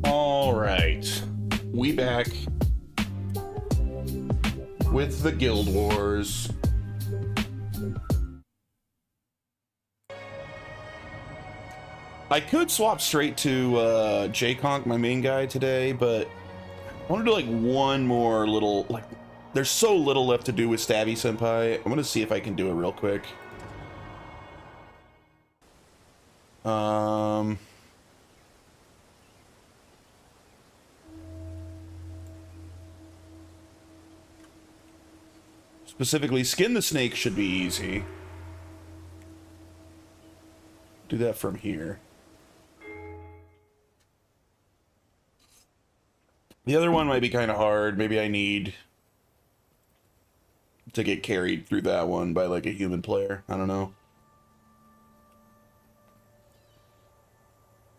All right, we back with the Guild Wars. I could swap straight to J-Conk, my main guy today, but I want to do like one more little, like, there's so little left to do with Stabby Senpai. I'm gonna see if I can do it real quick. Specifically, skin the snake should be easy. Do that from here. The other one might be kind of hard. Maybe I need to get carried through that one by like a human player. I don't know.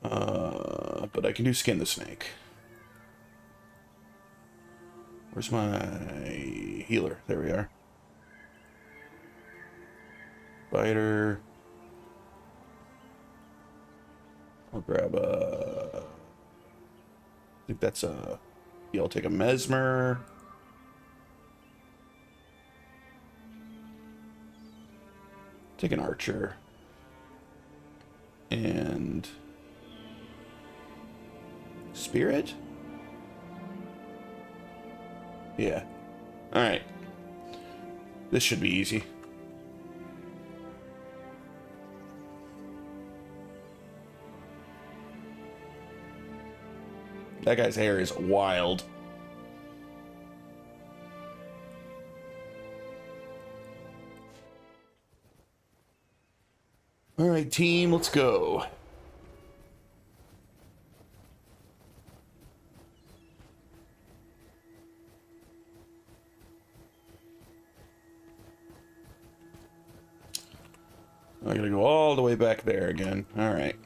But I can do skin the snake. Where's my healer? There we are. Spider. I'll grab a... I think that's a... Yeah, I'll take a Mesmer. Take an Archer. And... Spirit? Yeah. Alright. This should be easy. That guy's hair is wild. All right, team, let's go. I gotta go all the way back there again. All right.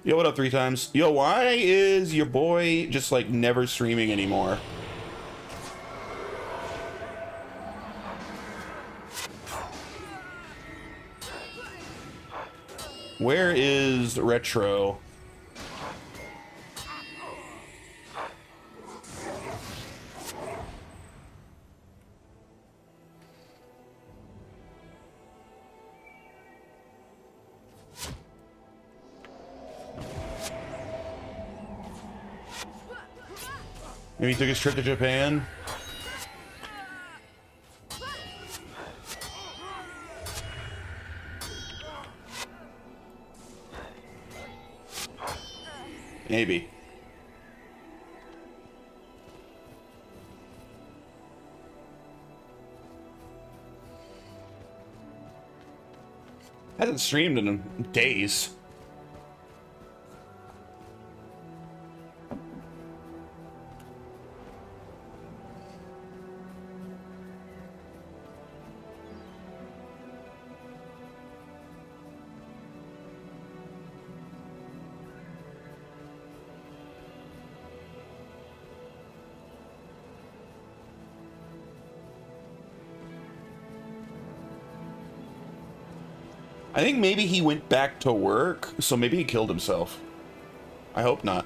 Yo, what up, 3 times? Yo, why is your boy just, like, never streaming anymore? Where is Retro? Maybe he took his trip to Japan. Maybe. Hasn't streamed in days. I think maybe he went back to work, so maybe he killed himself. I hope not.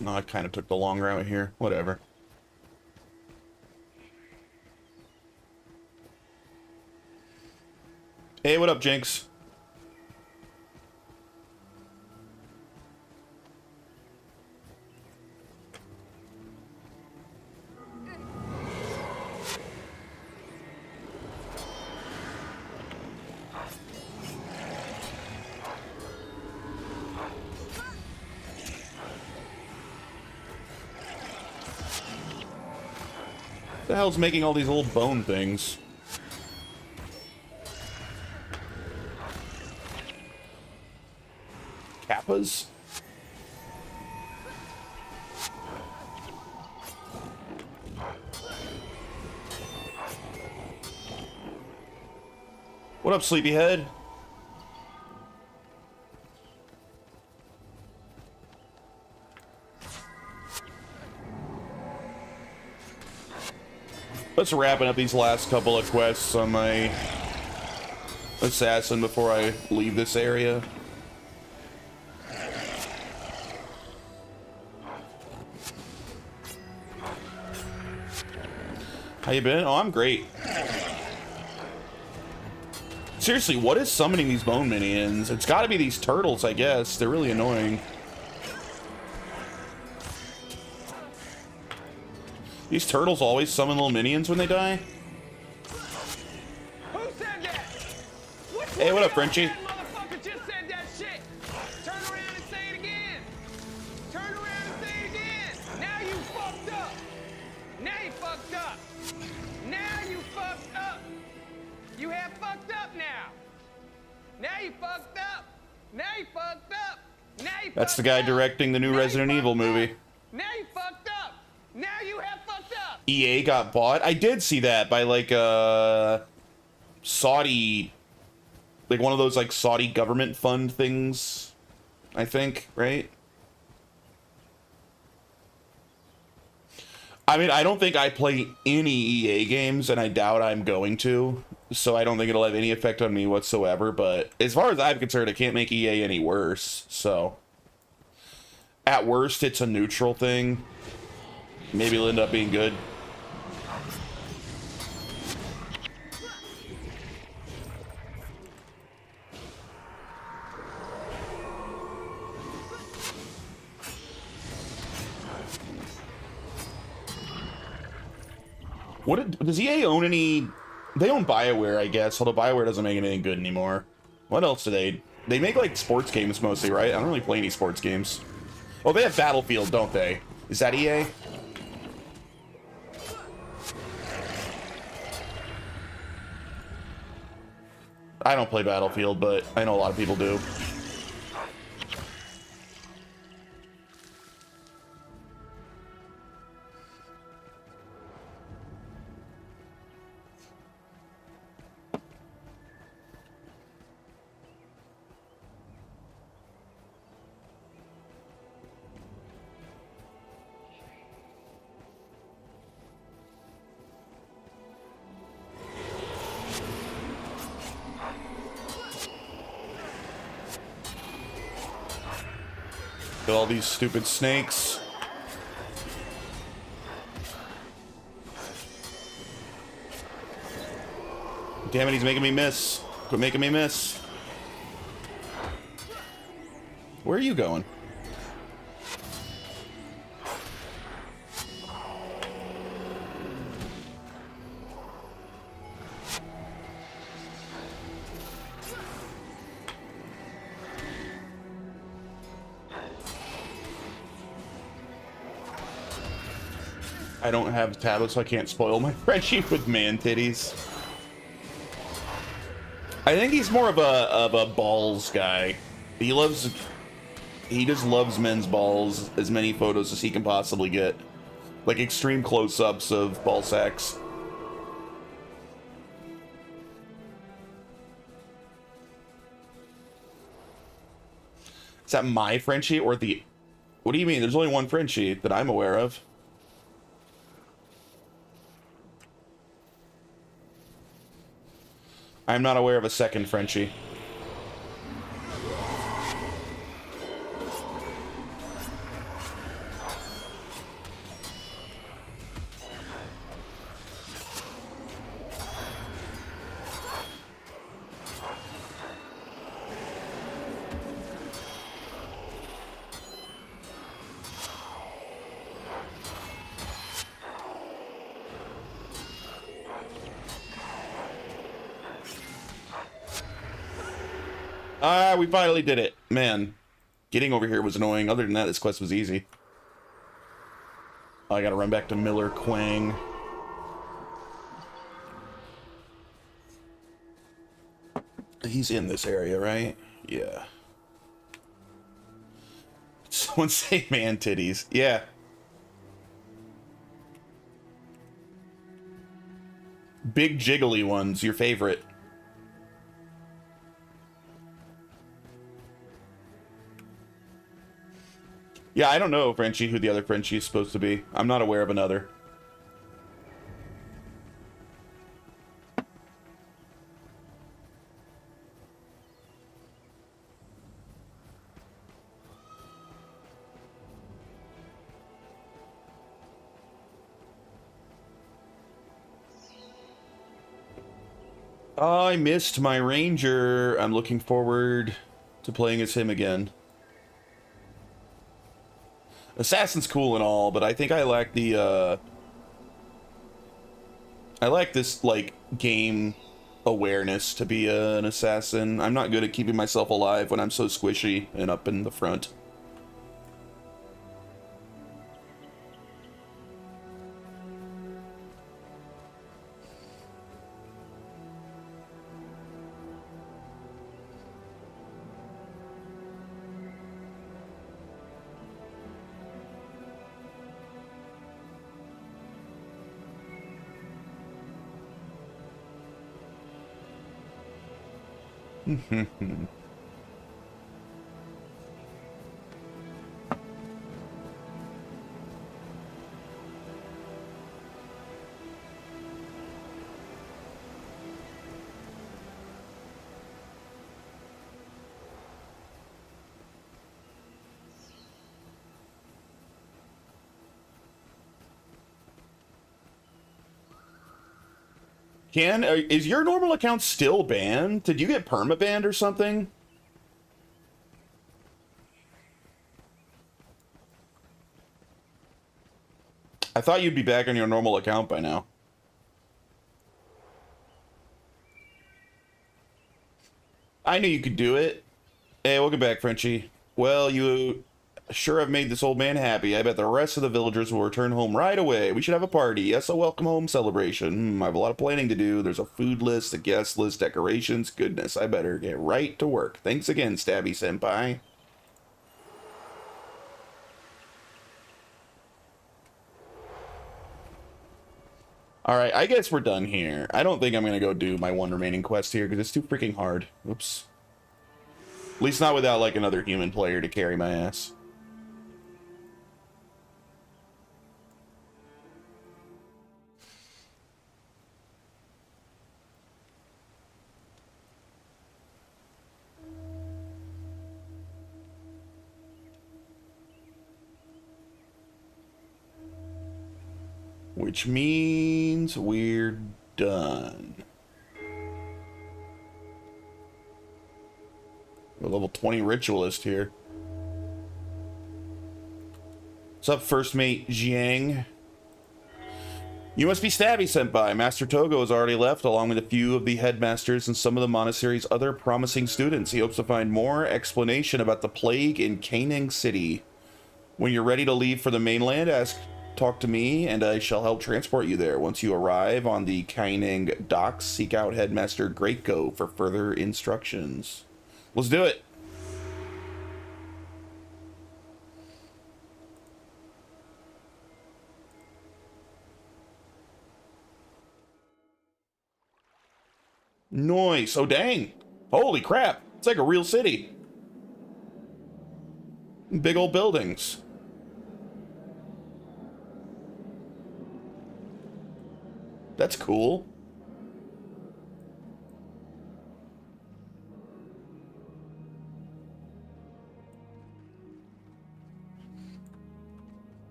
No, I kind of took the long route here. Whatever. Hey, what up, Jinx? The hell's making all these old bone things? Kappas? What up, sleepyhead? Let's wrapping up these last couple of quests on my assassin before I leave this area. How you been? Oh, I'm great. Seriously, what is summoning these bone minions? It's got to be these turtles, I guess. They're really annoying. These turtles always summon little minions when they die? Who said that? Hey, what up, Frenchie? That motherfucker just said that shit. Turn around and say it again. Turn around and say it again. Now you fucked up. Now you fucked up. Now you fucked up. You have fucked up now. Now you fucked up. Now you fucked up. Now you That's the guy directing the new Resident Evil movie. Now you fucked up. Now you have fucked up. EA got bought. I did see that by like Saudi, like one of those like Saudi government fund things, I think, right? I mean, I don't think I play any EA games, and I doubt I'm going to, so I don't think it'll have any effect on me whatsoever, but as far as I'm concerned, it can't make EA any worse, so at worst, it's a neutral thing. Maybe it'll end up being good. Does EA own any? They own BioWare, I guess, although BioWare doesn't make anything good anymore. What else do they make like sports games mostly, right? I don't really play any sports games. Oh, they have Battlefield, don't they? Is that EA? I don't play Battlefield, but I know a lot of people do. All these stupid snakes. Damn it, he's making me miss. Quit making me miss. Where are you going? I don't have tablets, so I can't spoil my friendship with man titties. I think he's more of a balls guy. He just loves men's balls, as many photos as he can possibly get. Like extreme close-ups of ball sacks. Is that my Frenchie or the... What do you mean? There's only one Frenchie that I'm aware of. I'm not aware of a second Frenchie. Ah, we finally did it. Man, getting over here was annoying. Other than that, this quest was easy. I gotta run back to Miller Quang. He's in this area, right? Yeah. Someone say man titties. Yeah. Big jiggly ones, your favorite. Yeah, I don't know, Frenchie, who the other Frenchie is supposed to be. I'm not aware of another. I missed my ranger. I'm looking forward to playing as him again. Assassin's cool and all, but I think I lack the, I like this, like, game awareness to be an assassin. I'm not good at keeping myself alive when I'm so squishy and up in the front. Is your normal account still banned? Did you get permabanned or something? I thought you'd be back on your normal account by now. I knew you could do it. Hey, welcome back, Frenchie. Well, you sure have made this old man happy. I bet the rest of the villagers will return home right away. We should have a party. Yes, a welcome home celebration. I have a lot of planning to do. There's a food list, a guest list, decorations. Goodness, I better get right to work. Thanks again, Stabby Senpai. Alright, I guess we're done here. I don't think I'm gonna go do my one remaining quest here because it's too freaking hard. Oops. At least not without, like, another human player to carry my ass. Which means we're done. A level 20 ritualist here. What's up, first mate Jiang? You must be Stabby Senpai. Master Togo has already left, along with a few of the headmasters and some of the monastery's other promising students. He hopes to find more explanation about the plague in Canning City. When you're ready to leave for the mainland, talk to me, and I shall help transport you there. Once you arrive on the Kaining docks, seek out Headmaster Greatgo for further instructions. Let's do it. Nice. Oh, dang. Holy crap. It's like a real city. Big old buildings. That's cool.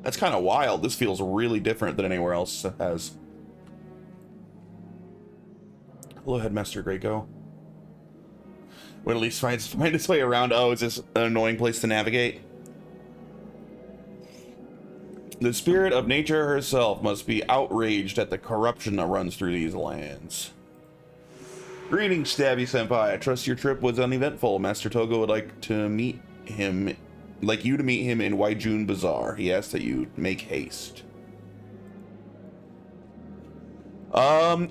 That's kind of wild. This feels really different than anywhere else has. Hello, Headmaster Greatgo. Would at least find its way around. Oh, is this an annoying place to navigate? The spirit of nature herself must be outraged at the corruption that runs through these lands. Greetings, Stabby Senpai. I trust your trip was uneventful. Master Togo would like to meet him, like you to meet him in Waijun Bazaar. He asked that you make haste.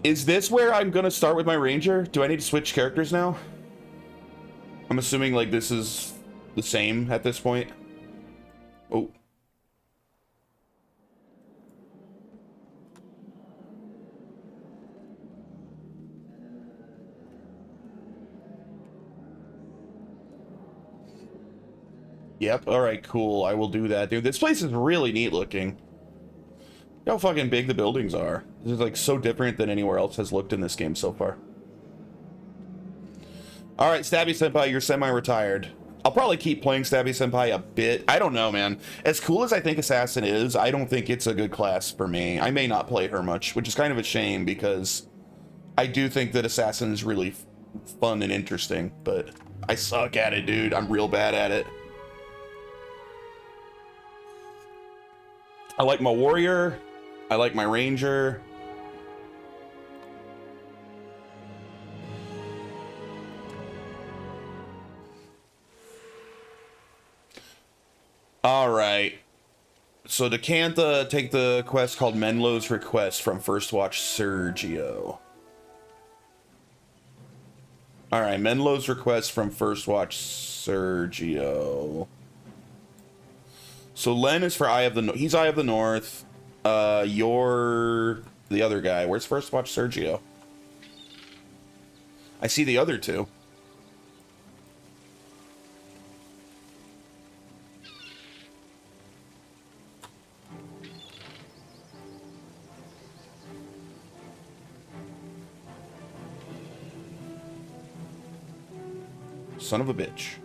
Is this where I'm gonna start with my ranger? Do I need to switch characters now? I'm assuming like this is the same at this point. Oh. Yep, alright, cool. I will do that, dude. This place is really neat looking. Look how fucking big the buildings are. This is like so different than anywhere else has looked in this game so far. Alright, Stabby Senpai, you're semi-retired. I'll probably keep playing Stabby Senpai a bit. I don't know, man. As cool as I think Assassin is, I don't think it's a good class for me. I may not play her much, which is kind of a shame because I do think that Assassin is really fun and interesting, but I suck at it, dude. I'm real bad at it. I like my warrior. I like my ranger. All right. So Decantha, take the quest called Menlo's Request from First Watch Sergio. All right, Menlo's Request from First Watch Sergio. So Len is for Eye of the North. He's Eye of the North. You're the other guy. Where's First Watch Sergio? I see the other two. Son of a bitch.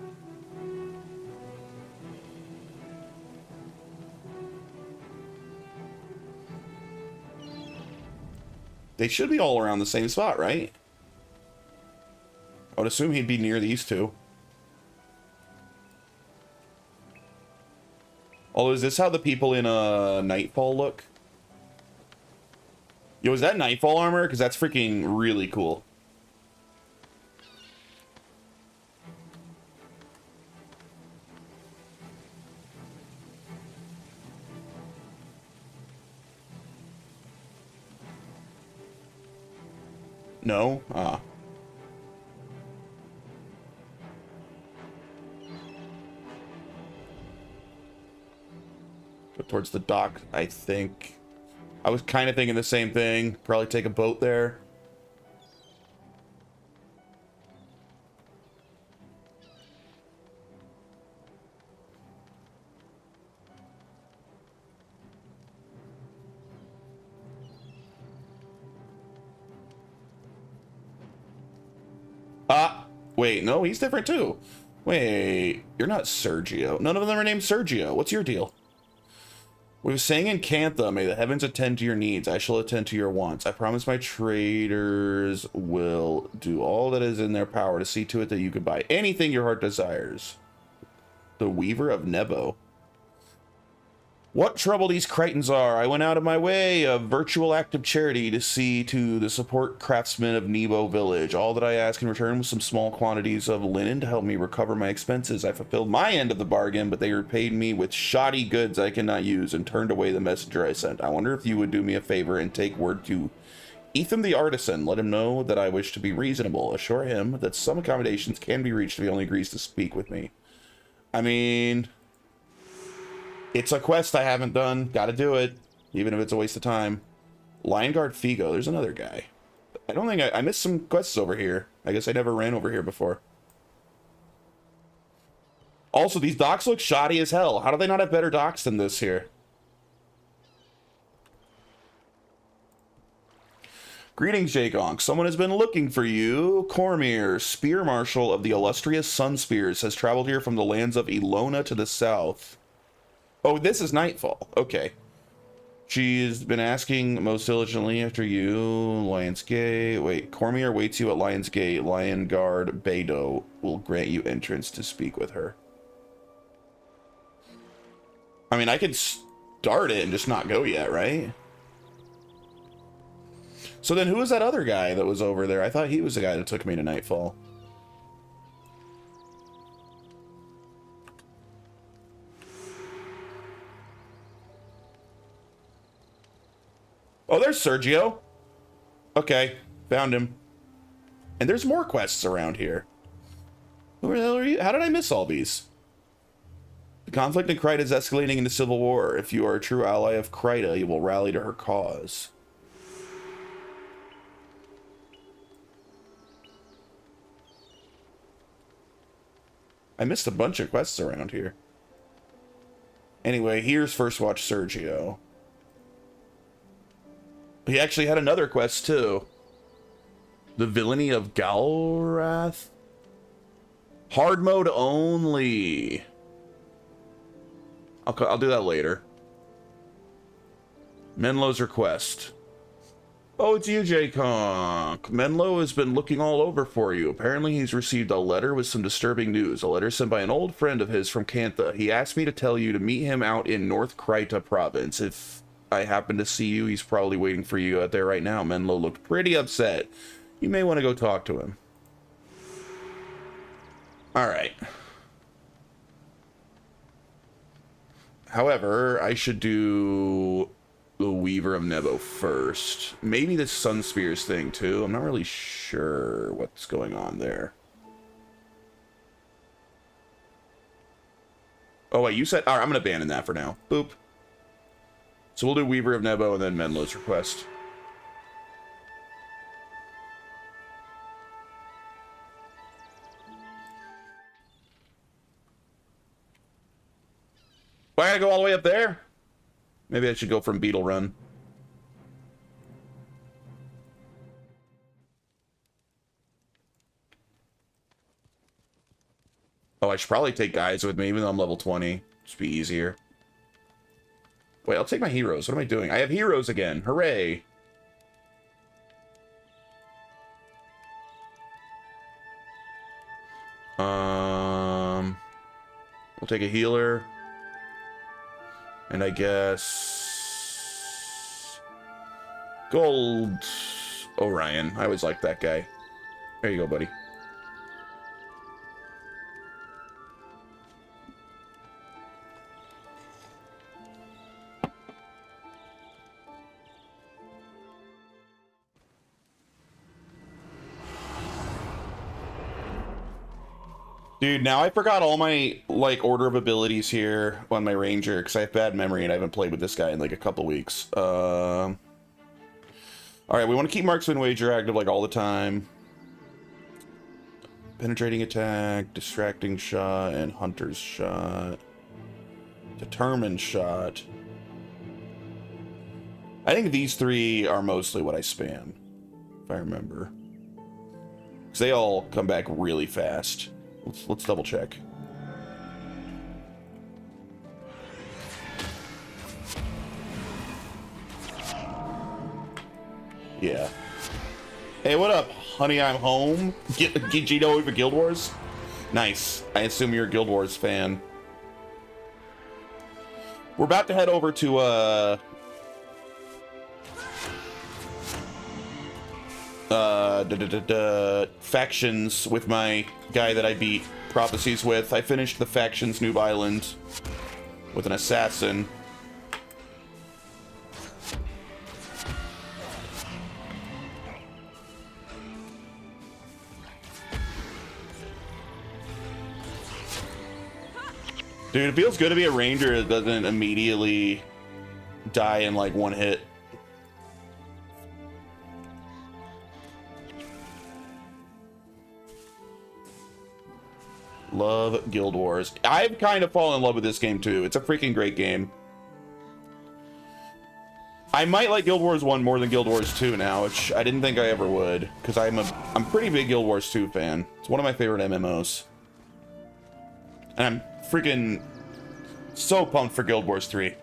They should be all around the same spot, right? I would assume he'd be near these two. Although, is this how the people in Nightfall look? Yo, is that Nightfall armor? Because that's freaking really cool. No? Ah. Go towards the dock, I think. I was kind of thinking the same thing. Probably take a boat there. Wait, no, he's different too. Wait, you're not Sergio. None of them are named Sergio. What's your deal? We were saying in Cantha, may the heavens attend to your needs. I shall attend to your wants. I promise my traders will do all that is in their power to see to it that you can buy anything your heart desires. The Weaver of Nebo. What trouble these Cretans are. I went out of my way, a virtual act of charity, to see to the support craftsmen of Nebo village. All that I ask in return was some small quantities of linen to help me recover my expenses. I fulfilled my end of the bargain, but they repaid me with shoddy goods I cannot use and turned away the messenger I sent. I wonder if you would do me a favor and take word to Ethan the artisan. Let him know that I wish to be reasonable. Assure him that some accommodations can be reached if he only agrees to speak with me. I mean, it's a quest I haven't done. Gotta do it, even if it's a waste of time. Lion Guard Figo. There's another guy. I don't think I missed some quests over here. I guess I never ran over here before. Also, these docks look shoddy as hell. How do they not have better docks than this here? Greetings, Jagonk. Someone has been looking for you. Cormir, Spear Marshal of the illustrious Sun Spears, has traveled here from the lands of Ilona to the south. Oh, this is Nightfall. Okay. She's been asking most diligently after you. Lion's Gate. Wait, Cormier waits you at Lion's Gate. Lion Guard Beidou will grant you entrance to speak with her. I mean, I could dart it and just not go yet, right? So then who was that other guy that was over there? I thought he was the guy that took me to Nightfall. Oh, there's Sergio. Okay, found him. And there's more quests around here. Who the hell are you? How did I miss all these? The conflict in Kryta is escalating into civil war. If you are a true ally of Kryta, you will rally to her cause. I missed a bunch of quests around here. Anyway, here's First Watch Sergio. He actually had another quest, too. The Villainy of Galrath? Hard mode only. I'll do that later. Menlo's request. Oh, it's you, J-Conk. Menlo has been looking all over for you. Apparently he's received a letter with some disturbing news. A letter sent by an old friend of his from Kantha. He asked me to tell you to meet him out in North Kryta province. If I happen to see you, he's probably waiting for you out there right now. Menlo looked pretty upset. You may want to go talk to him. Alright. However, I should do the Weaver of Nebo first. Maybe the Sun Spears thing too. I'm not really sure what's going on there. Oh wait, you said... Alright, I'm going to abandon that for now. Boop. So we'll do Weaver of Nebo and then Menlo's request. Well, I gotta go all the way up there? Maybe I should go from Beetle Run. Oh, I should probably take guys with me, even though I'm level 20. Just be easier. Wait, I'll take my heroes. What am I doing? I have heroes again. Hooray. We'll take a healer. And I guess... Gold Orion. I always liked that guy. There you go, buddy. Dude, now I forgot all my, like, order of abilities here on my ranger, because I have bad memory and I haven't played with this guy in, like, a couple weeks. Alright, we want to keep Marksman Wager active, like, all the time. Penetrating attack, distracting shot, and hunter's shot. Determined shot. I think these three are mostly what I spam, if I remember. Because they all come back really fast. Let's double check. Yeah. Hey, what up, honey? I'm home. Get Gino over Guild Wars. Nice. I assume you're a Guild Wars fan. We're about to head over to factions with my guy that I beat Prophecies with. I finished the factions Noob Island with an assassin. Dude, it feels good to be a ranger that doesn't immediately die in like one hit. Love Guild Wars. I've kind of fallen in love with this game too. It's a freaking great game. I might like Guild Wars 1 more than Guild Wars 2 now, which I didn't think I ever would, because I'm a pretty big Guild Wars 2 fan. It's one of my favorite MMOs. And I'm freaking so pumped for Guild Wars 3.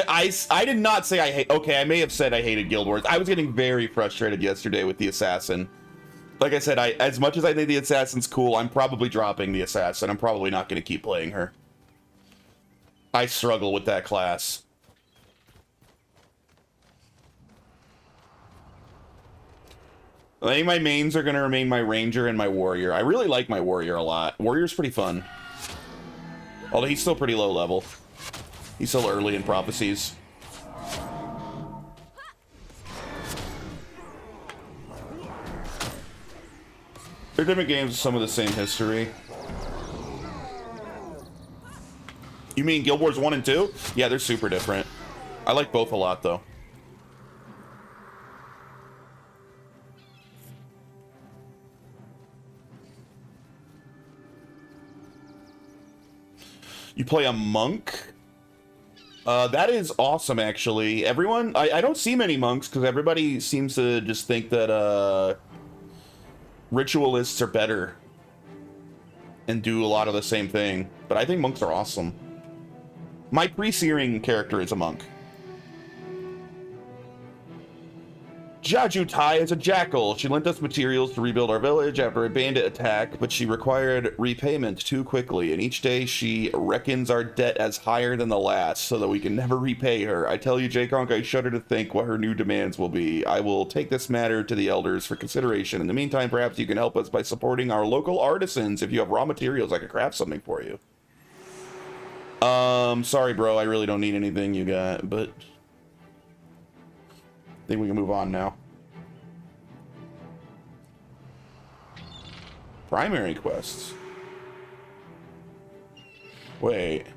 I did not say I hate... Okay, I may have said I hated Guild Wars. I was getting very frustrated yesterday with the assassin. Like I said, as much as I think the assassin's cool, I'm probably dropping the assassin. I'm probably not going to keep playing her. I struggle with that class. I think my mains are going to remain my ranger and my warrior. I really like my warrior a lot. Warrior's pretty fun. Although he's still pretty low level. He's still early in prophecies. They're different games with some of the same history. You mean Guild Wars 1 and 2? Yeah, they're super different. I like both a lot, though. You play a monk? That is awesome, actually. Everyone... I don't see many monks, because everybody seems to just think that, ritualists are better. And do a lot of the same thing. But I think monks are awesome. My pre-searing character is a monk. Jaju Tai is a jackal. She lent us materials to rebuild our village after a bandit attack, but she required repayment too quickly, and each day she reckons our debt as higher than the last, so that we can never repay her. I tell you, J-Conk, I shudder to think what her new demands will be. I will take this matter to the elders for consideration. In the meantime, perhaps you can help us by supporting our local artisans. If you have raw materials, I could craft something for you. Sorry, bro, I really don't need anything you got, but... I think we can move on now. Primary quests. Wait.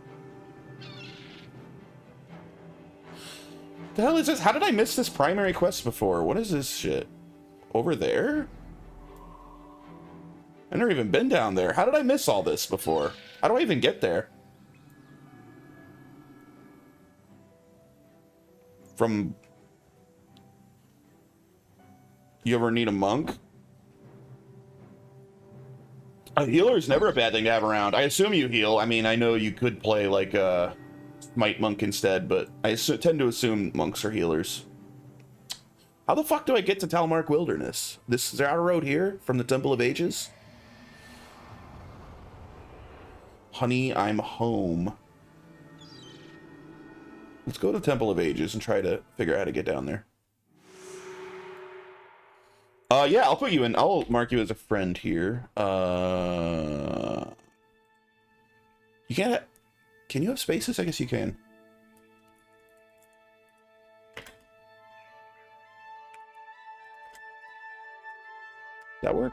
The hell is this? How did I miss this primary quest before? What is this shit? Over there? I've never even been down there. How did I miss all this before? How do I even get there? From... You ever need a monk? A healer is never a bad thing to have around. I assume you heal. I mean, I know you could play like a Smite Monk instead, but I tend to assume monks are healers. How the fuck do I get to Talmark Wilderness? Is there a road here from the Temple of Ages? Honey, I'm home. Let's go to Temple of Ages and try to figure out how to get down there. Yeah, I'll put you in. I'll mark you as a friend here. You can't... Can you have spaces? I guess you can. That work?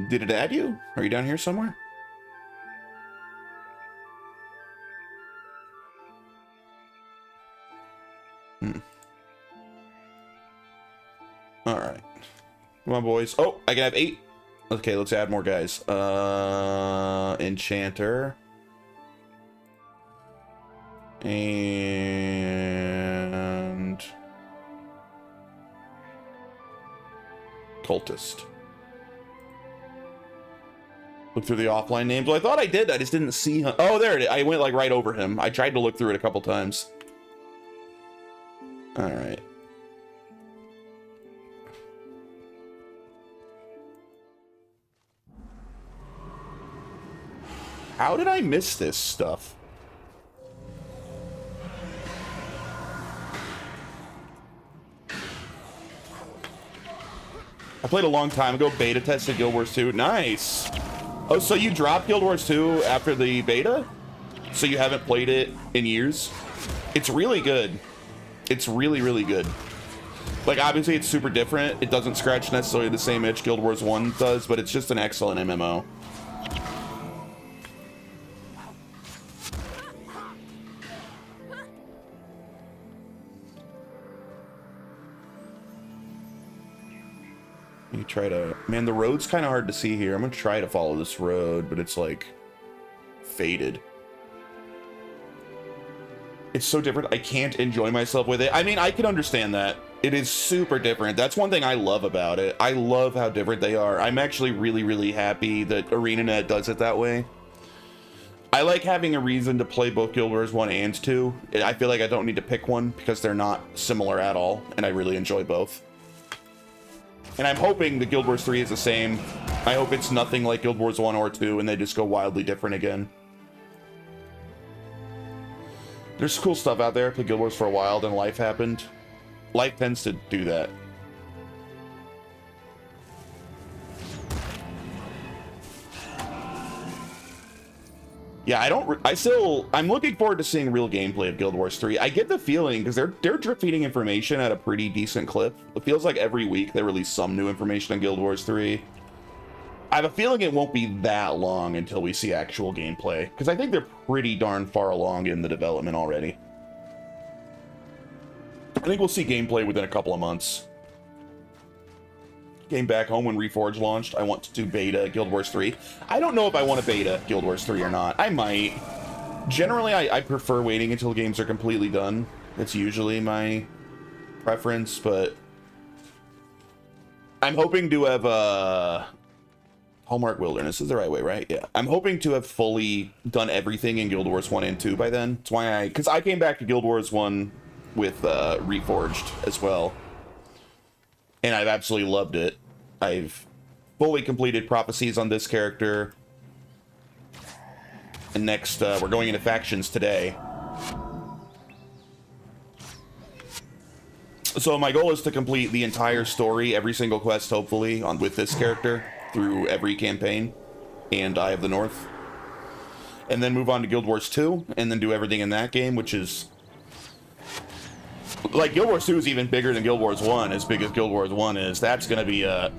Did it add you? Are you down here somewhere? Alright. Come on, boys. Oh, I can have 8. Okay, let's add more guys. Enchanter. And... Cultist. Look through the offline names. Well, I thought I did. I just didn't see him. Oh, there it is. I went like right over him. I tried to look through it a couple times. Alright. How did I miss this stuff? I played a long time ago, beta tested Guild Wars 2. Nice! Oh, so you dropped Guild Wars 2 after the beta? So you haven't played it in years? It's really good. It's really, really good. Like, obviously it's super different. It doesn't scratch necessarily the same itch Guild Wars 1 does, but it's just an excellent MMO. You try to... Man, the road's kind of hard to see here. I'm going to try to follow this road, but it's, like, faded. It's so different. I can't enjoy myself with it. I mean, I can understand that. It is super different. That's one thing I love about it. I love how different they are. I'm actually really, really happy that ArenaNet does it that way. I like having a reason to play both Guild Wars 1 and 2. I feel like I don't need to pick one because they're not similar at all, and I really enjoy both. And I'm hoping the Guild Wars 3 is the same. I hope it's nothing like Guild Wars 1 or 2, and they just go wildly different again. There's cool stuff out there. I played Guild Wars for a while, then life happened. Life tends to do that. Yeah, I'm looking forward to seeing real gameplay of Guild Wars 3. I get the feeling, because they're drip feeding information at a pretty decent clip. It feels like every week they release some new information on Guild Wars 3. I have a feeling it won't be that long until we see actual gameplay, because I think they're pretty darn far along in the development already. I think we'll see gameplay within a couple of months. Came back home when Reforged launched. I want to do beta Guild Wars 3. I don't know if I want to beta Guild Wars 3 or not. I might. Generally, I prefer waiting until games are completely done. That's usually my preference, but I'm hoping to have Hallmark Wilderness is the right way, right? Yeah. I'm hoping to have fully done everything in Guild Wars 1 and 2 by then. That's why because I came back to Guild Wars 1 with Reforged as well. And I've absolutely loved it. I've fully completed prophecies on this character. And next, we're going into factions today. So my goal is to complete the entire story, every single quest, hopefully, with this character through every campaign and Eye of the North. And then move on to Guild Wars 2, and then do everything in that game, which is... Like, Guild Wars 2 is even bigger than Guild Wars 1, as big as Guild Wars 1 is. That's gonna be a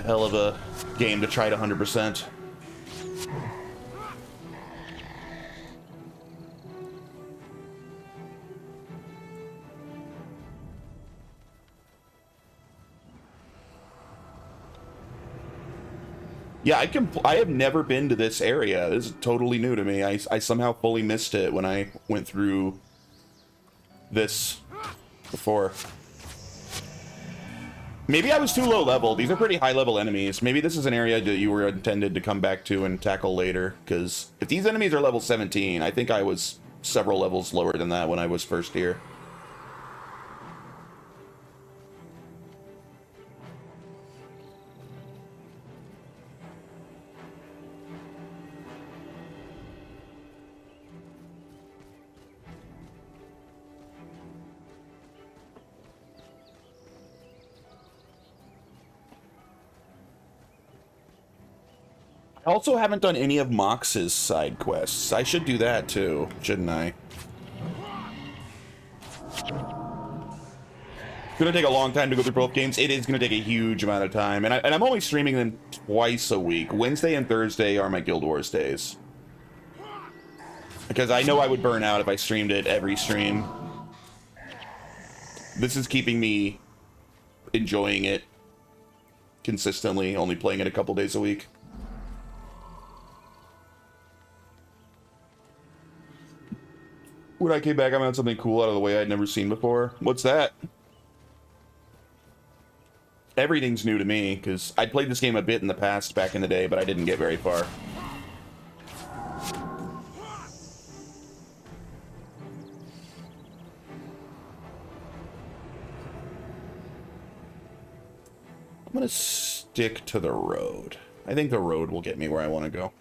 hell of a game to try to 100%. Yeah, I have never been to this area. This is totally new to me. I somehow fully missed it when I went through this before. Maybe I was too low level. These are pretty high level enemies. Maybe this is an area that you were intended to come back to and tackle later, because if these enemies are level 17, I think I was several levels lower than that when I was first here. I also haven't done any of Mox's side quests. I should do that too, shouldn't I? It's gonna take a long time to go through both games. It is gonna take a huge amount of time, and I'm only streaming them twice a week. Wednesday and Thursday are my Guild Wars days, because I know I would burn out if I streamed it every stream. This is keeping me enjoying it consistently, only playing it a couple days a week. When I came back, I found something cool out of the way I'd never seen before. What's that? Everything's new to me, because I'd played this game a bit in the past back in the day, but I didn't get very far. I'm gonna stick to the road. I think the road will get me where I want to go.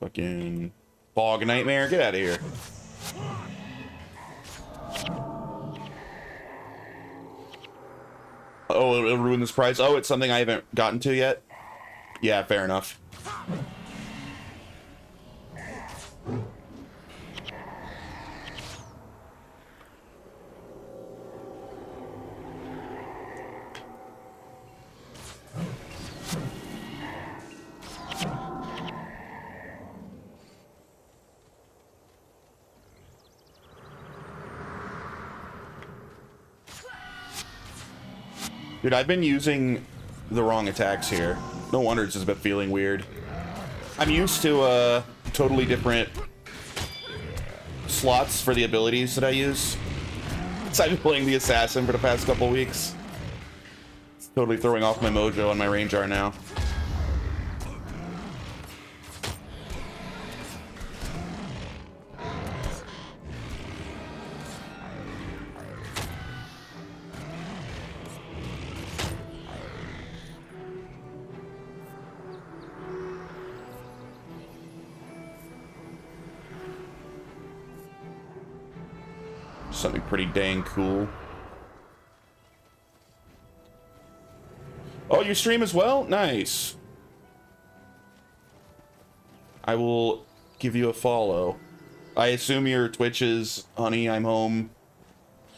Fucking fog nightmare, get out of here. Oh, it'll ruin this prize. Oh, it's something I haven't gotten to yet. Yeah, fair enough. Dude, I've been using the wrong attacks here. No wonder it's just been feeling weird. I'm used to totally different slots for the abilities that I use. I've been playing the assassin for the past couple weeks. It's totally throwing off my mojo on my ranger now. Something pretty dang cool. Oh, you stream as well? Nice. I will give you a follow. I assume your Twitch is Honey, I'm Home.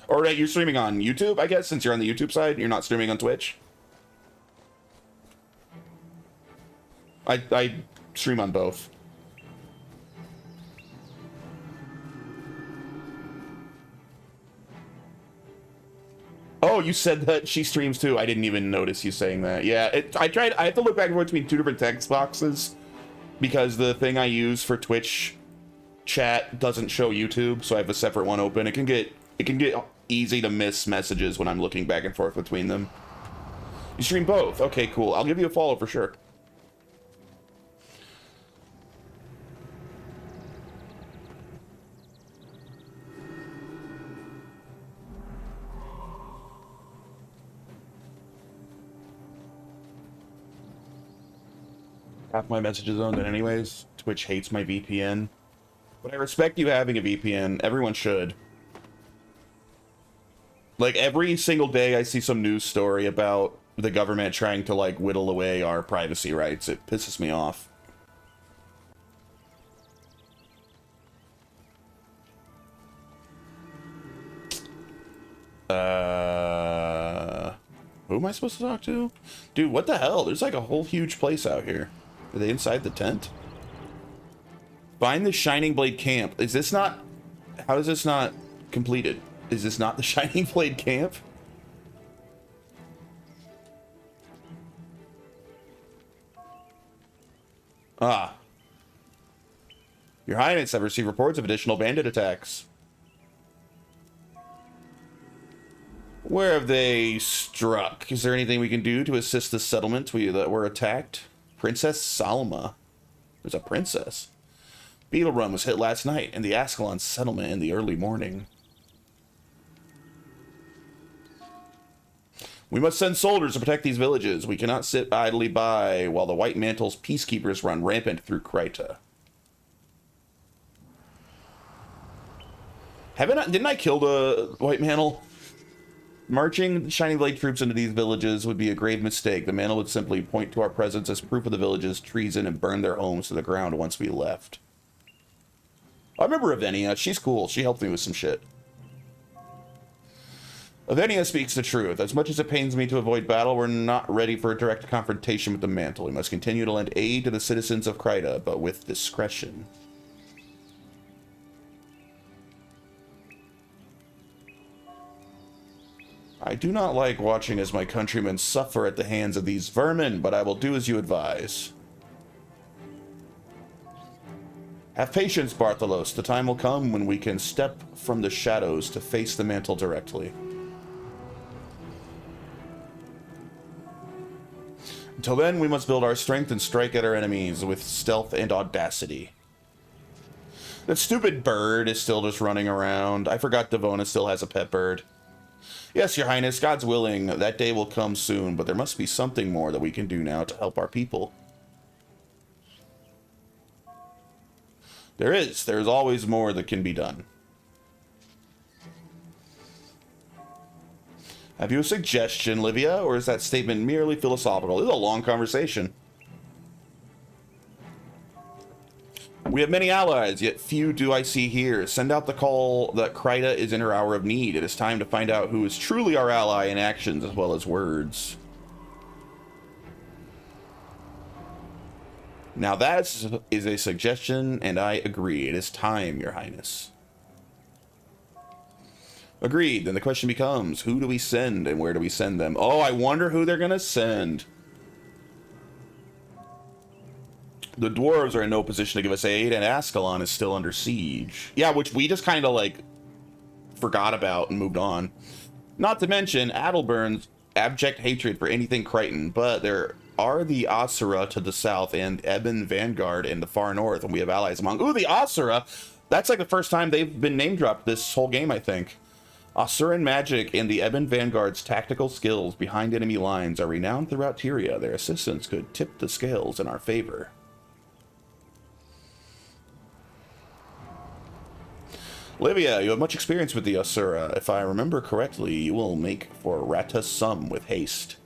Or right, you're streaming on YouTube, I guess, since you're on the YouTube side. You're not streaming on Twitch. I stream on both. Oh, you said that she streams too. I didn't even notice you saying that. Yeah, I have to look back and forth between two different text boxes because the thing I use for Twitch chat doesn't show YouTube, so I have a separate one open. It can get easy to miss messages when I'm looking back and forth between them. You stream both? Okay, cool. I'll give you a follow for sure. Half my messages owned in anyways. Twitch hates my VPN. But I respect you having a VPN. Everyone should. Like, every single day I see some news story about the government trying to, like, whittle away our privacy rights. It pisses me off. Who am I supposed to talk to? Dude, what the hell? There's, like, a whole huge place out here. Are they inside the tent? Find the Shining Blade camp. Is this not... How is this not completed? Is this not the Shining Blade camp? Ah. Your Highness, I've received reports of additional bandit attacks. Where have they struck? Is there anything we can do to assist the settlement that were attacked? Princess Salma. There's a princess. Beetle Run was hit last night in the Ascalon settlement in the early morning. We must send soldiers to protect these villages. We cannot sit idly by while the White Mantle's peacekeepers run rampant through Kryta. Didn't I kill the White Mantle? Marching Shining Blade troops into these villages would be a grave mistake. The Mantle would simply point to our presence as proof of the village's treason and burn their homes to the ground once we left. I remember Avenia. She's cool. She helped me with some shit. Avenia speaks the truth. As much as it pains me to avoid battle, we're not ready for a direct confrontation with the Mantle. We must continue to lend aid to the citizens of Kryta, but with discretion. I do not like watching as my countrymen suffer at the hands of these vermin, but I will do as you advise. Have patience, Bartholos. The time will come when we can step from the shadows to face the Mantle directly. Until then, we must build our strength and strike at our enemies with stealth and audacity. That stupid bird is still just running around. I forgot Devona still has a pet bird. Yes, Your Highness, God's willing, that day will come soon, but there must be something more that we can do now to help our people. There is always more that can be done. Have you a suggestion, Livia, or is that statement merely philosophical? This is a long conversation. We have many allies, yet few do I see here. Send out the call that Kryta is in her hour of need. It is time to find out who is truly our ally in actions as well as words. Now that is a suggestion, and I agree. It is time, Your Highness. Agreed. Then the question becomes, who do we send and where do we send them? Oh, I wonder who they're gonna send. The dwarves are in no position to give us aid, and Ascalon is still under siege. Yeah, which we just kind of, like, forgot about and moved on. Not to mention Adalbern's abject hatred for anything Crichton, but there are the Asura to the south and Ebon Vanguard in the far north, and we have allies among... Ooh, the Asura! That's like the first time they've been name-dropped this whole game, I think. Asuran magic and the Ebon Vanguard's tactical skills behind enemy lines are renowned throughout Tyria. Their assistance could tip the scales in our favor. Livia, you have much experience with the Asura. If I remember correctly, you will make for Rata Sum with haste.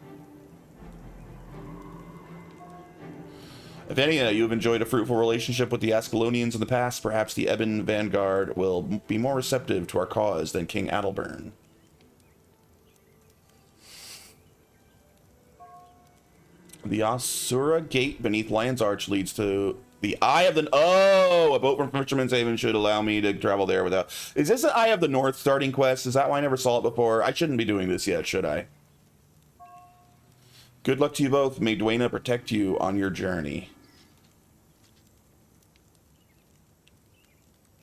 If any of you have enjoyed a fruitful relationship with the Ascalonians in the past, perhaps the Ebon Vanguard will be more receptive to our cause than King Adalbern. The Asura Gate beneath Lion's Arch leads to the Eye of the... Oh! A boat from Fisherman's Haven should allow me to travel there without... Is this the Eye of the North starting quest? Is that why I never saw it before? I shouldn't be doing this yet, should I? Good luck to you both. May Dwayna protect you on your journey.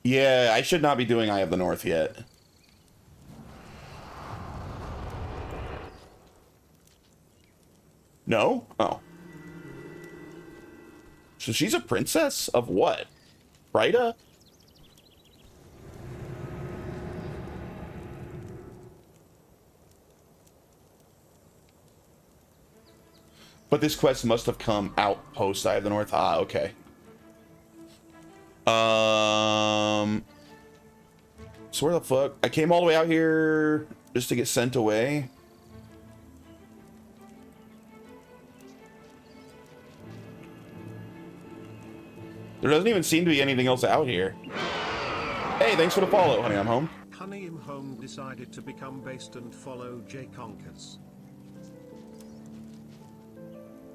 Yeah, I should not be doing Eye of the North yet. No? Oh. So she's a princess of what? Rita? But this quest must have come out post Eye of the North. Ah, okay. So where the fuck? I came all the way out here just to get sent away. There doesn't even seem to be anything else out here. Hey, thanks for the follow, honey. I'm home. Honey, I'm home. Decided to become based and follow J Conkers.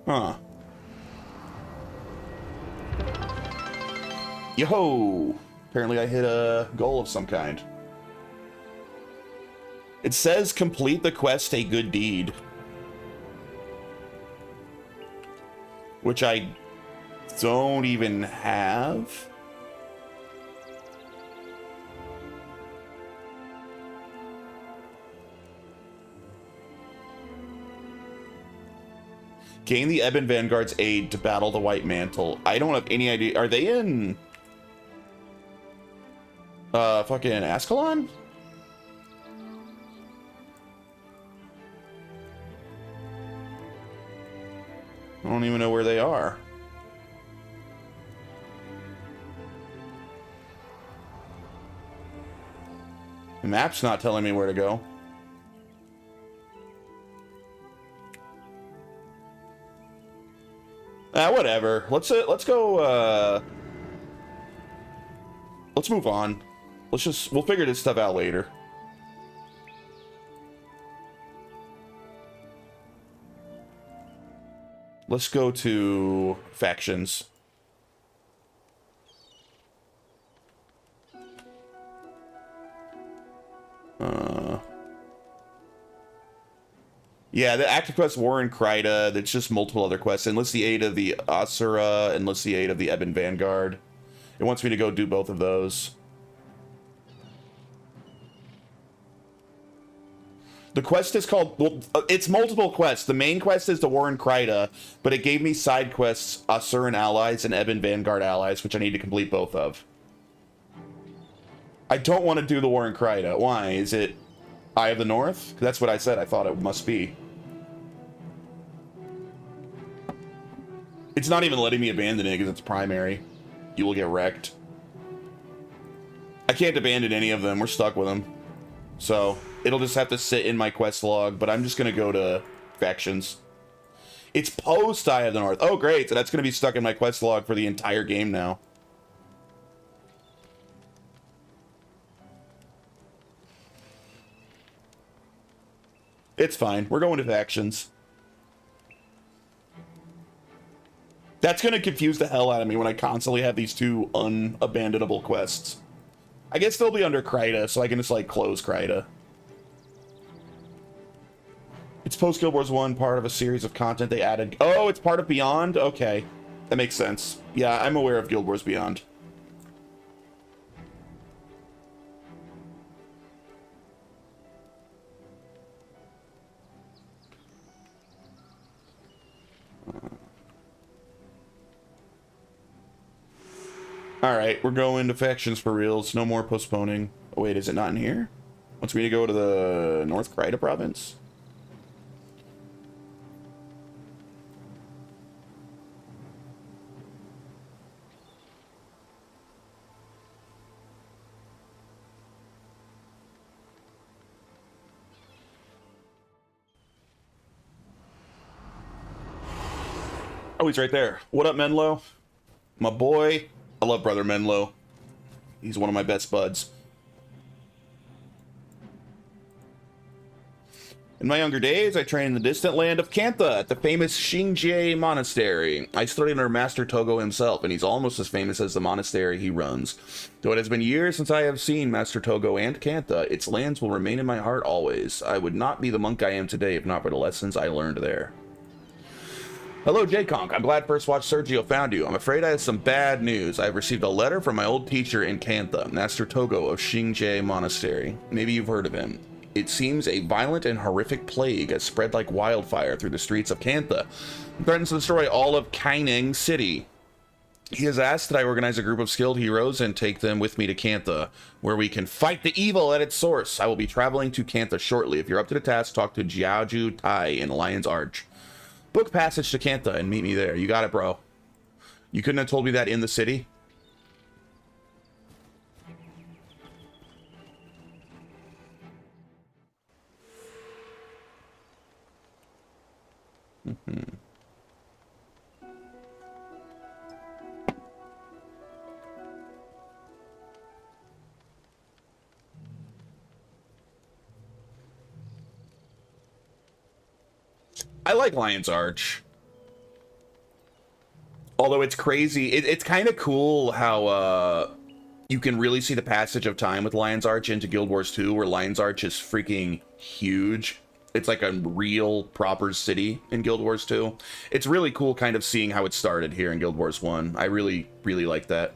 Huh. Yo! Apparently I hit a goal of some kind. It says complete the quest a good deed. Which I don't even have. Gain the Ebon Vanguard's aid to battle the White Mantle. I don't have any idea. Are they in... fucking Ascalon? I don't even know where they are. The map's not telling me where to go. Whatever. Let's go, let's move on. We'll figure this stuff out later. Let's go to factions. Yeah, the active quest War in Kryta, that's just multiple other quests. Enlist the aid of the Asura, enlist the aid of the Ebon Vanguard. It wants me to go do both of those. The quest is called... Well, it's multiple quests. The main quest is the War in Kryta, but it gave me side quests, Asuran allies and Ebon Vanguard allies, which I need to complete both of. I don't want to do the War in Kryta. Why? Is it Eye of the North? That's what I said. I thought it must be. It's not even letting me abandon it because it's primary. You will get wrecked. I can't abandon any of them. We're stuck with them. So it'll just have to sit in my quest log, but I'm just going to go to factions. It's post Eye of the North. Oh, great. So that's going to be stuck in my quest log for the entire game now. It's fine. We're going to factions. That's going to confuse the hell out of me when I constantly have these two unabandonable quests. I guess they'll be under Kryta, so I can just, like, close Kryta. It's post Guild Wars 1, part of a series of content they added. Oh, it's part of Beyond? Okay. That makes sense. Yeah, I'm aware of Guild Wars Beyond. All right, we're going to factions for reals. No more postponing. Oh, wait, is it not in here? Wants me to go to the North Kryta province? Oh, he's right there. What up, Menlo? My boy. I love Brother Menlo. He's one of my best buds. In my younger days, I trained in the distant land of Kantha at the famous Xingjie Monastery. I studied under Master Togo himself, and he's almost as famous as the monastery he runs. Though it has been years since I have seen Master Togo and Kantha, its lands will remain in my heart always. I would not be the monk I am today if not for the lessons I learned there. Hello, J-Conk. I'm glad First Watch Sergio found you. I'm afraid I have some bad news. I've received a letter from my old teacher in Kantha, Master Togo of Xingjie Monastery. Maybe you've heard of him. It seems a violent and horrific plague has spread like wildfire through the streets of Kantha and threatens to destroy all of Kaineng City. He has asked that I organize a group of skilled heroes and take them with me to Kantha, where we can fight the evil at its source. I will be traveling to Kantha shortly. If you're up to the task, talk to Jiaoju Tai in Lion's Arch. Book passage to Kantha and meet me there. You got it, bro. You couldn't have told me that in the city? I like Lion's Arch. Although it's crazy. It's kind of cool how you can really see the passage of time with Lion's Arch into Guild Wars 2, where Lion's Arch is freaking huge. It's like a real proper city in Guild Wars 2. It's really cool kind of seeing how it started here in Guild Wars 1. I really, really like that.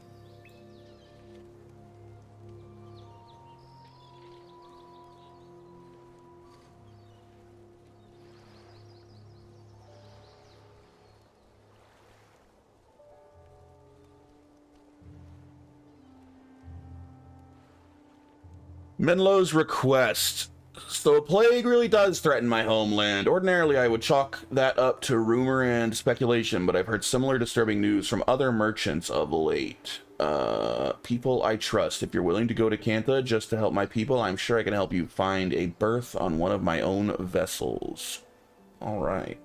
Menlo's request. So a plague really does threaten my homeland. Ordinarily, I would chalk that up to rumor and speculation, but I've heard similar disturbing news from other merchants of late. People I trust. If you're willing to go to Kantha just to help my people, I'm sure I can help you find a berth on one of my own vessels. All right.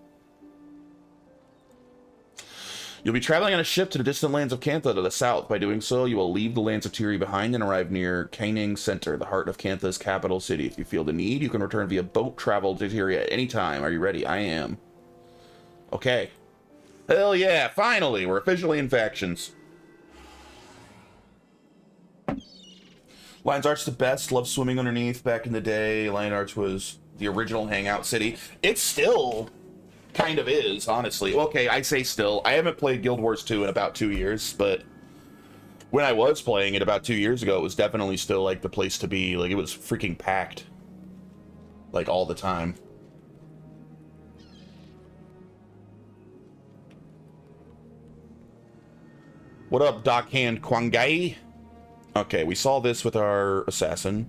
You'll be traveling on a ship to the distant lands of Kantha to the south. By doing so, you will leave the lands of Tiri behind and arrive near Kaineng Center, the heart of Kantha's capital city. If you feel the need, you can return via boat travel to Tiri at any time. Are you ready? I am. Okay. Hell yeah, finally! We're officially in factions. Lion's Arch the best. Love swimming underneath back in the day. Lion's Arch was the original hangout city. It's still... kind of is, honestly. Okay, I say still. I haven't played Guild Wars 2 in about 2 years, but when I was playing it about 2 years ago, it was definitely still, like, the place to be. Like, it was freaking packed. Like, all the time. What up, Dockhand Kwangai? Okay, we saw this with our assassin.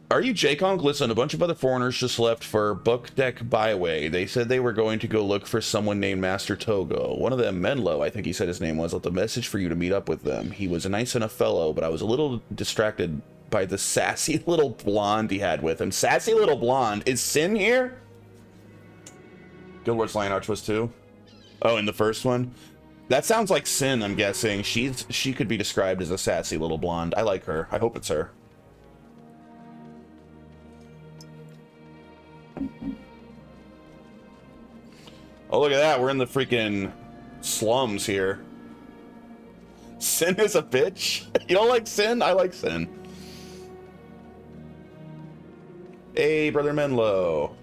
Are you J-Kong? Listen, a bunch of other foreigners just left for Book Deck Byway. They said they were going to go look for someone named Master Togo. One of them, Menlo, I think he said his name was, left a message for you to meet up with them. He was a nice enough fellow, but I was a little distracted by the sassy little blonde he had with him. Sassy little blonde? Is Sin here? Guild Wars Lion Arch was too? Oh, in the first one? That sounds like Sin, I'm guessing. She could be described as a sassy little blonde. I like her. I hope it's her. Oh, look at that. We're in the freaking slums here. Sin is a bitch? You don't like Sin? I like Sin. Hey, Brother Menlo.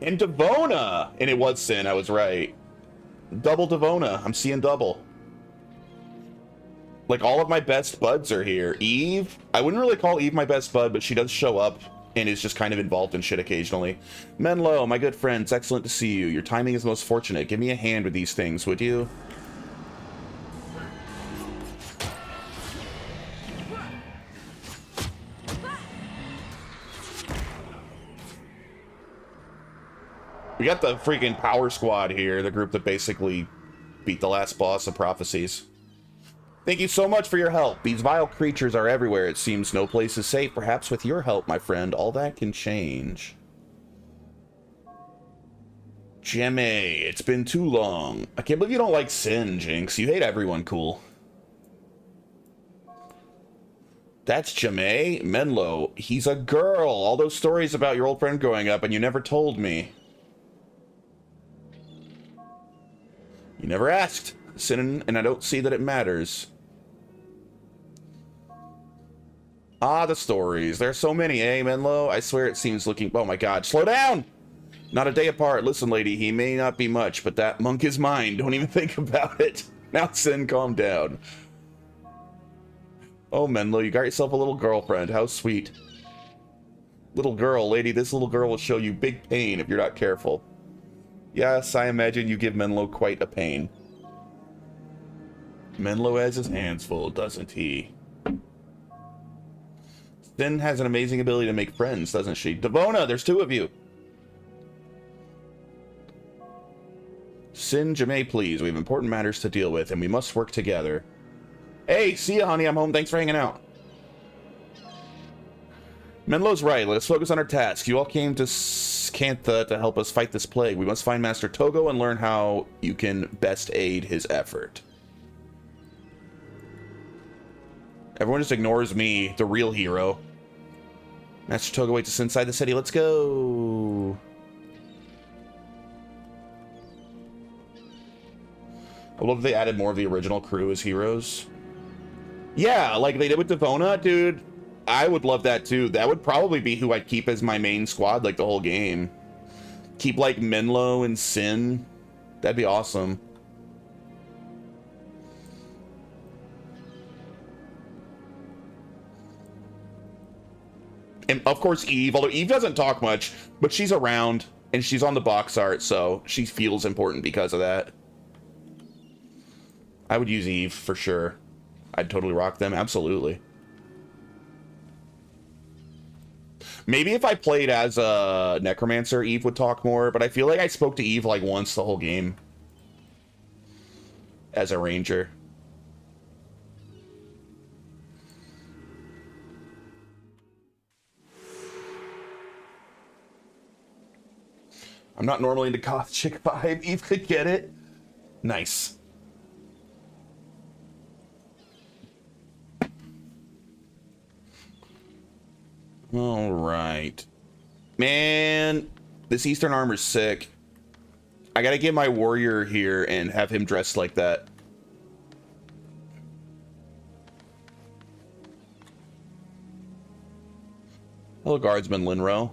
And Devona! And it was Sin, I was right. Double Devona. I'm seeing double. Like, all of my best buds are here. Eve? I wouldn't really call Eve my best bud, but she does show up and is just kind of involved in shit occasionally. Menlo, my good friend, it's excellent to see you. Your timing is most fortunate. Give me a hand with these things, would you? We got the freaking Power Squad here, the group that basically beat the last boss of Prophecies. Thank you so much for your help. These vile creatures are everywhere. It seems no place is safe. Perhaps with your help, my friend, all that can change. Jemmy, it's been too long. I can't believe you don't like Sin, Jinx. You hate everyone cool. That's Jemmy. Menlo, he's a girl. All those stories about your old friend growing up and you never told me. You never asked, Sin, and I don't see that it matters. Ah, the stories. There are so many, eh, Menlo? I swear it seems looking... Oh my god, slow down! Not a day apart. Listen, lady, he may not be much, but that monk is mine. Don't even think about it. Now, Sin, calm down. Oh, Menlo, you got yourself a little girlfriend. How sweet. Little girl, lady, this little girl will show you big pain if you're not careful. Yes, I imagine you give Menlo quite a pain. Menlo has his hands full, doesn't he? Sin has an amazing ability to make friends, doesn't she? Devona, there's two of you. Sin, Jemay, please. We have important matters to deal with, and we must work together. Hey, see ya, honey. I'm home. Thanks for hanging out. Menlo's right. Let us focus on our task. You all came to Scantha to help us fight this plague. We must find Master Togo and learn how you can best aid his effort. Everyone just ignores me, the real hero. Master Togo waits us inside the city. Let's go. I love they added more of the original crew as heroes. Yeah, like they did with Devona, dude. I would love that too. That would probably be who I'd keep as my main squad, like the whole game. Keep like Menlo and Sin. That'd be awesome. And of course Eve, although Eve doesn't talk much, but she's around and she's on the box art, so she feels important because of that. I would use Eve for sure. I'd totally rock them, absolutely. Maybe if I played as a Necromancer, Eve would talk more, but I feel like I spoke to Eve like once the whole game. As a Ranger. I'm not normally into goth chick vibe. Eve could get it. Nice. All right. Man, this Eastern armor's sick. I gotta get my warrior here and have him dressed like that. Hello, Guardsman Linro.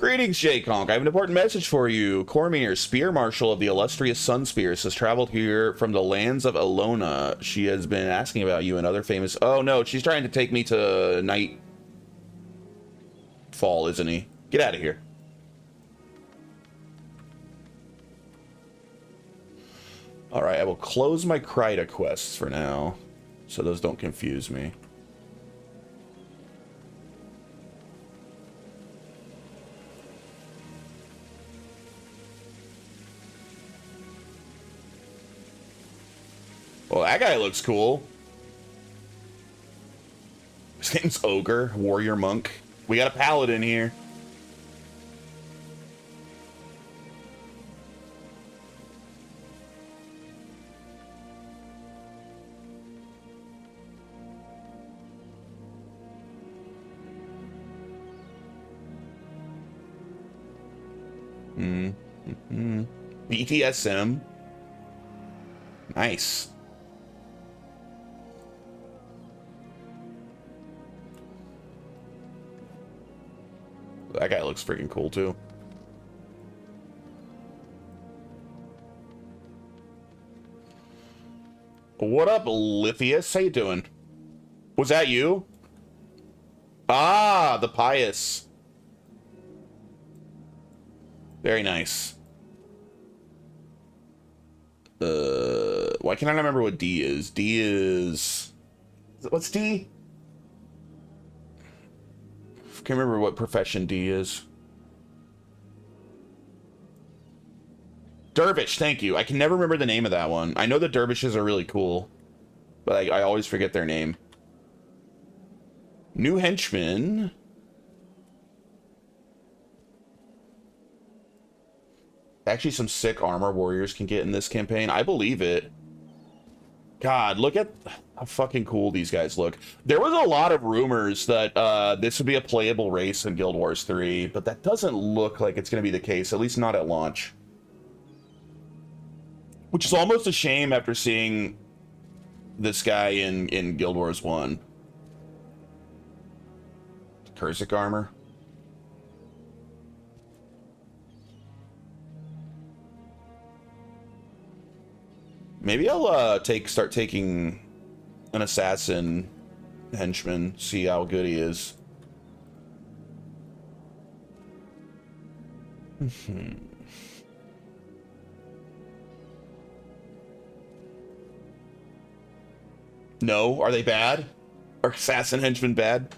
Greetings, Jayconk. I have an important message for you. Cormier, Spear Marshal of the illustrious Sun Spears, has traveled here from the lands of Elona. She has been asking about you and other famous... Oh, no, she's trying to take me to Nightfall, isn't he? Get out of here. All right, I will close my Kryta quests for now, so those don't confuse me. Well, that guy looks cool. His name's Ogre, Warrior Monk. We got a paladin here. BTSM. Nice. That guy looks freaking cool too. What up, Lithius? How you doing? Was that you? Ah, the pious. Very nice. Why can't I remember what D is? D is... What's D? I can't remember what profession D is. Dervish, thank you. I can never remember the name of that one. I know the dervishes are really cool, but I always forget their name. New henchman. Actually, some sick armor warriors can get in this campaign. I believe it. God, look at how fucking cool these guys look. There was a lot of rumors that this would be a playable race in Guild Wars 3, but that doesn't look like it's going to be the case, at least not at launch. Which is almost a shame after seeing this guy in Guild Wars 1. Kurzik armor. Maybe I'll start taking an assassin henchman, see how good he is. No, are they bad? Are assassin henchmen bad?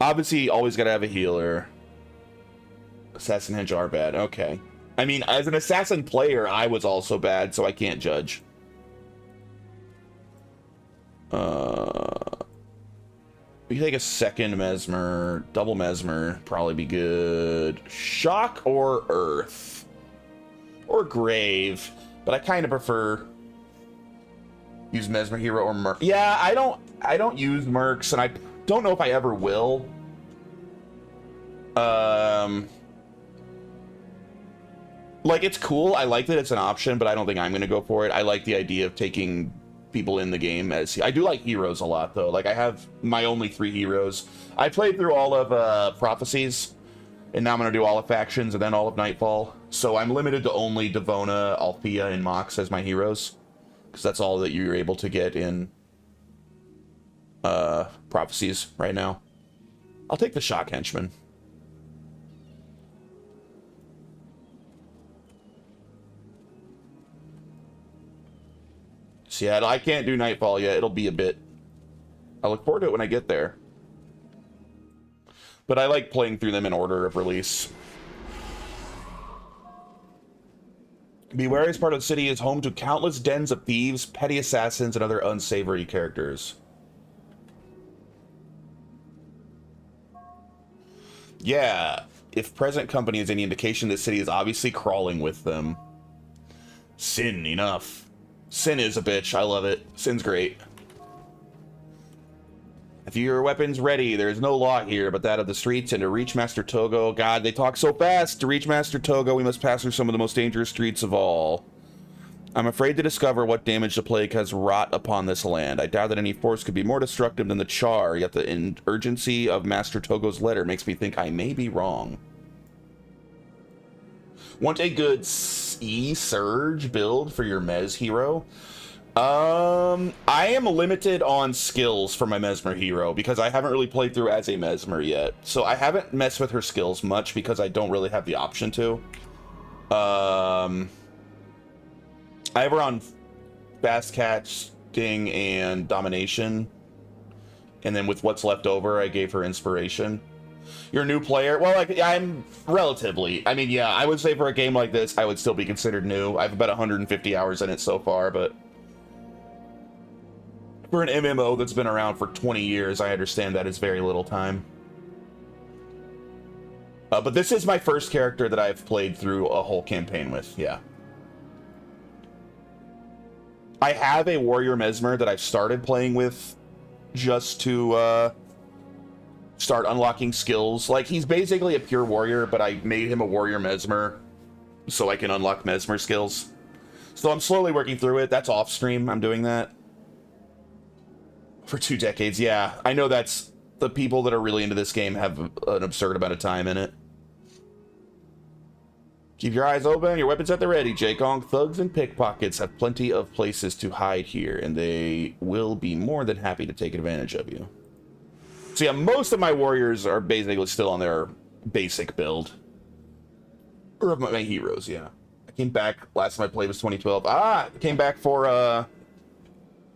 Obviously, always gotta have a healer. Assassin hench are bad. Okay. I mean, as an assassin player, I was also bad, so I can't judge. We can take a second mesmer. Double mesmer, probably be good. Shock or earth. Or grave. But I kind of prefer use mesmer hero or merc. Yeah, I don't use mercs, and I don't know if I ever will. Like, it's cool. I like that it's an option, but I don't think I'm going to go for it. I like the idea of taking people in the game as... I do like heroes a lot, though. Like, I have my only 3 heroes. I played through all of Prophecies, and now I'm going to do all of Factions and then all of Nightfall. So I'm limited to only Devona, Althea, and Mox as my heroes, because that's all that you're able to get in Prophecies right now. I'll take the Shock Henchman. So yeah, I can't do Nightfall yet. It'll be a bit. I look forward to it when I get there. But I like playing through them in order of release. Beware, as part of the city is home to countless dens of thieves, petty assassins, and other unsavory characters. Yeah, if present company is any indication, this city is obviously crawling with them. Sin, enough. Sin is a bitch. I love it. Sin's great. If your weapon's ready, there is no law here but that of the streets, and to reach Master Togo... God, they talk so fast! To reach Master Togo, we must pass through some of the most dangerous streets of all. I'm afraid to discover what damage the plague has wrought upon this land. I doubt that any force could be more destructive than the Char, yet the urgency of Master Togo's letter makes me think I may be wrong. Want a good E-Surge build for your Mez hero? I am limited on skills for my Mesmer hero because I haven't really played through as a Mesmer yet. So I haven't messed with her skills much because I don't really have the option to. I have her on Fast Casting and Domination. And then with what's left over, I gave her Inspiration. You're a new player? Well, like, I'm relatively. I mean, yeah, I would say for a game like this, I would still be considered new. I have about 150 hours in it so far, but for an MMO that's been around for 20 years, I understand that is very little time. But this is my first character that I've played through a whole campaign with, yeah. I have a Warrior Mesmer that I've started playing with just to, start unlocking skills. Like, he's basically a pure warrior, but I made him a warrior mesmer so I can unlock mesmer skills. So I'm slowly working through it. That's off stream. I'm doing that for 2 decades. Yeah, I know that's the people that are really into this game have an absurd amount of time in it. Keep your eyes open, your weapons at the ready, J-Kong. Thugs and pickpockets have plenty of places to hide here, and they will be more than happy to take advantage of you. So yeah, most of my warriors are basically still on their basic build. Or of my heroes, yeah. I came back, last time I played was 2012. I came back for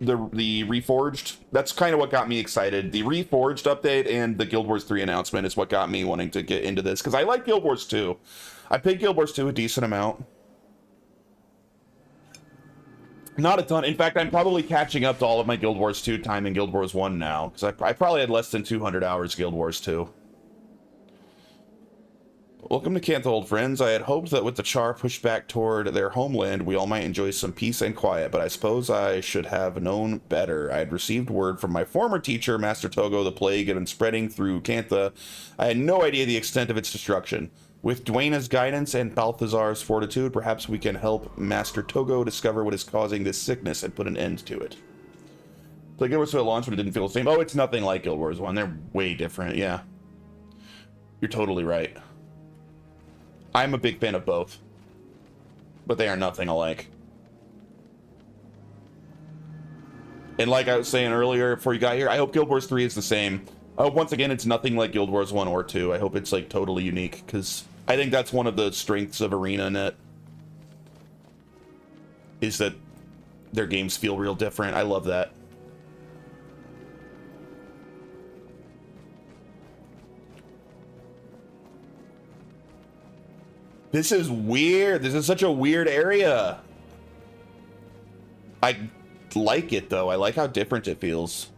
the Reforged. That's kind of what got me excited. The Reforged update and the Guild Wars 3 announcement is what got me wanting to get into this, because I like Guild Wars 2. I played Guild Wars 2 a decent amount. Not a ton. In fact, I'm probably catching up to all of my Guild Wars 2 time in Guild Wars 1 now, because I probably had less than 200 hours Guild Wars 2. Welcome to Cantha, old friends. I had hoped that with the Char pushed back toward their homeland, we all might enjoy some peace and quiet, but I suppose I should have known better. I had received word from my former teacher, Master Togo, the plague had been spreading through Cantha. I had no idea the extent of its destruction. With Dwayna's guidance and Balthazar's fortitude, perhaps we can help Master Togo discover what is causing this sickness and put an end to it. Played Guild Wars 2 at launch, but it didn't feel the same. Oh, it's nothing like Guild Wars 1. They're way different, yeah. You're totally right. I'm a big fan of both, but they are nothing alike. And like I was saying earlier before you got here, I hope Guild Wars 3 is the same. I hope once again it's nothing like Guild Wars 1 or 2. I hope it's like totally unique, because I think that's one of the strengths of ArenaNet, is that their games feel real different. I love that. This is weird. This is such a weird area. I like it, though. I like how different it feels.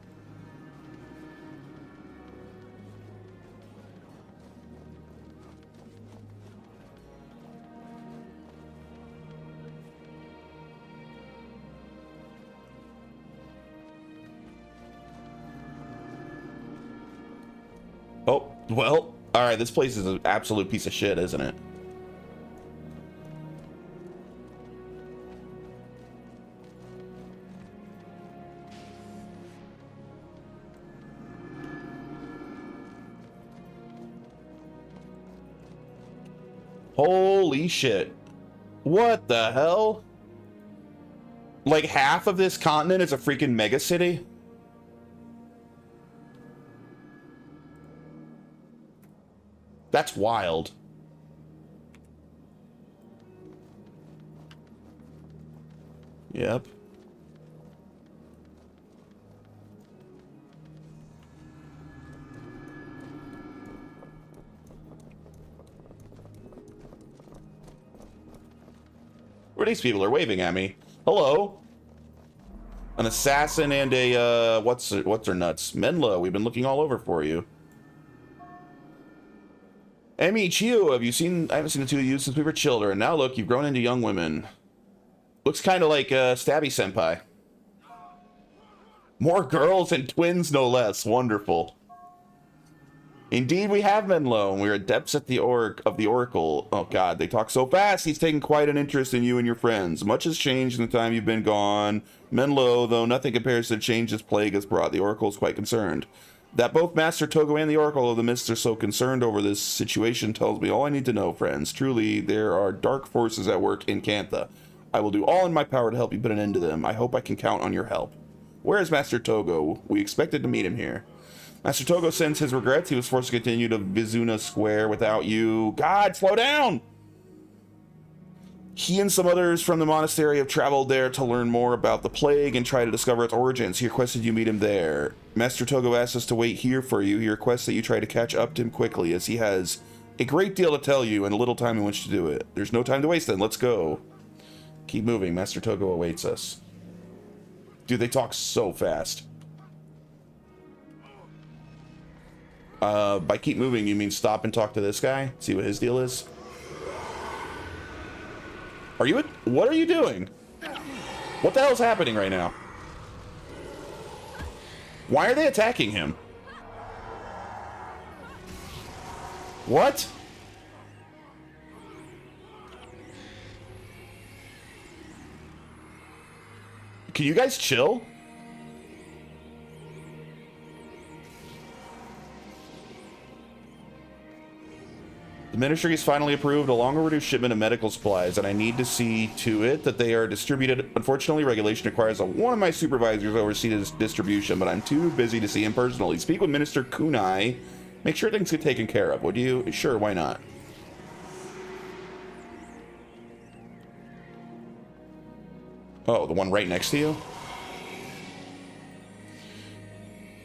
Oh, well, all right. This place is an absolute piece of shit, isn't it? Holy shit. What the hell? Like half of this continent is a freaking megacity? That's wild. Yep. Where these people are waving at me. Hello. An assassin and a, what's her nuts? Menlo, we've been looking all over for you. Emi Chio, have you seen, I haven't seen the two of you since we were children. Now look, you've grown into young women. Looks kind of like Stabby Senpai. More girls and twins, no less. Wonderful. Indeed, we have Menlo, and we're adepts at the Oracle. Oh god, they talk so fast. He's taken quite an interest in you and your friends. Much has changed in the time you've been gone. Menlo, though nothing compares to the change this plague has brought, the Oracle is quite concerned. That both Master Togo and the Oracle of the Mist are so concerned over this situation tells me all I need to know, friends. Truly, there are dark forces at work in Cantha. I will do all in my power to help you put an end to them. I hope I can count on your help. Where is Master Togo? We expected to meet him here. Master Togo sends his regrets. He was forced to continue to Vizuna Square without you. God, slow down! He and some others from the monastery have traveled there to learn more about the plague and try to discover its origins. He requested you meet him there. Master Togo asked us to wait here for you. He requests that you try to catch up to him quickly, as he has a great deal to tell you and a little time in which to do it. There's no time to waste then. Let's go. Keep moving. Master Togo awaits us. Dude, they talk so fast. By keep moving, you mean stop and talk to this guy? See what his deal is? What are you doing? What the hell's happening right now? Why are they attacking him? What? Can you guys chill? The Ministry has finally approved a long overdue shipment of medical supplies, and I need to see to it that they are distributed. Unfortunately, regulation requires that one of my supervisors oversee this distribution, but I'm too busy to see him personally. Speak with Minister Kunai. Make sure things get taken care of, would you? Sure, why not? Oh, the one right next to you?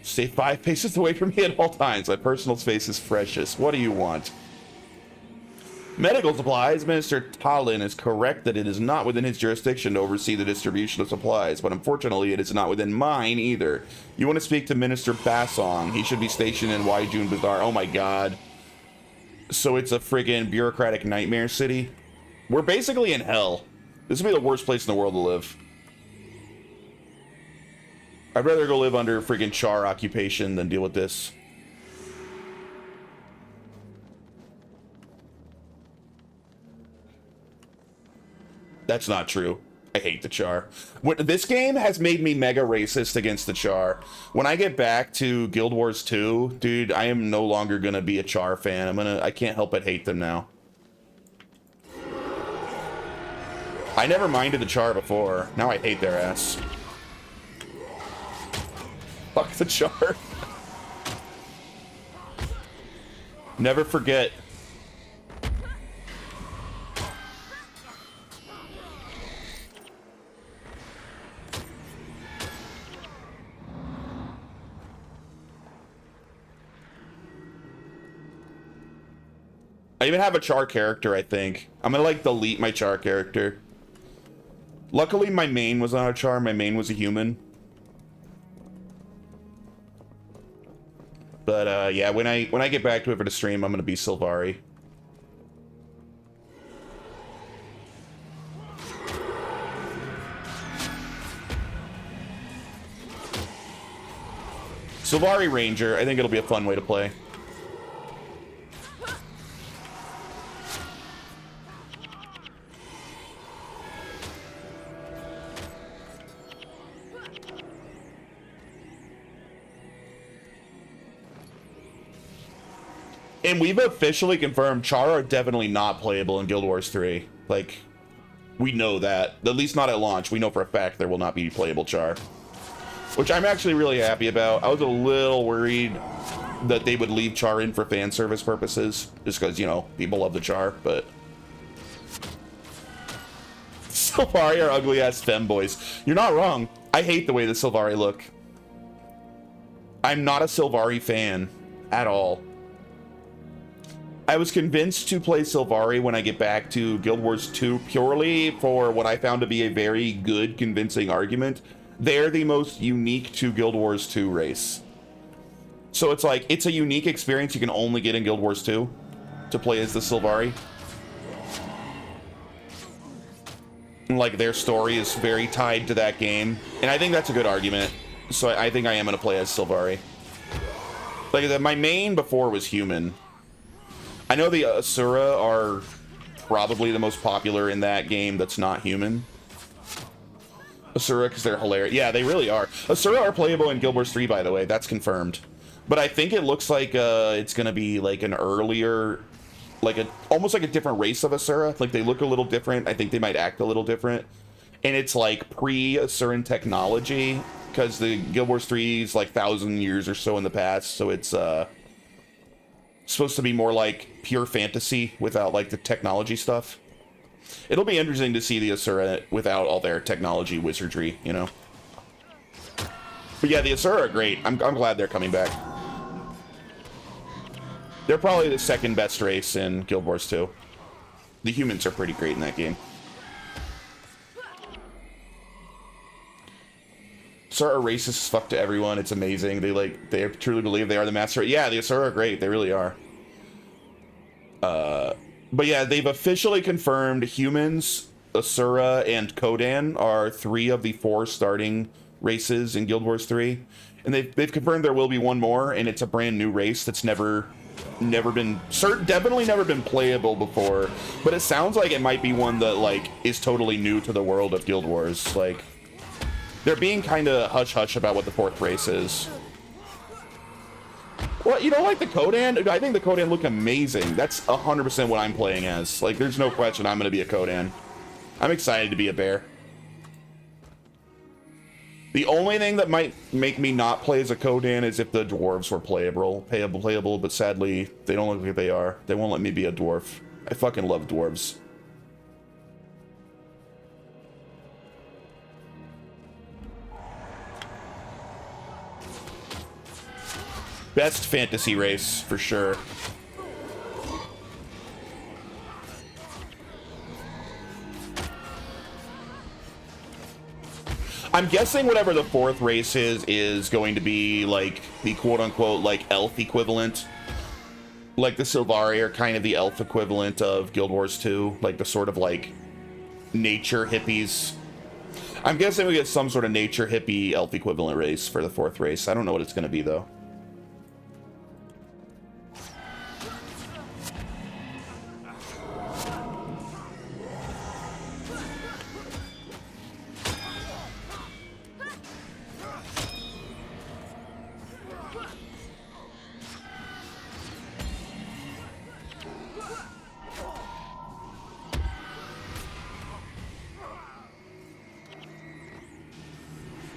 Stay 5 paces away from me at all times. My personal space is precious. What do you want? Medical supplies. Minister Talin is correct that it is not within his jurisdiction to oversee the distribution of supplies, but unfortunately it is not within mine either. You want to speak to Minister Basong. He should be stationed in Waijun Bazaar. Oh my god. So it's a friggin' bureaucratic nightmare city? We're basically in hell. This would be the worst place in the world to live. I'd rather go live under friggin' Char occupation than deal with this. That's not true. I hate the Char. This game has made me mega racist against the Char. When I get back to Guild Wars 2, dude, I am no longer gonna be a Char fan. I can't help but hate them now. I never minded the Char before. Now I hate their ass. Fuck the Char. Never forget. I even have a Char character, I think. I'm gonna, like, delete my Char character. Luckily, my main was not a Char. My main was a human. But, yeah, when I get back to it for the stream, I'm gonna be Sylvari. Sylvari Ranger, I think it'll be a fun way to play. And we've officially confirmed Char are definitely not playable in Guild Wars 3. Like, we know that. At least not at launch. We know for a fact there will not be playable Char. Which I'm actually really happy about. I was a little worried that they would leave Char in for fan service purposes. Just because, you know, people love the Char, but... Sylvari are ugly-ass femboys. You're not wrong. I hate the way the Sylvari look. I'm not a Sylvari fan. At all. I was convinced to play Sylvari when I get back to Guild Wars 2 purely for what I found to be a very good, convincing argument. They're the most unique to Guild Wars 2 race. So it's like, it's a unique experience you can only get in Guild Wars 2 to play as the Sylvari. Like, their story is very tied to that game. And I think that's a good argument. So I think I am going to play as Sylvari. Like, my main before was human. I know the Asura are probably the most popular in that game that's not human. Asura, because they're hilarious. Yeah, they really are. Asura are playable in Guild Wars 3, by the way. That's confirmed. But I think it looks like it's going to be like an earlier... like almost like a different race of Asura. Like, they look a little different. I think they might act a little different. And it's like pre-Asuran technology. Because the Guild Wars 3 is like 1,000 years or so in the past. So it's... supposed to be more like pure fantasy without like the technology stuff. It'll be interesting to see the Asura without all their technology wizardry, you know. But yeah, the Asura are great. I'm glad they're coming back. They're probably the second best race in Guild Wars 2. The humans are pretty great in that game. Asura are racist as fuck to everyone. It's amazing. They truly believe they are the master. Yeah, the Asura are great. They really are. But yeah, they've officially confirmed humans, Asura, and Kodan are 3 of the 4 starting races in Guild Wars 3. And they've confirmed there will be one more, and it's a brand new race that's definitely never been playable before. But it sounds like it might be one that, like, is totally new to the world of Guild Wars. Like, they're being kind of hush-hush about what the 4th race is. Well, you know, like the Kodan, I think the Kodan look amazing. That's 100% what I'm playing as. Like, there's no question I'm going to be a Kodan. I'm excited to be a bear. The only thing that might make me not play as a Kodan is if the dwarves were playable, but sadly, they don't look like they are. They won't let me be a dwarf. I fucking love dwarves. Best fantasy race, for sure. I'm guessing whatever the fourth race is going to be like the quote-unquote like elf equivalent. Like the Sylvari are kind of the elf equivalent of Guild Wars 2, like the sort of like nature hippies. I'm guessing we get some sort of nature hippie elf equivalent race for the fourth race. I don't know what it's going to be though.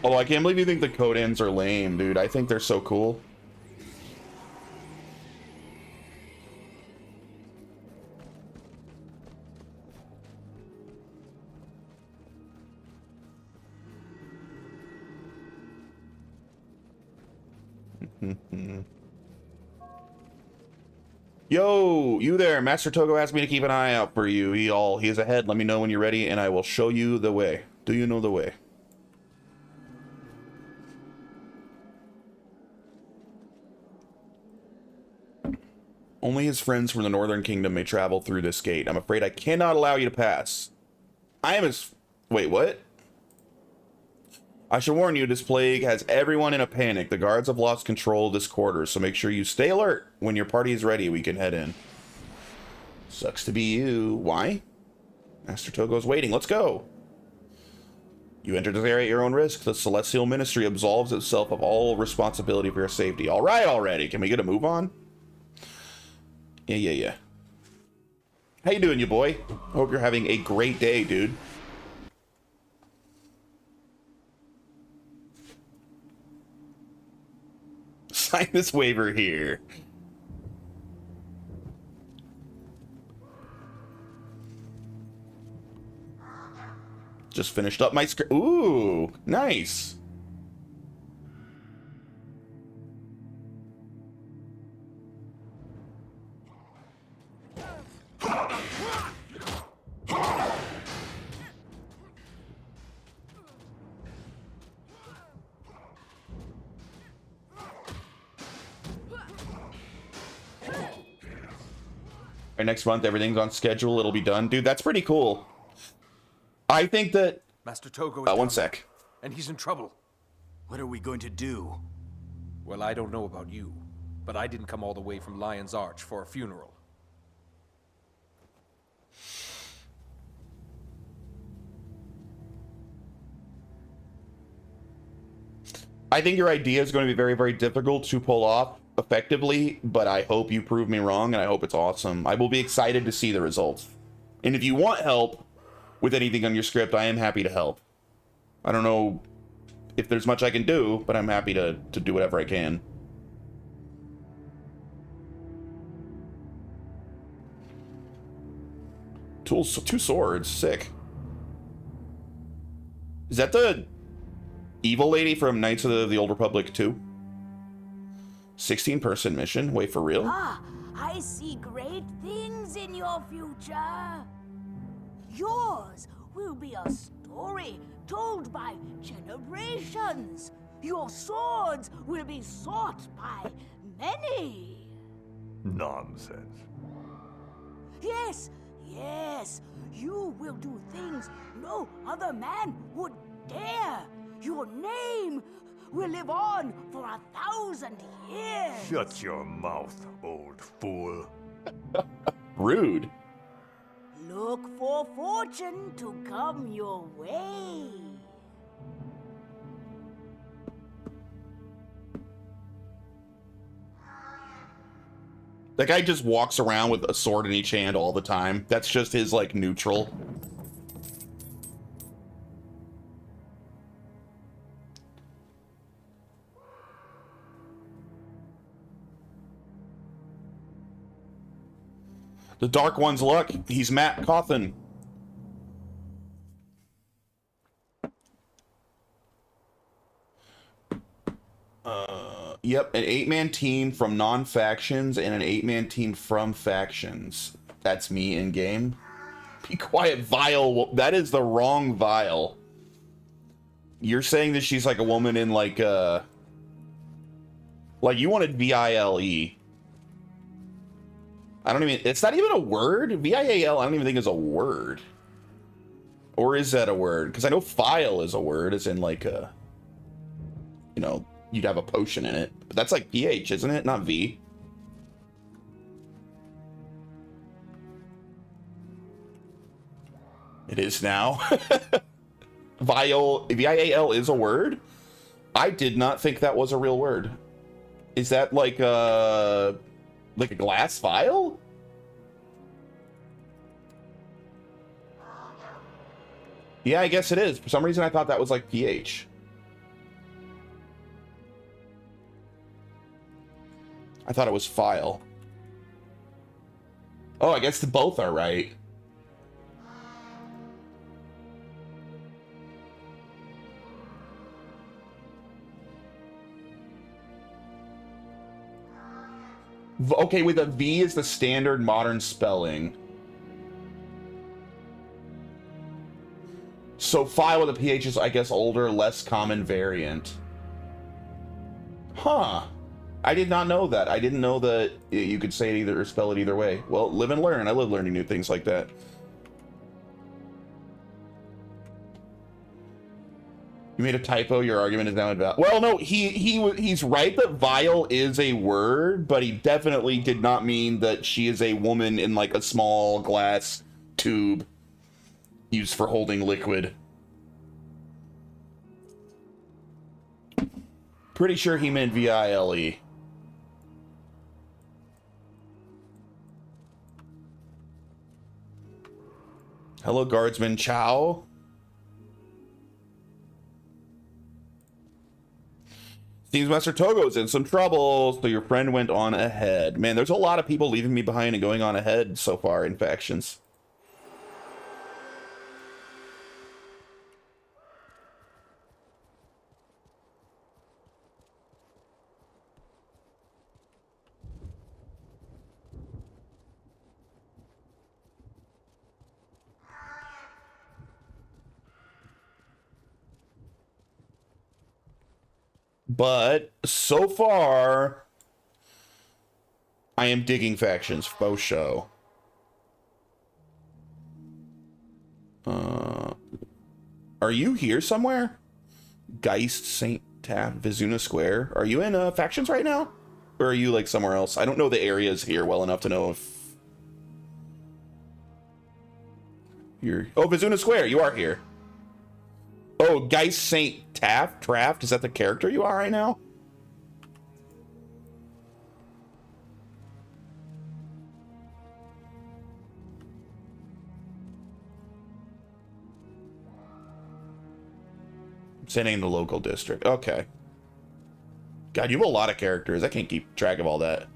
Oh, I can't believe you think the Kodans are lame, dude. I think they're so cool. Yo, you there. Master Togo asked me to keep an eye out for you. He is ahead. Let me know when you're ready, and I will show you the way. Do you know the way? Only his friends from the Northern Kingdom may travel through this gate. I'm afraid I cannot allow you to pass. I am his... Wait, what? I should warn you, this plague has everyone in a panic. The guards have lost control of this quarter, so make sure you stay alert. When your party is ready, we can head in. Sucks to be you. Why? Master Togo's waiting. Let's go. You enter this area at your own risk. The Celestial Ministry absolves itself of all responsibility for your safety. All right already. Can we get a move on? Yeah. How you doing, you boy? Hope you're having a great day, dude. Sign this waiver here. Just finished up my script. Ooh, nice. Next month, everything's on schedule. It'll be done. Dude, that's pretty cool. I think that... Master Togo is one sec. And he's in trouble. What are we going to do? Well, I don't know about you, but I didn't come all the way from Lion's Arch for a funeral. I think your idea is going to be very, very difficult to pull off effectively, but I hope you prove me wrong, and I hope it's awesome. I will be excited to see the results. And if you want help with anything on your script, I am happy to help. I don't know if there's much I can do, but I'm happy to do whatever I can. Tools, 2 swords, sick. Is that the evil lady from Knights of the Old Republic 2? 16-person mission? Wait, for real? Ah, I see great things in your future. Yours will be a story told by generations. Your swords will be sought by many. Nonsense. Yes, you will do things no other man would dare. Your name will live on for 1,000 years. Shut your mouth, old fool. Rude. Look for fortune to come your way. That guy just walks around with a sword in each hand all the time. That's just his, like, neutral. The Dark One's luck. He's Matt Cawthon. Yep, an 8-man team from non-factions and an 8-man team from factions. That's me in game. Be quiet, Vile. That is the wrong Vile. You're saying that she's like a woman in like you wanted V-I-L-E. I don't even, it's not even a word. V-I-A-L, I don't even think is a word. Or is that a word? Because I know file is a word, as in like a, you know, you'd have a potion in it. But that's like PH, isn't it? Not V. It is now. V-I-A-L is a word? I did not think that was a real word. Is that like a glass vial? Yeah, I guess it is. For some reason, I thought that was like PH. I thought it was file. Oh, I guess both are right. Okay, with a V is the standard modern spelling. So file with a PH is, I guess, older, less common variant. Huh. I did not know that. I didn't know that you could say it either or spell it either way. Well, live and learn. I love learning new things like that. You made a typo. Your argument is now invalid. Well, no, he's right that vile is a word, but he definitely did not mean that she is a woman in like a small glass tube used for holding liquid. Pretty sure he meant V-I-L-E. Hello, guardsman Chow. Seems Master Togo's in some trouble, so your friend went on ahead. Man, there's a lot of people leaving me behind and going on ahead so far in factions. But so far, I am digging factions, faux show. Are you here somewhere? Geist, St. Taff, Vizuna Square. Are you in factions right now? Or are you like somewhere else? I don't know the areas here well enough to know if you're... Oh, Vizuna Square, you are here. Oh, Geist St. Traft? Is that the character you are right now? Sending in the local district. Okay. God, you have a lot of characters. I can't keep track of all that.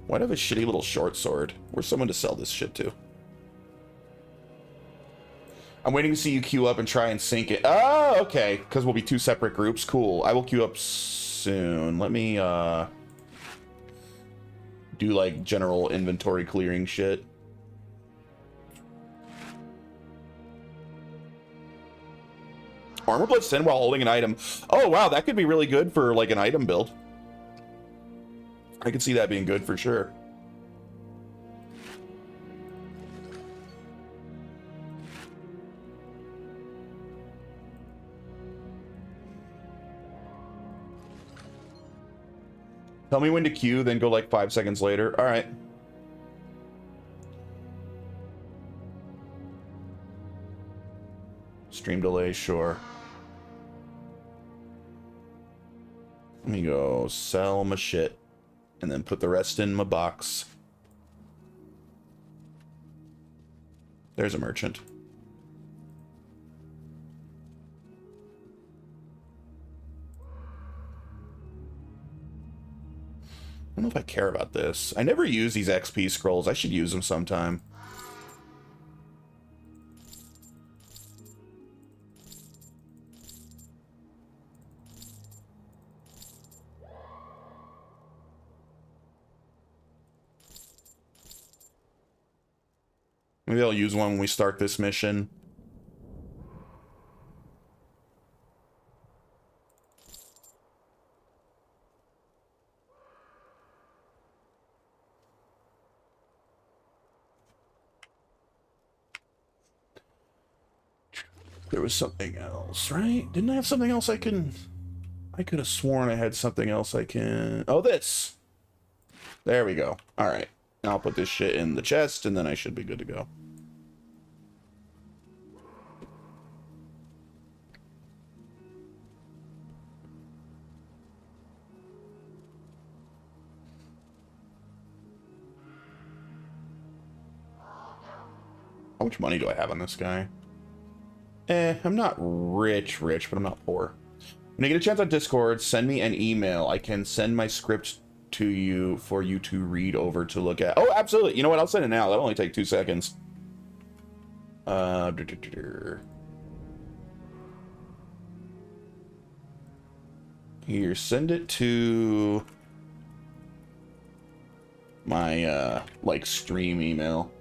Why do I have a shitty little short sword? Where's someone to sell this shit to? I'm waiting to see you queue up and try and sync it. Oh, okay. Because we'll be two separate groups. Cool. I will queue up soon. Let me, do, like, general inventory clearing shit. Armor plus 10 while holding an item. Oh, wow. That could be really good for, like, an item build. I could see that being good for sure. Tell me when to queue, then go like 5 seconds later. All right. Stream delay, sure. Let me go sell my shit and then put the rest in my box. There's a merchant. I don't know if I care about this. I never use these XP scrolls. I should use them sometime. Maybe I'll use one when we start this mission. There was something else, right? Didn't I have something else I could have sworn I had something else I can... Oh, this! There we go. Alright. I'll put this shit in the chest, and then I should be good to go. How much money do I have on this guy? I'm not rich, but I'm not poor. When you get a chance on Discord, send me an email. I can send my script to you for you to read over to look at. Oh, absolutely. You know what? I'll send it now. That'll only take 2 seconds. Here, send it to my, like, stream email.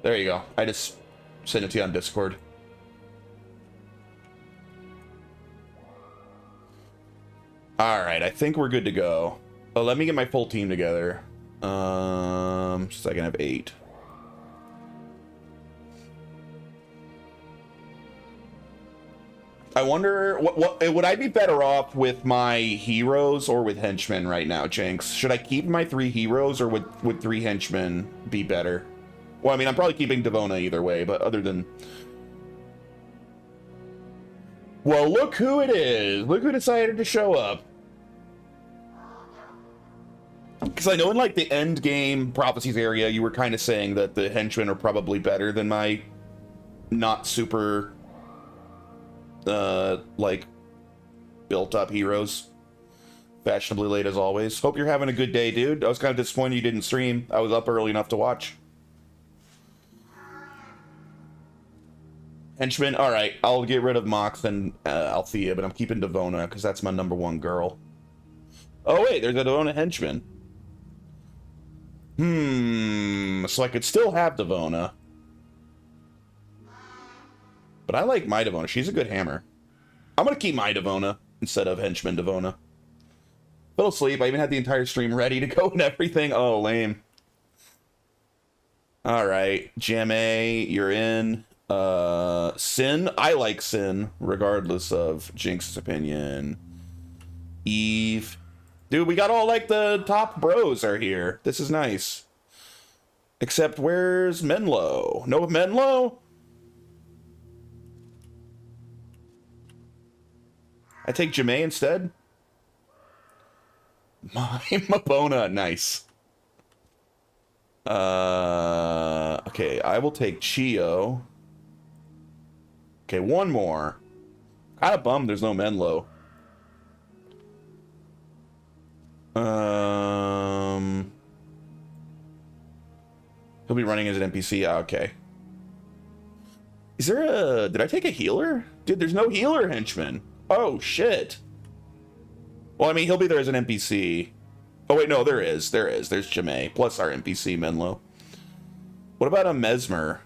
There you go. I just sent it to you on Discord. Alright, I think we're good to go. Oh, let me get my full team together. So I can have 8. I wonder, what would I be better off with my heroes or with henchmen right now, Jinx? Should I keep my 3 heroes or would 3 henchmen be better? Well, I mean, I'm probably keeping Devona either way, but other than... Well, look who it is! Look who decided to show up. Because I know in, like, the end game prophecies area, you were kind of saying that the henchmen are probably better than my not super, like, built-up heroes. Fashionably late as always. Hope you're having a good day, dude. I was kind of disappointed you didn't stream. I was up early enough to watch. Henchman, alright, I'll get rid of Mox and Althea, but I'm keeping Devona, because that's my #1 girl. Oh wait, there's a Devona henchman. So I could still have Devona. But I like my Devona, she's a good hammer. I'm gonna keep my Devona, instead of henchman Devona. Fell asleep, I even had the entire stream ready to go and everything. Oh, lame. Alright, Jame, you're in. Sin, I like Sin, regardless of Jinx's opinion. Eve. Dude, we got all, like, the top bros are here. This is nice. Except, where's Menlo? No Menlo? I take Jame instead? My Mabona, nice. Okay, I will take Chio. Okay, one more. Kinda bummed there's no Menlo. He'll be running as an NPC. Ah, okay. Is there a... Did I take a healer? Dude, there's no healer henchman. Oh, shit. Well, I mean, he'll be there as an NPC. Oh, wait, no, there is. There is. There's Jame, plus our NPC, Menlo. What about a Mesmer?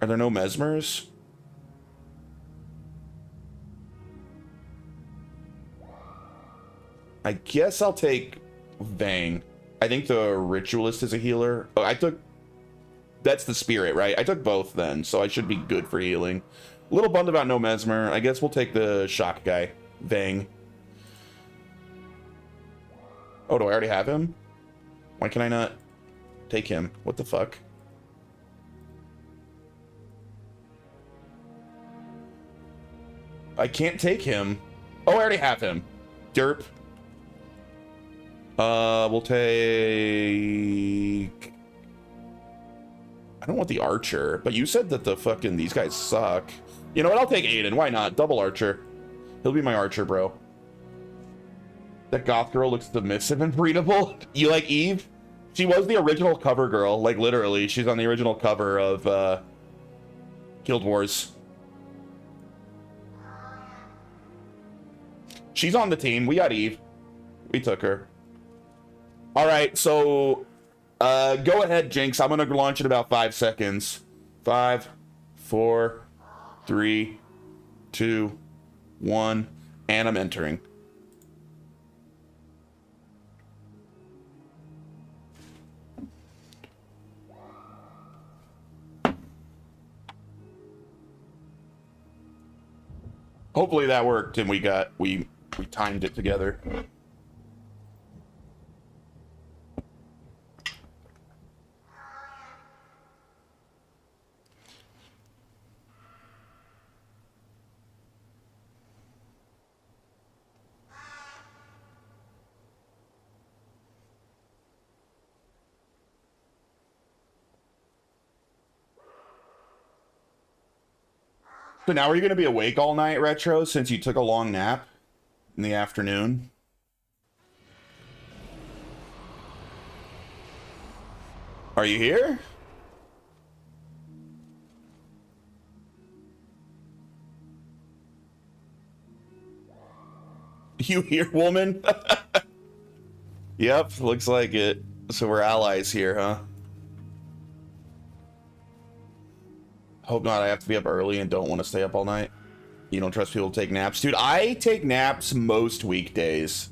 Are there no Mesmers? I guess I'll take Vang. I think the Ritualist is a healer. Oh, I took... That's the Spirit, right? I took both then, so I should be good for healing. A little bummed about no Mesmer. I guess we'll take the Shock guy. Vang. Oh, do I already have him? Why can I not take him? What the fuck? I can't take him. Oh, I already have him. Derp. We'll take... I don't want the archer, but you said that the fucking... These guys suck. You know what? I'll take Aiden. Why not? Double archer. He'll be my archer, bro. That goth girl looks submissive and breedable. You like Eve? She was the original cover girl. Like, literally. She's on the original cover of, Guild Wars. She's on the team. We got Eve. We took her. All right, so go ahead, Jinx. I'm going to launch in about 5 seconds. 5, 4, 3, 2, 1, and I'm entering. Hopefully that worked and we timed it together. So now are you going to be awake all night, Retro, since you took a long nap in the afternoon? Are you here? You here, woman? Yep, looks like it. So we're allies here, huh? Hope not. I have to be up early and don't want to stay up all night. You don't trust people to take naps? Dude, I take naps most weekdays.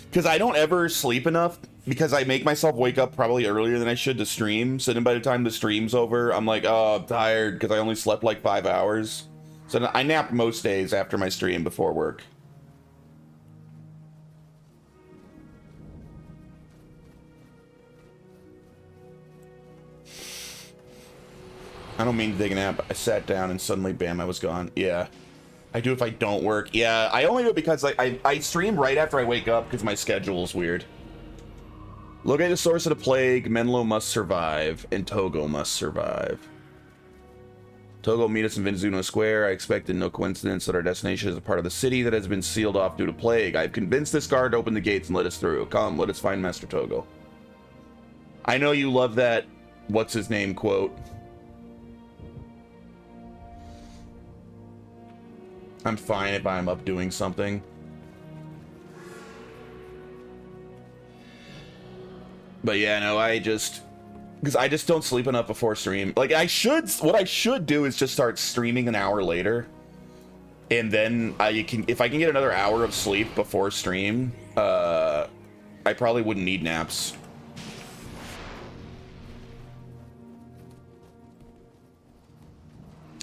Because I don't ever sleep enough. Because I make myself wake up probably earlier than I should to stream. So then by the time the stream's over, I'm like, oh, I'm tired because I only slept like 5 hours. So I nap most days after my stream before work. I don't mean to take a nap. I sat down and suddenly, bam, I was gone. Yeah. I do if I don't work. Yeah, I only do it because I stream right after I wake up because my schedule is weird. Locate the source of the plague. Menlo must survive. And Togo must survive. Togo, meet us in Vinzuno Square. I expected no coincidence that our destination is a part of the city that has been sealed off due to plague. I've convinced this guard to open the gates and let us through. Come, let us find Master Togo. I know you love that what's-his-name quote. I'm fine if I'm up doing something. But yeah, no, because I just don't sleep enough before stream. Like what I should do is just start streaming an hour later. And then if I can get another hour of sleep before stream, I probably wouldn't need naps.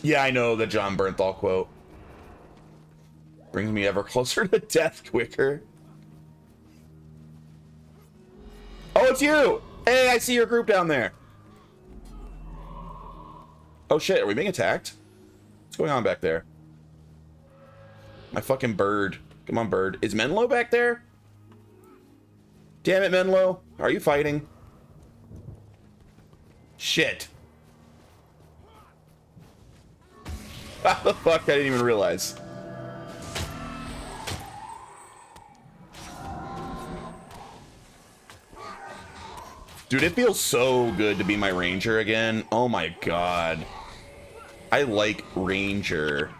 Yeah, I know the John Bernthal quote. Brings me ever closer to death quicker. Oh, it's you! Hey, I see your group down there. Oh shit, are we being attacked? What's going on back there? My fucking bird. Come on, bird. Is Menlo back there? Damn it, Menlo. Are you fighting? Shit. How the fuck? I didn't even realize. Dude, it feels so good to be my ranger again. Oh my god. I like ranger.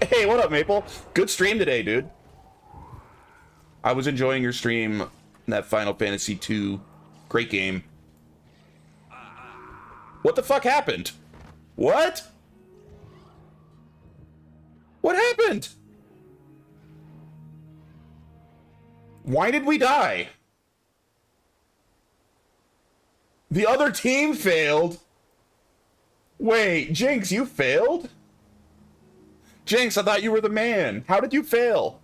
Hey, what up, Maple? Good stream today, dude. I was enjoying your stream in that Final Fantasy II. Great game. What the fuck happened? What? What happened? Why did we die? The other team failed? Wait, Jinx, you failed? Jinx, I thought you were the man. How did you fail?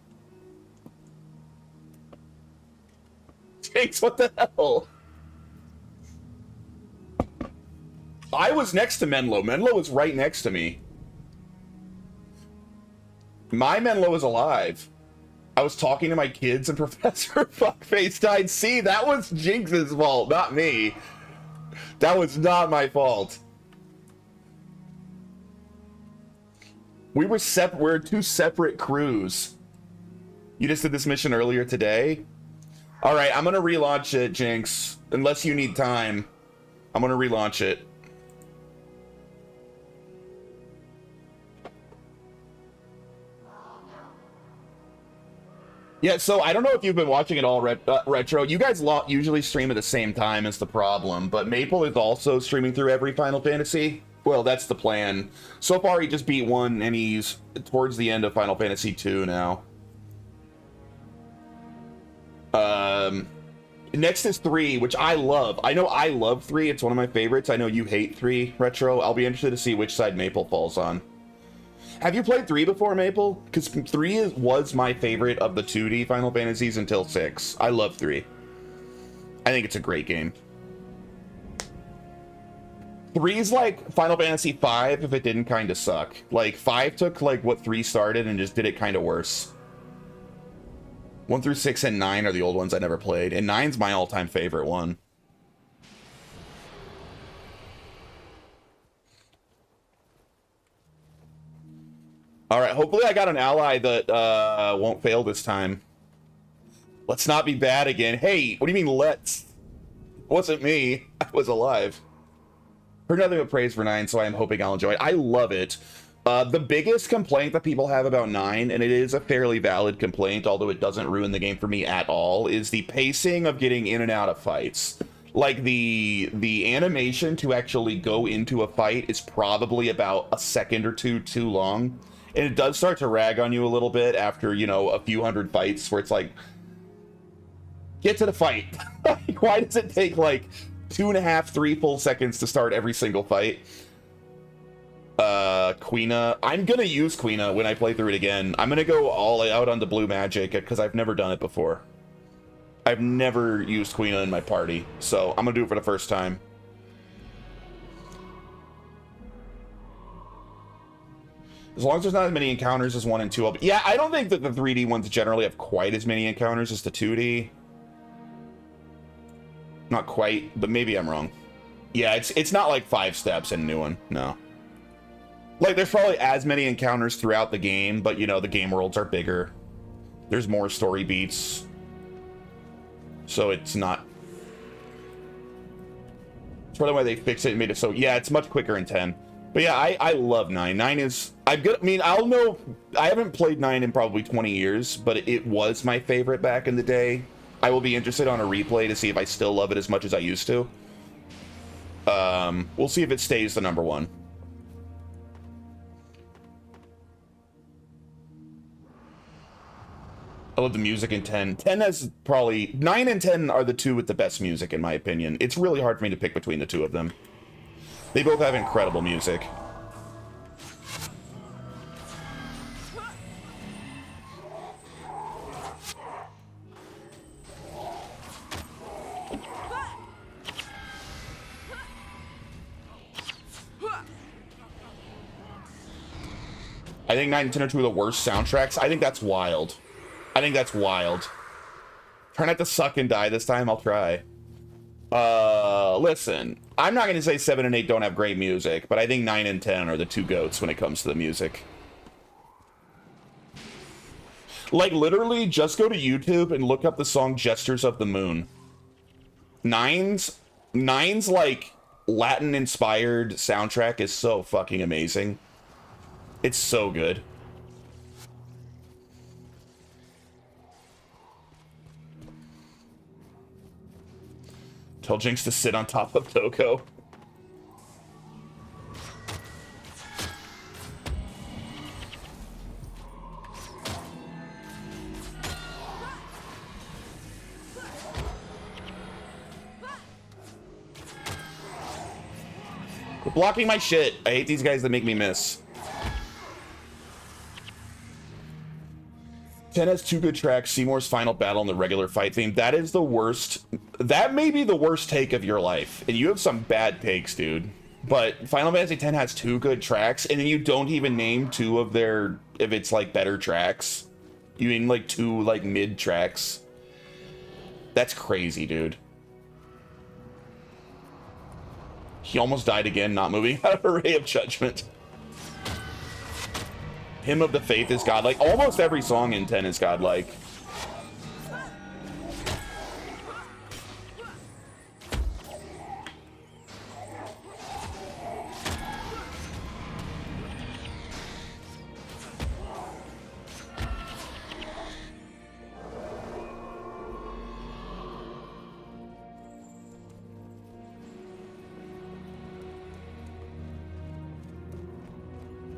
Jinx, what the hell? I was next to Menlo. Menlo was right next to me. My Menlo is alive. I was talking to my kids and Professor Fuckface died. See, that was Jinx's fault, not me. That was not my fault. We're two separate crews. You just did this mission earlier today? Alright, I'm gonna relaunch it, Jinx. Unless you need time. I'm gonna relaunch it. Yeah, so I don't know if you've been watching it all, Retro. You guys usually stream at the same time is the problem, but Maple is also streaming through every Final Fantasy. Well, that's the plan. So far, he just beat one, and he's towards the end of Final Fantasy 2 now. Next is 3, which I love. I know I love 3. It's one of my favorites. I know you hate 3, Retro. I'll be interested to see which side Maple falls on. Have you played 3 before, Maple? Because 3 was my favorite of the 2D Final Fantasies until 6. I love 3. I think it's a great game. 3's like Final Fantasy 5 if it didn't kind of suck. Like, 5 took like what 3 started and just did it kind of worse. 1 through 6 and 9 are the old ones I never played, and 9's my all-time favorite one. Alright, hopefully I got an ally that won't fail this time. Let's not be bad again. Hey, what do you mean let's? It wasn't me. I was alive. Heard nothing but praise for 9, so I'm hoping I'll enjoy it. I love it. The biggest complaint that people have about 9, and it is a fairly valid complaint, although it doesn't ruin the game for me at all, is the pacing of getting in and out of fights. Like, the animation to actually go into a fight is probably about a second or two too long. And it does start to rag on you a little bit after, you know, a few hundred fights where it's like, get to the fight. Why does it take like 2.5, 3 full seconds to start every single fight? Quina. I'm gonna use Quina when I play through it again. I'm gonna go all out on the blue magic because I've never done it before. I've never used Quina in my party, so I'm gonna do it for the first time. As long as there's not as many encounters as 1 and 2. Yeah, I don't think that the 3D ones generally have quite as many encounters as the 2D. Not quite, but maybe I'm wrong. Yeah, it's not like 5 steps in a new one, no. Like, there's probably as many encounters throughout the game, but, you know, the game worlds are bigger. There's more story beats. So it's not... That's probably why they fixed it and made it so... Yeah, it's much quicker in 10. But yeah, I love 9. 9 is... I mean, I'll know... I haven't played 9 in probably 20 years, but it was my favorite back in the day. I will be interested on a replay to see if I still love it as much as I used to. We'll see if it stays the number 1. I love the music in 10. 10 has probably... 9 and 10 are the two with the best music, in my opinion. It's really hard for me to pick between the two of them. They both have incredible music. I think 9 and 10 are two of the worst soundtracks. I think that's wild. I think that's wild. Try not to suck and die this time. I'll try. Listen. I'm not going to say 7 and 8 don't have great music, but I think 9 and 10 are the two goats when it comes to the music. Like, literally, just go to YouTube and look up the song Gestures of the Moon. 9's like, Latin-inspired soundtrack is so fucking amazing. It's so good. Tell Jinx to sit on top of Toko. Quit blocking my shit. I hate these guys that make me miss. 10 has 2 good tracks. Seymour's final battle and the regular fight theme. That is the worst. That may be the worst take of your life. And you have some bad takes, dude. But Final Fantasy X has 2 good tracks, and then you don't even name 2 of their, if it's like better tracks. You mean like 2 like mid tracks. That's crazy, dude. He almost died again, not moving out of a ray of judgment. Hymn of the Faith is godlike. Almost every song in 10 is godlike.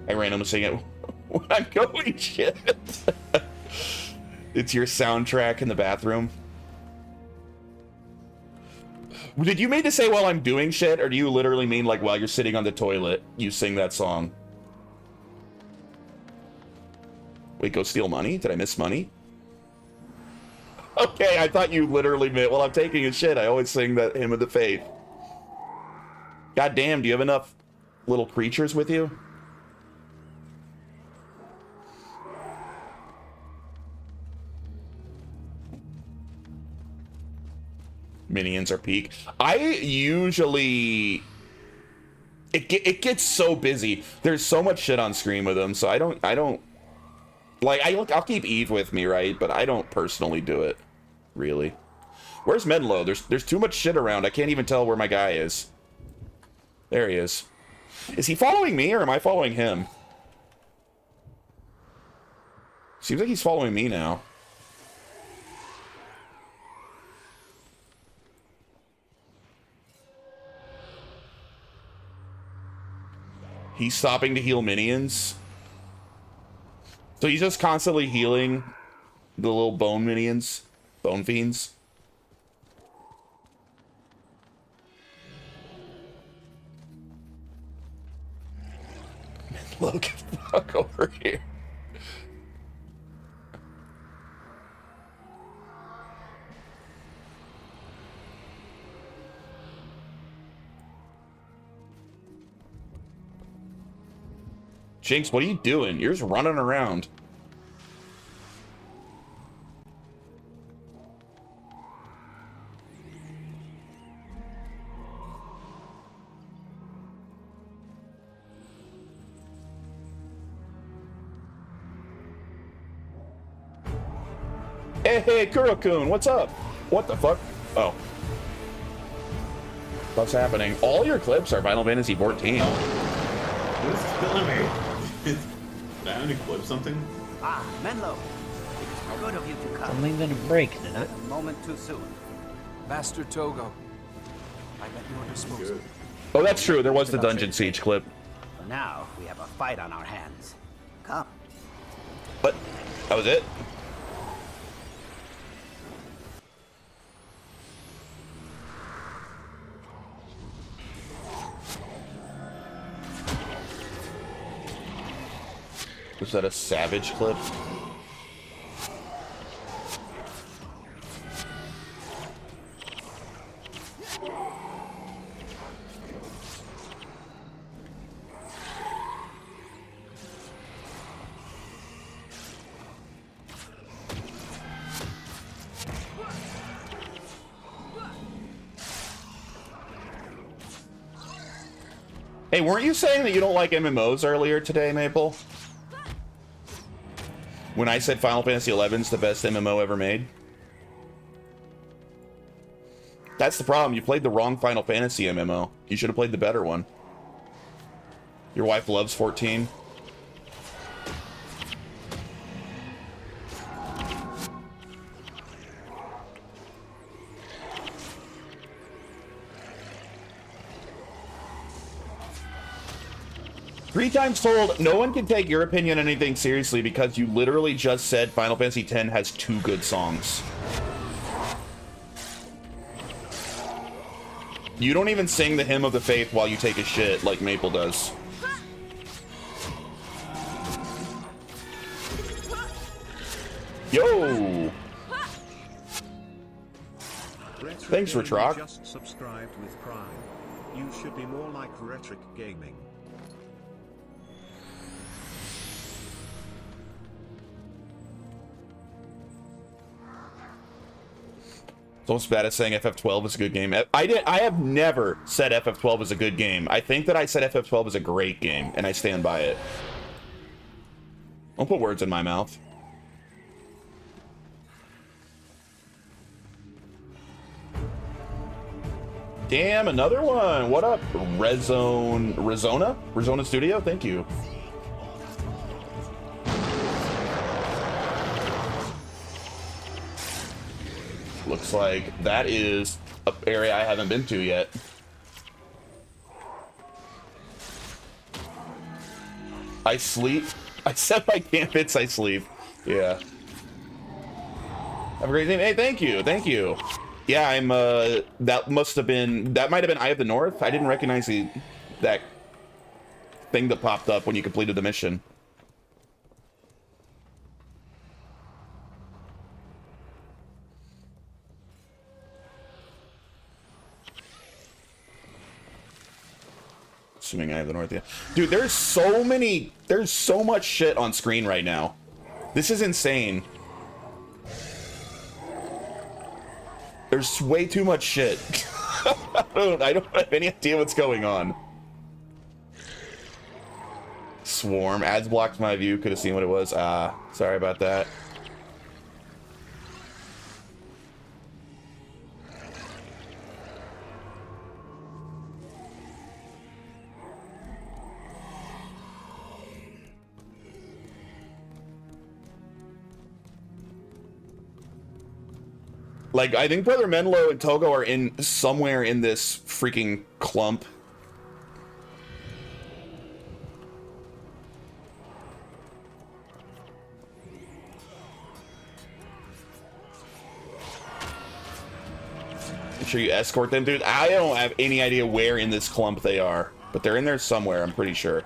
I randomly sing it when I'm going shit. It's your soundtrack in the bathroom. Did you mean to say while I'm doing shit, or do you literally mean like while you're sitting on the toilet, you sing that song? Wait, go steal money? Did I miss money? Okay, I thought you literally meant while I'm taking a shit, I always sing that Hymn of the Faith. God damn, do you have enough little creatures with you? Minions are peak. I usually it gets so busy. There's so much shit on screen with them, so I don't like I'll keep Eve with me, right? But I don't personally do it, really. Where's Menlo? There's too much shit around. I can't even tell where my guy is. There he is. Is he following me or am I following him? Seems like he's following me now. He's stopping to heal minions. So he's just constantly healing the little bone minions. Bone fiends. Look, fuck over here. Jinx, what are you doing? You're just running around. Hey, Kuro-kun, what's up? What the fuck? Oh. What's happening? All your clips are Final Fantasy 14. Who's killing me? Did I only clip something? Ah, Menlo. It is good of you to come. Something gonna break, didn't it? A moment too soon. Master Togo, I'm at your disposal. Good. Oh, that's true. There was the Dungeon Siege clip. For now, we have a fight on our hands. Come. But that was it? Was that a Savage clip? Hey, weren't you saying that you don't like MMOs earlier today, Maple? When I said Final Fantasy XI is the best MMO ever made? That's the problem. You played the wrong Final Fantasy MMO. You should have played the better one. Your wife loves 14. Three times told, no one can take your opinion on anything seriously because you literally just said Final Fantasy X has 2 good songs. You don't even sing the Hymn of the Faith while you take a shit like Maple does. Yo! Thanks, Gaming Retroc. just subscribed with Prime. You should be more like Rhetoric Gaming. It's almost bad as saying FF12 is a good game. I have never said FF12 is a good game. I think that I said FF12 is a great game, and I stand by it. Don't put words in my mouth. Damn, another one. What up, Rezona Studio? Thank you. Looks like that is an area I haven't been to yet. I sleep. I set my gambits, I sleep. Yeah. Have a great day. Hey, thank you. Thank you. Yeah, I'm, that might have been Eye of the North. I didn't recognize that thing that popped up when you completed the mission. Assuming Eye of the North, yeah. Dude, there's so much shit on screen right now. This is insane. There's way too much shit. I don't have any idea what's going on. Swarm. Ads blocked my view. Could have seen what it was. Sorry about that. Like, I think Brother Menlo and Togo are in somewhere in this freaking clump. Make sure you escort them, dude. I don't have any idea where in this clump they are, but they're in there somewhere, I'm pretty sure.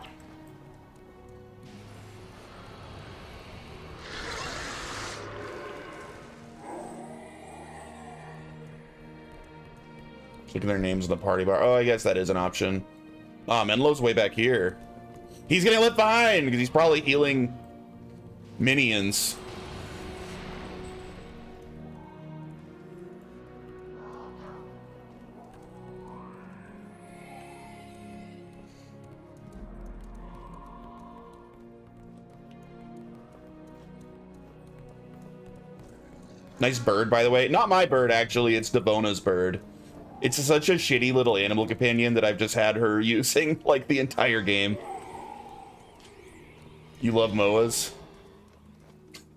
Looking at their names in the party bar. Oh, I guess that is an option. Oh, Menlo's way back here. He's getting left behind because he's probably healing minions. Nice bird, by the way. Not my bird, actually. It's Devona's bird. It's such a shitty little animal companion that I've just had her using, like, the entire game. You love MOAs?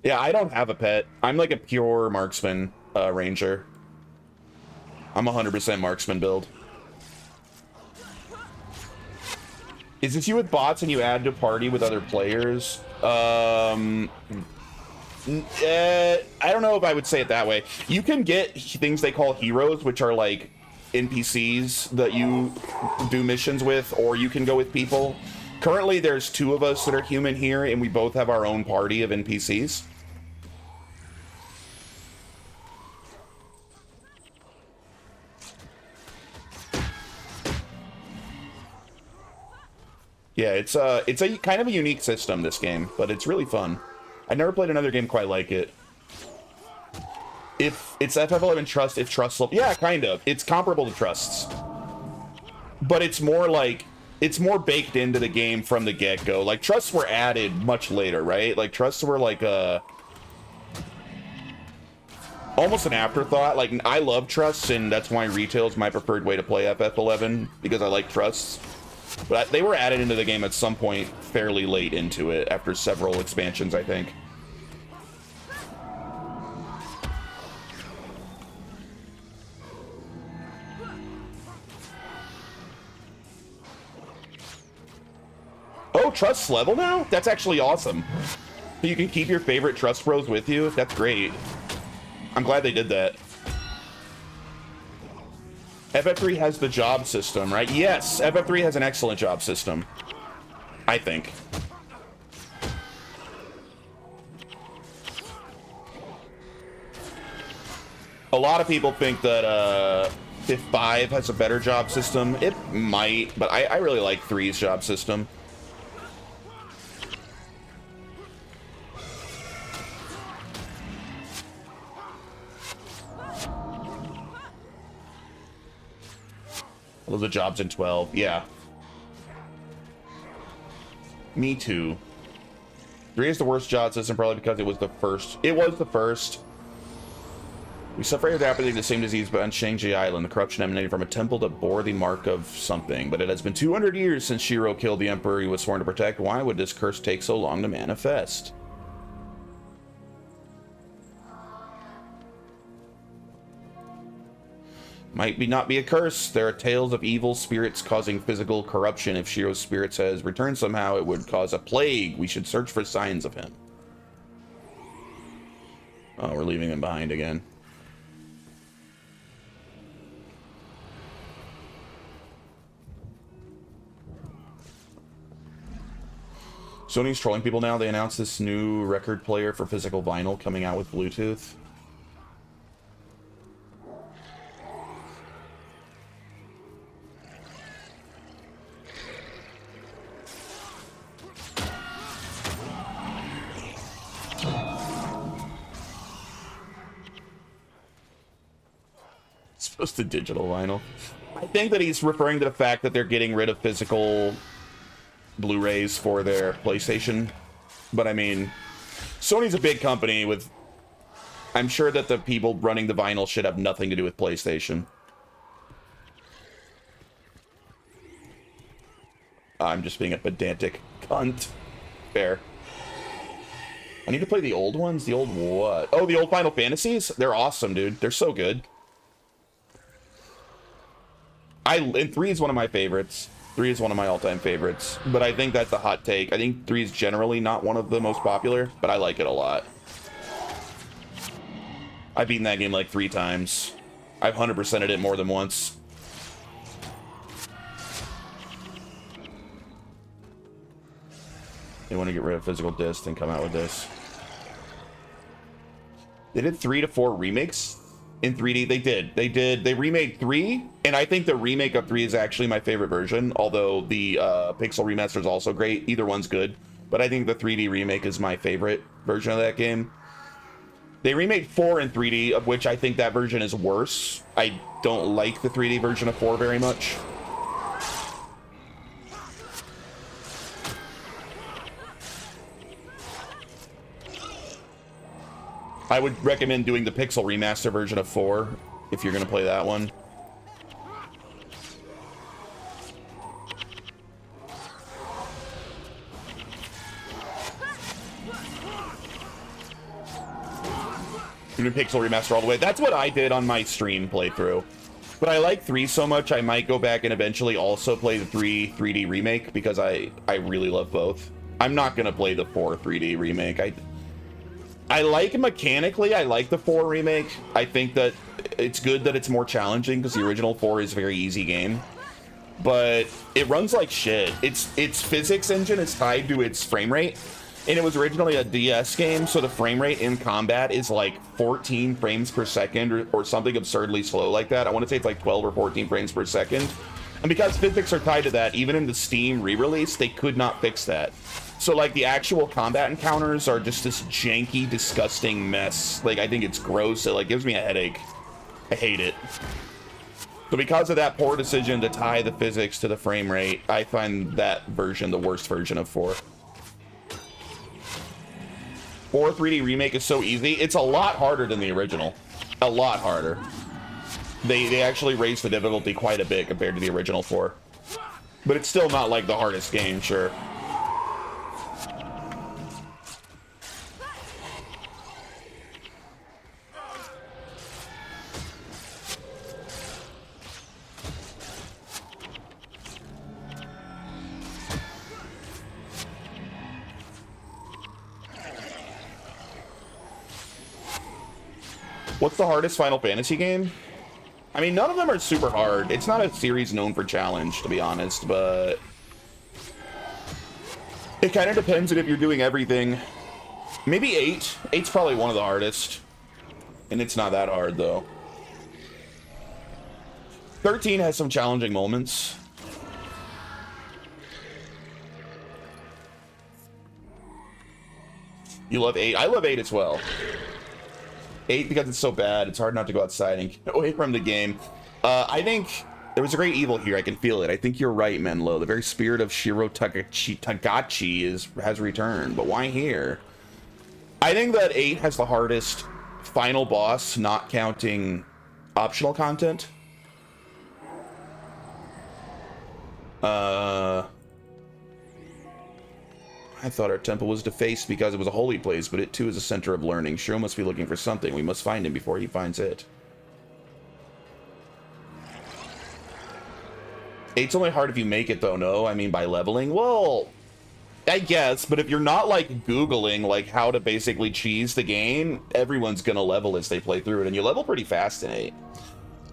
Yeah, I don't have a pet. I'm like a pure marksman ranger. I'm 100% marksman build. Is this you with bots and you add to party with other players? I don't know if I would say it that way. You can get things they call heroes, which are like NPCs that you do missions with, or you can go with people. Currently, there's 2 of us that are human here, and we both have our own party of NPCs. Yeah, it's a kind of a unique system, this game, but it's really fun. I never played another game quite like it. If it's FF11 Trust, if Trust... Yeah, kind of. It's comparable to Trusts. But it's more like... It's more baked into the game from the get-go. Like, Trusts were added much later, right? Like, Trusts were like almost an afterthought. Like, I love Trusts, and that's why retail is my preferred way to play FF11, because I like Trusts. But they were added into the game at some point fairly late into it, after several expansions, I think. Oh, Trust's level now? That's actually awesome. You can keep your favorite Trust bros with you. That's great. I'm glad they did that. FF3 has the job system, right? Yes, FF3 has an excellent job system. I think. A lot of people think that if 5 has a better job system. It might, but I really like 3's job system. Those are jobs in 12, yeah. Me too. 3 is the worst job system, probably because it was the first. It was the first. We separated rapidly the same disease, but on Shangji Island, the corruption emanated from a temple that bore the mark of something. But it has been 200 years since Shiro killed the emperor he was sworn to protect. Why would this curse take so long to manifest? Might not be a curse. There are tales of evil spirits causing physical corruption. If Shiro's spirit has returned somehow, it would cause a plague. We should search for signs of him. Oh, we're leaving him behind again. Sony's trolling people now. They announced this new record player for physical vinyl coming out with Bluetooth. It's supposed to digital vinyl. I think that he's referring to the fact that they're getting rid of physical Blu-rays for their PlayStation. But I mean, Sony's a big company with... I'm sure that the people running the vinyl should have nothing to do with PlayStation. I'm just being a pedantic cunt. Fair. I need to play the old ones? The old what? Oh, the old Final Fantasies? They're awesome, dude. They're so good. And 3 is one of my favorites. 3 is one of my all-time favorites, but I think that's a hot take. I think 3 is generally not one of the most popular, but I like it a lot. I've beaten that game like 3 times. I've 100%ed it more than once. They want to get rid of physical disc and come out with this. They did 3 to 4 remakes in 3D. They remade 3, and I think the remake of 3 is actually my favorite version, although the pixel remaster is also great. Either one's good, but I think the 3D remake is my favorite version of that game. They remade 4 in 3D, of which I think that version is worse. I don't like the 3D version of 4 very much. I would recommend doing the pixel remaster version of 4 if you're going to play that one. Doing pixel remaster all the way. That's what I did on my stream playthrough. But I like 3 so much, I might go back and eventually also play the 3 3D remake because I really love both. I'm not going to play the 4 3D remake. I like mechanically, I like the 4 remake. I think that it's good that it's more challenging because the original 4 is a very easy game. But it runs like shit. Its physics engine is tied to its frame rate. And it was originally a DS game, so the frame rate in combat is like 14 frames per second or something absurdly slow like that. I want to say it's like 12 or 14 frames per second. And because physics are tied to that, even in the Steam re-release, they could not fix that. So, like, the actual combat encounters are just this janky, disgusting mess. Like, I think it's gross. It, like, gives me a headache. I hate it. So because of that poor decision to tie the physics to the frame rate, I find that version the worst version of 4. 4 3D remake is so easy. It's a lot harder than the original. A lot harder. They actually raised the difficulty quite a bit compared to the original 4. But it's still not, like, the hardest game, sure. What's the hardest Final Fantasy game? I mean, none of them are super hard. It's not a series known for challenge, to be honest, but it kind of depends on if you're doing everything. Maybe 8. 8's probably one of the hardest. And it's not that hard, though. 13 has some challenging moments. You love 8. I love 8 as well. 8 because it's so bad. It's hard not to go outside and get away from the game. I think there was a great evil here. I can feel it. I think you're right, Menlo. The very spirit of Shiro Tagachi has returned. But why here? I think that 8 has the hardest final boss, not counting optional content. I thought our temple was defaced because it was a holy place, but it too is a center of learning. Shiro must be looking for something. We must find him before he finds it. 8's only hard if you make it, though, no? I mean, by leveling? Well, I guess, but if you're not, like, Googling, like, how to basically cheese the game, everyone's gonna level as they play through it, and you level pretty fast in 8.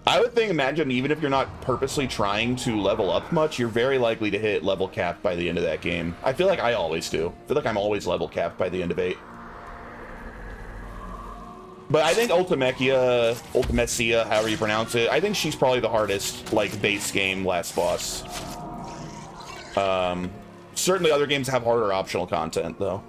I would think, imagine, even if you're not purposely trying to level up much, you're very likely to hit level cap by the end of that game. I feel like I always do. I feel like I'm always level capped by the end of 8. But I think Ultimecia, however you pronounce it, I think she's probably the hardest, like, base game last boss. Certainly other games have harder optional content, though.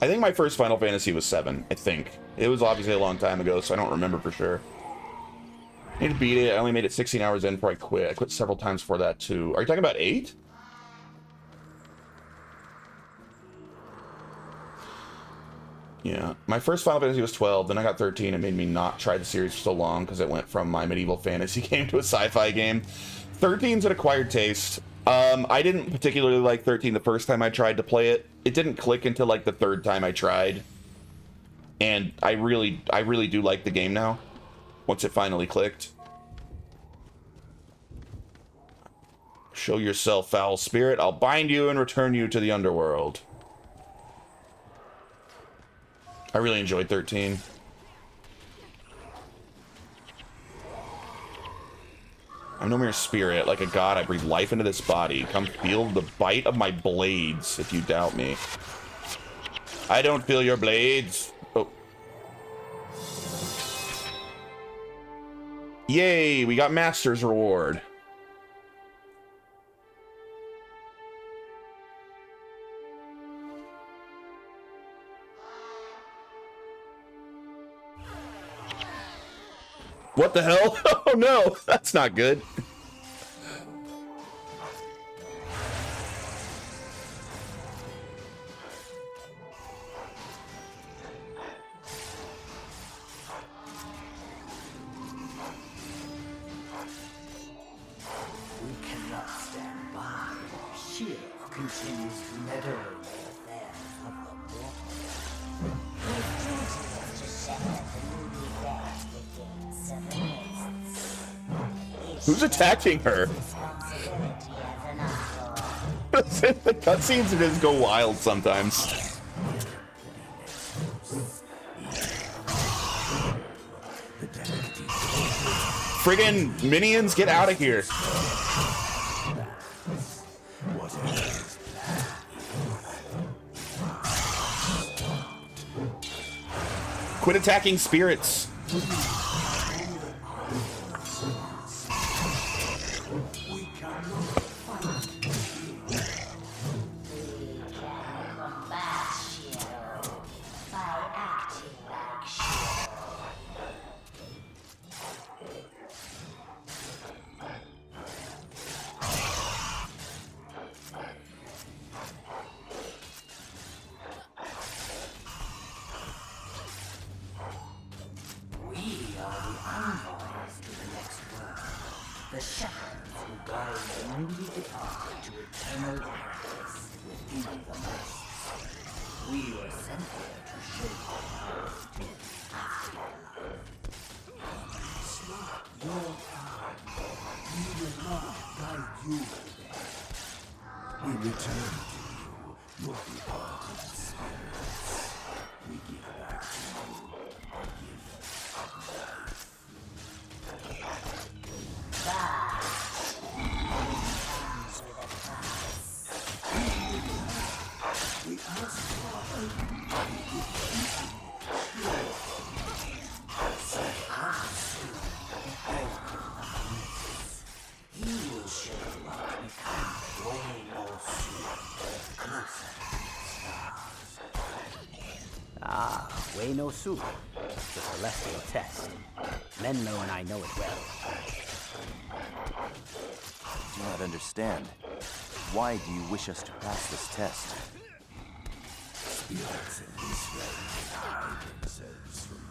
I think my first Final Fantasy was 7, I think. It was obviously a long time ago, so I don't remember for sure. I need to beat it. I only made it 16 hours in before I quit. I quit several times before that, too. Are you talking about 8? Yeah. My first Final Fantasy was 12, then I got 13. It made me not try the series for so long, because it went from my medieval fantasy game to a sci-fi game. 13's an acquired taste. I didn't particularly like 13 the first time I tried to play it. It didn't click until like the third time I tried. And I really do like the game now. Once it finally clicked. Show yourself, foul spirit. I'll bind you and return you to the underworld. I really enjoyed 13. I'm no mere spirit. Like a god, I breathe life into this body. Come feel the bite of my blades, if you doubt me. I don't feel your blades. Oh. Yay, we got Master's Reward. What the hell? Oh no, that's not good. We cannot stand by. Shiro continues to meddle in the affairs of the mortal. His duty is to shepherd the newly banished within 7 minutes. Who's attacking her? Responsibility as an idol. The cutscenes just go wild sometimes. Friggin' minions, get out of here. Quit attacking spirits. The shepherds who guide the newly departed to eternal paradise within the mists. We were sent here to shape the path to afterlife. It's not your time. We will not guide you there. We return to you, your departed spirits. We give back to you a gift of life. We ask for a away no sooner. The celestial test. Men know and I know it well. I do not understand. Why do you wish us to pass this test? Spirits in this realm hide themselves from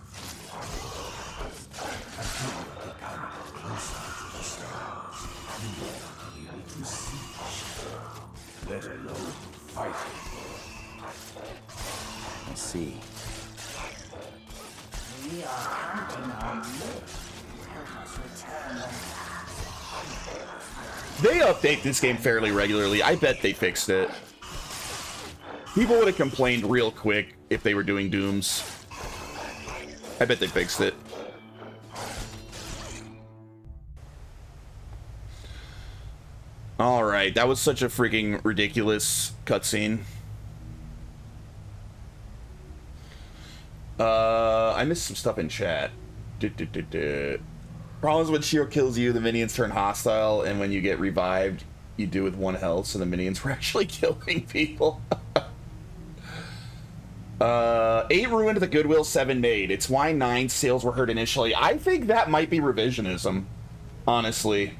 until you become closer to the stars, you will not be able to see each other, let alone fight. I see. We are counting on you to help us return the They update this game fairly regularly. I bet they fixed it. People would have complained real quick if they were doing Dooms. I bet they fixed it. Alright, that was such a freaking ridiculous cutscene. I missed some stuff in chat. Problems when Shiro kills you, the minions turn hostile, and when you get revived, you do with 1 health, so the minions were actually killing people. 8 ruined the goodwill 7 made. It's why 9 sales were hurt initially. I think that might be revisionism, honestly.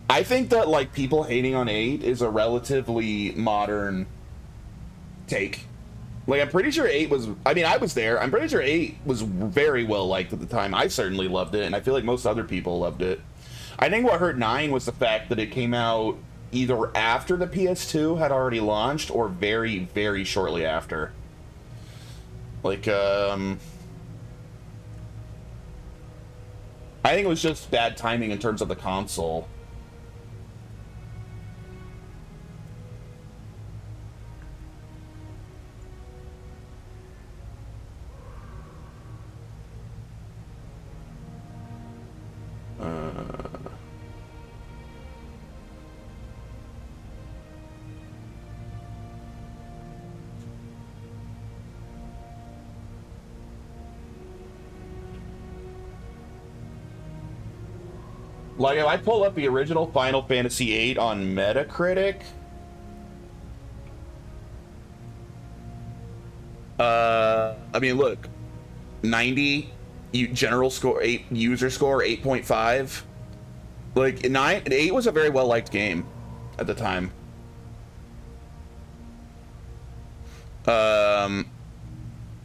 I think that, like, people hating on 8 is a relatively modern take. Like, I'm pretty sure 8 was... I mean, I was there. I'm pretty sure 8 was very well liked at the time. I certainly loved it, and I feel like most other people loved it. I think what hurt 9 was the fact that it came out either after the PS2 had already launched or very, very shortly after. Like, I think it was just bad timing in terms of the console. Like, if I pull up the original Final Fantasy VIII on Metacritic, I mean, look, 90 general score, 8 user score, 8.5. Like 8 was a very well liked game at the time.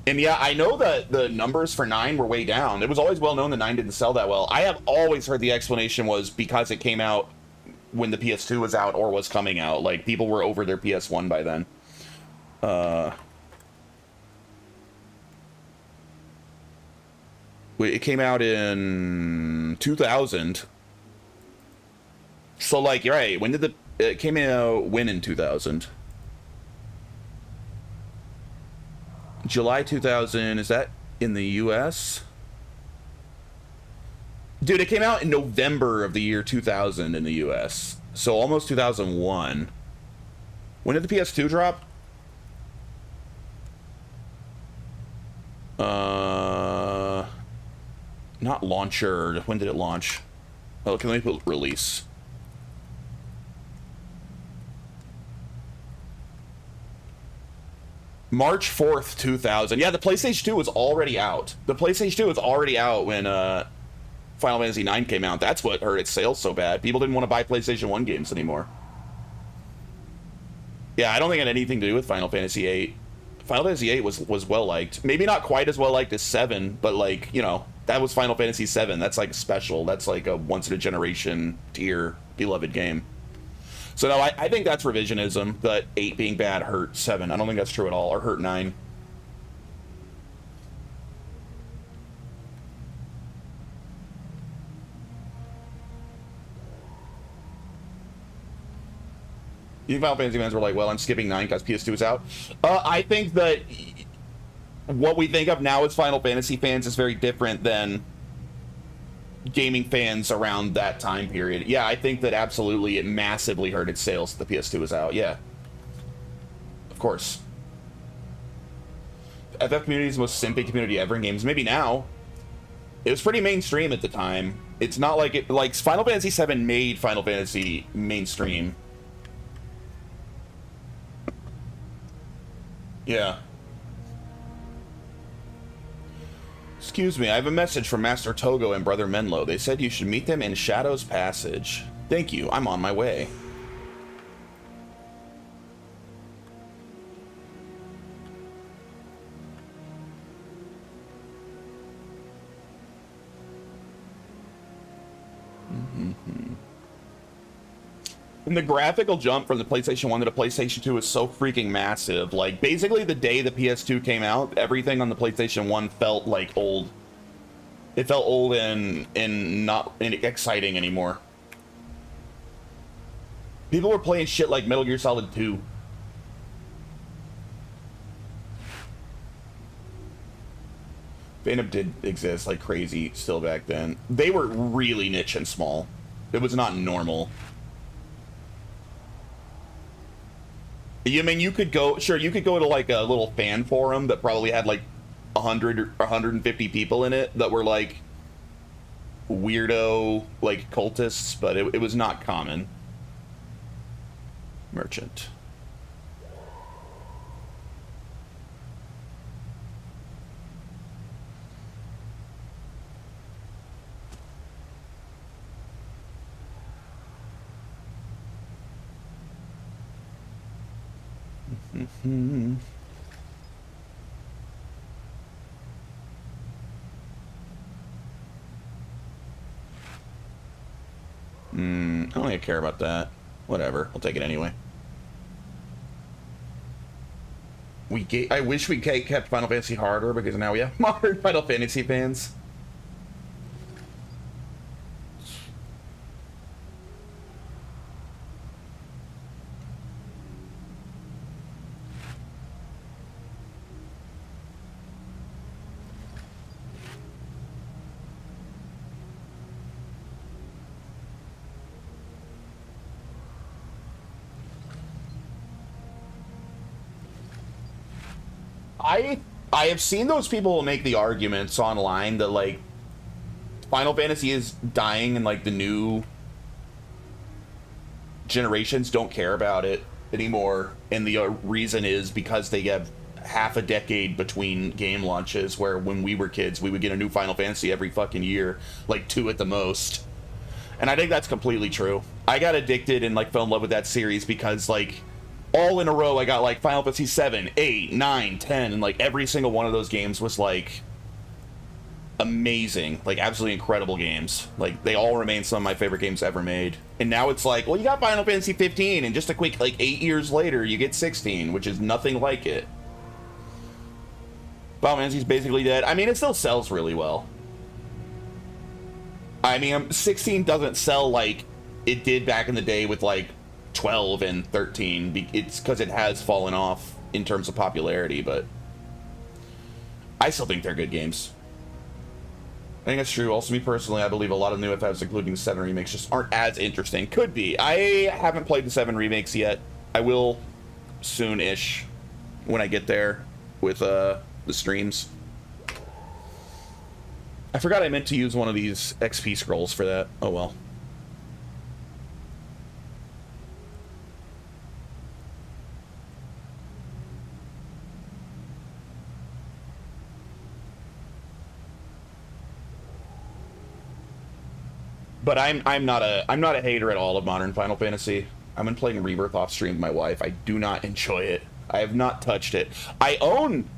And yeah, I know that the numbers for 9 were way down. It was always well known that 9 didn't sell that well. I have always heard the explanation was because it came out when the PS2 was out or was coming out. Like, people were over their PS1 by then. It came out in 2000. So, like, you're right. When did it came out when in 2000? July 2000, is that in the US? Dude, it came out in November of the year 2000 in the US. So almost 2001. When did the PS2 drop? Not launcher. When did it launch? Oh, can we put release? March 4th, 2000. Yeah, the PlayStation 2 was already out. The PlayStation 2 was already out when Final Fantasy IX came out. That's what hurt its sales so bad. People didn't want to buy PlayStation 1 games anymore. Yeah, I don't think it had anything to do with Final Fantasy VIII. Final Fantasy VIII was well liked. Maybe not quite as well liked as 7, but, like, you know, that was Final Fantasy 7. That's like special. That's like a once in a generation tier beloved game. So no, I think that's revisionism, that 8 being bad hurt 7. I don't think that's true at all, or hurt 9. You think Final Fantasy fans were like, well, I'm skipping 9 because PS2 is out? I think that what we think of now as Final Fantasy fans is very different than gaming fans around that time period. Yeah, I think that absolutely it massively hurt its sales that the PS2 was out. Yeah. Of course. FF community is the most simping community ever in games. Maybe now. It was pretty mainstream at the time. It's not like it, like, Final Fantasy VII made Final Fantasy mainstream. Yeah. Excuse me, I have a message from Master Togo and Brother Menlo. They said you should meet them in Shadow's Passage. Thank you, I'm on my way. And the graphical jump from the PlayStation 1 to the PlayStation 2 is so freaking massive. Like, basically the day the PS2 came out, everything on the PlayStation 1 felt like old. It felt old and not exciting anymore. People were playing shit like Metal Gear Solid 2. Phantom did exist like crazy still back then. They were really niche and small. It was not normal. I mean, you could go, sure, you could go to like a little fan forum that probably had like 100 or 150 people in it that were like weirdo, like cultists, but it was not common. Merchant. I don't really care about that. Whatever, I'll take it anyway. I wish we kept Final Fantasy harder because now we have modern Final Fantasy fans. I have seen those people make the arguments online that like Final Fantasy is dying and like the new generations don't care about it anymore, and the reason is because they have half a decade between game launches, where when we were kids we would get a new Final Fantasy every fucking year, like 2 at the most. And I think that's completely true. I got addicted and like fell in love with that series because like all in a row I got like Final Fantasy 7, 8, 9, 10, and like every single one of those games was like amazing, like absolutely incredible games. Like they all remain some of my favorite games ever made. And now it's like, well, you got Final Fantasy 15 and just a quick like 8 years later you get 16, which is nothing like it. Final Fantasy's basically dead. I mean, it still sells really well. I mean, 16 doesn't sell like it did back in the day with like 12 and 13. It's because it has fallen off in terms of popularity, but I still think they're good games. I think that's true. Also, me personally, I believe a lot of new FFs, including the 7 remakes, just aren't as interesting. Could be. I haven't played the 7 remakes yet. I will soon-ish when I get there with the streams. I forgot I meant to use one of these XP scrolls for that. Oh well. But I'm not a hater at all of modern Final Fantasy. I've been playing Rebirth off stream with my wife. I do not enjoy it. I have not touched it. I own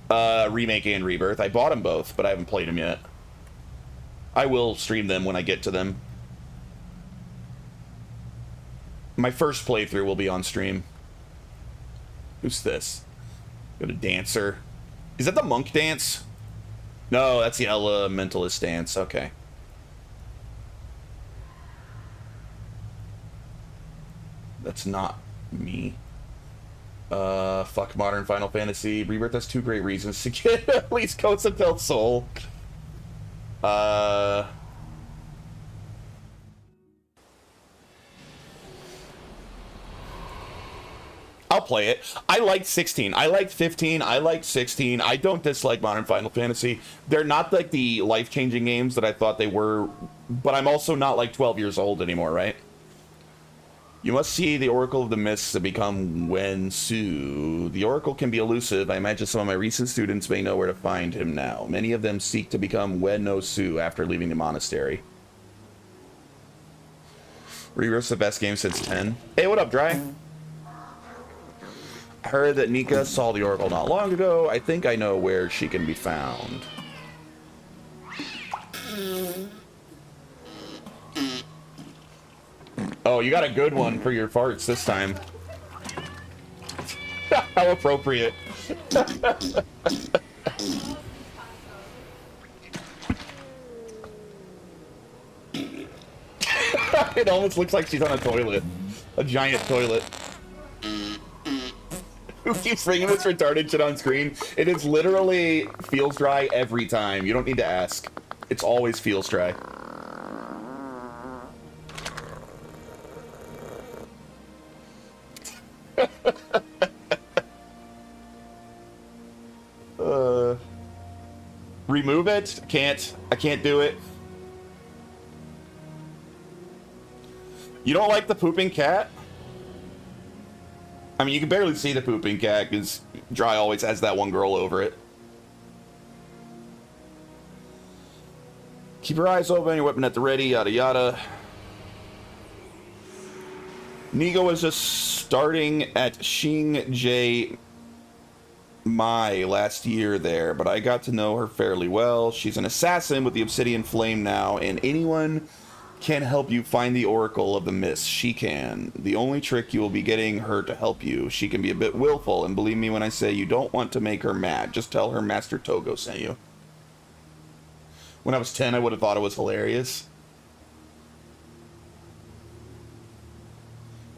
Remake and Rebirth. I bought them both, but I haven't played them yet. I will stream them when I get to them. My first playthrough will be on stream. Who's this? Go to Dancer. Is that the monk dance? No, that's the elementalist dance. Okay. That's not me. Fuck modern Final Fantasy. Rebirth has 2 great reasons to get at least Ghost of Del Sol. I'll play it. I liked 16. I liked 15. I liked 16. I don't dislike modern Final Fantasy. They're not like the life-changing games that I thought they were, but I'm also not like 12 years old anymore, right? You must see the Oracle of the Mists to become Wen Su. The Oracle can be elusive. I imagine some of my recent students may know where to find him now. Many of them seek to become Wen No Su after leaving the monastery. Reverse the best game since 10. Hey, what up, Dry? I heard that Nika saw the Oracle not long ago. I think I know where she can be found. Oh, you got a good one for your farts this time. How appropriate. It almost looks like she's on a toilet. A giant toilet. Who keeps bringing this retarded shit on screen? It is literally feels dry every time. You don't need to ask. It's always feels dry. Remove it? Can't. I can't do it. You don't like the pooping cat? I mean, you can barely see the pooping cat because Dry always has that one girl over it. Keep your eyes open, your weapon at the ready, yada yada. Nigo was just starting at Xing J Mai last year there, but I got to know her fairly well. She's an assassin with the Obsidian Flame now, and anyone can help you find the Oracle of the Mist. She can. The only trick you will be getting her to help you. She can be a bit willful, and believe me when I say you don't want to make her mad. Just tell her Master Togo sent you. When I was 10, I would have thought it was hilarious.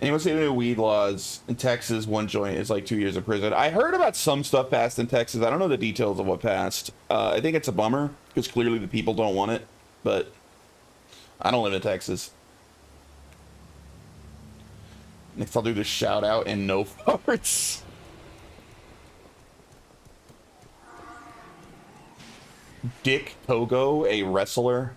Anyone see any weed laws in Texas? One joint is like 2 years of prison. I heard about some stuff passed in Texas. I don't know the details of what passed. I think it's a bummer because clearly the people don't want it, but I don't live in Texas. Next I'll do the shout out and no farts. Dick Togo, a wrestler.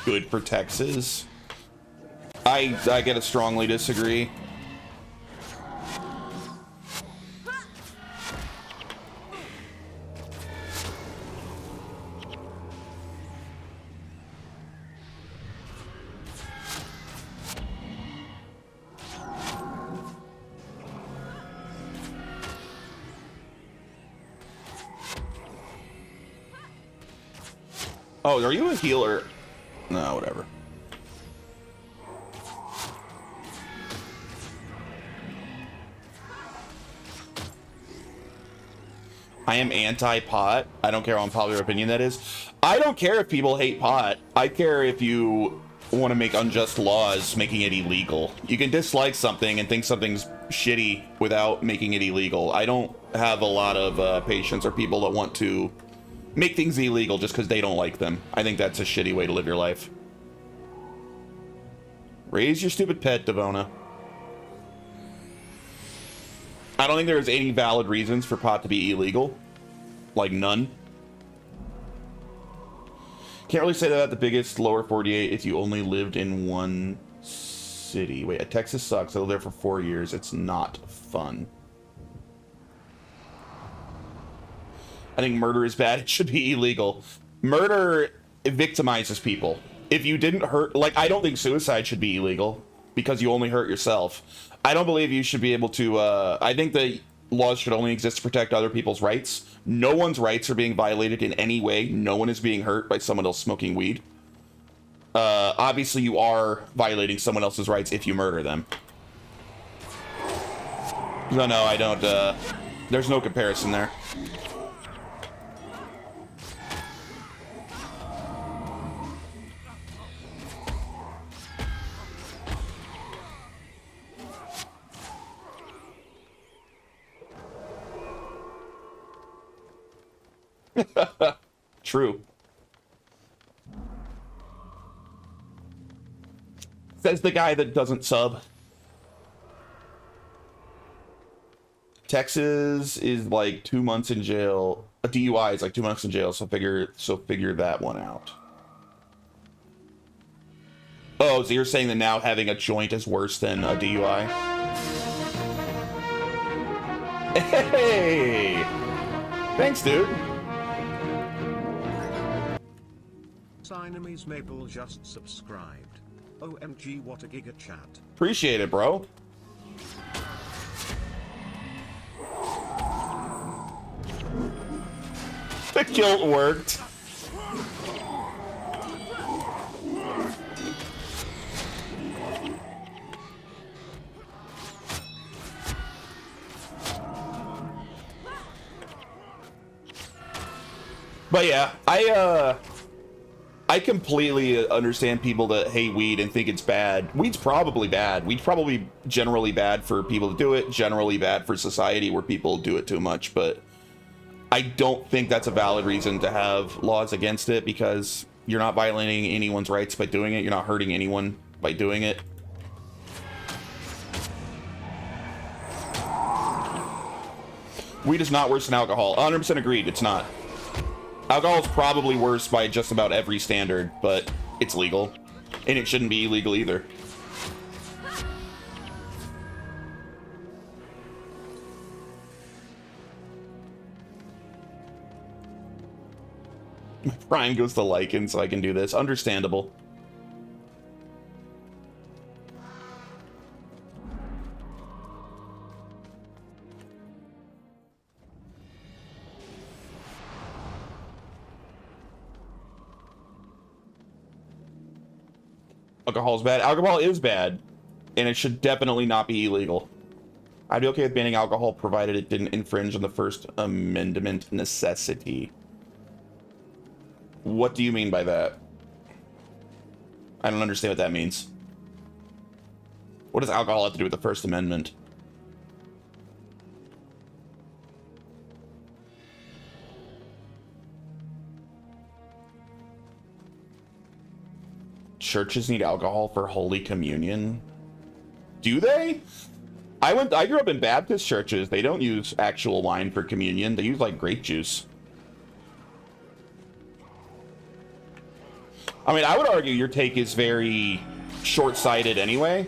Good for Texas. I gotta strongly disagree. Oh, are you a healer? No, whatever. I am anti-pot. I don't care how unpopular opinion that is. I don't care if people hate pot. I care if you want to make unjust laws making it illegal. You can dislike something and think something's shitty without making it illegal. I don't have a lot of patience or people that want to make things illegal just because they don't like them. I think that's a shitty way to live your life. Raise your stupid pet, Devona. I don't think there's any valid reasons for pot to be illegal. Like, none. Can't really say that at the biggest lower 48 if you only lived in one city. Wait, Texas sucks. I lived there for 4 years. It's not fun. I think murder is bad. It should be illegal. Murder victimizes people. If you didn't hurt, like, I don't think suicide should be illegal because you only hurt yourself. I don't believe you should be able to, I think the laws should only exist to protect other people's rights. No one's rights are being violated in any way. No one is being hurt by someone else smoking weed. Obviously you are violating someone else's rights if you murder them. No, I don't, there's no comparison there. True. Says the guy that doesn't sub. Texas is like 2 months in jail. A DUI is like 2 months in jail, so figure that one out. Oh, so you're saying that now having a joint is worse than a DUI? Hey! Thanks, dude. Siamese Maple just subscribed. OMG, what a giga chat. Appreciate it, bro. The kilt worked. But yeah, I completely understand people that hate weed and think it's bad. Weed's probably bad. Weed's probably generally bad for people to do it, generally bad for society where people do it too much, but I don't think that's a valid reason to have laws against it, because you're not violating anyone's rights by doing it. You're not hurting anyone by doing it. Weed is not worse than alcohol. 100% agreed, it's not. Alcohol is probably worse by just about every standard, but it's legal. And it shouldn't be illegal either. Brian goes to Lycan, so I can do this. Understandable. Alcohol's bad. Alcohol is bad, and it should definitely not be illegal. I'd be okay with banning alcohol provided it didn't infringe on the First Amendment necessity. What do you mean by that? I don't understand what that means. What does alcohol have to do with the First Amendment? Churches need alcohol for Holy Communion? Do they? I grew up in Baptist churches. They don't use actual wine for communion. They use like grape juice. I mean, I would argue your take is very short-sighted anyway,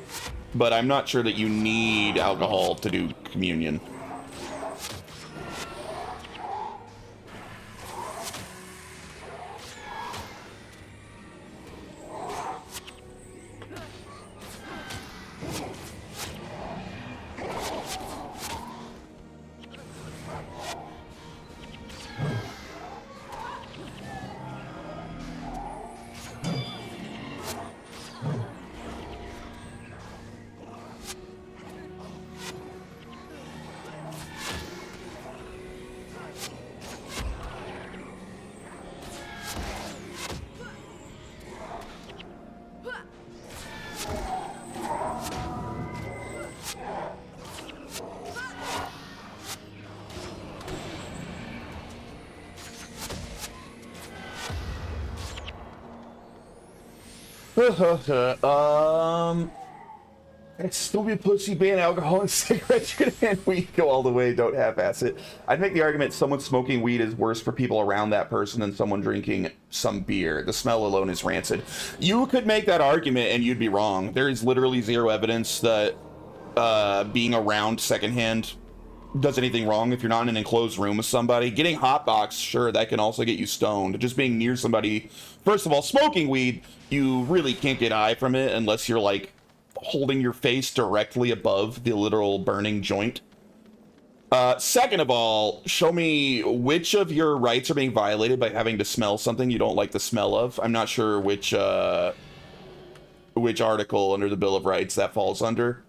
but I'm not sure that you need alcohol to do communion. It's still be a pussy, ban alcohol and cigarettes, and weed, go all the way, don't half-ass it. I'd make the argument someone smoking weed is worse for people around that person than someone drinking some beer. The smell alone is rancid. You could make that argument and you'd be wrong. There is literally zero evidence that being around secondhand does anything wrong. If you're not in an enclosed room with somebody, getting hotbox, sure, that can also get you stoned. Just being near somebody, first of all, smoking weed, you really can't get high from it unless you're like holding your face directly above the literal burning joint. Second of all, show me which of your rights are being violated by having to smell something you don't like the smell of. I'm not sure which article under the Bill of Rights that falls under.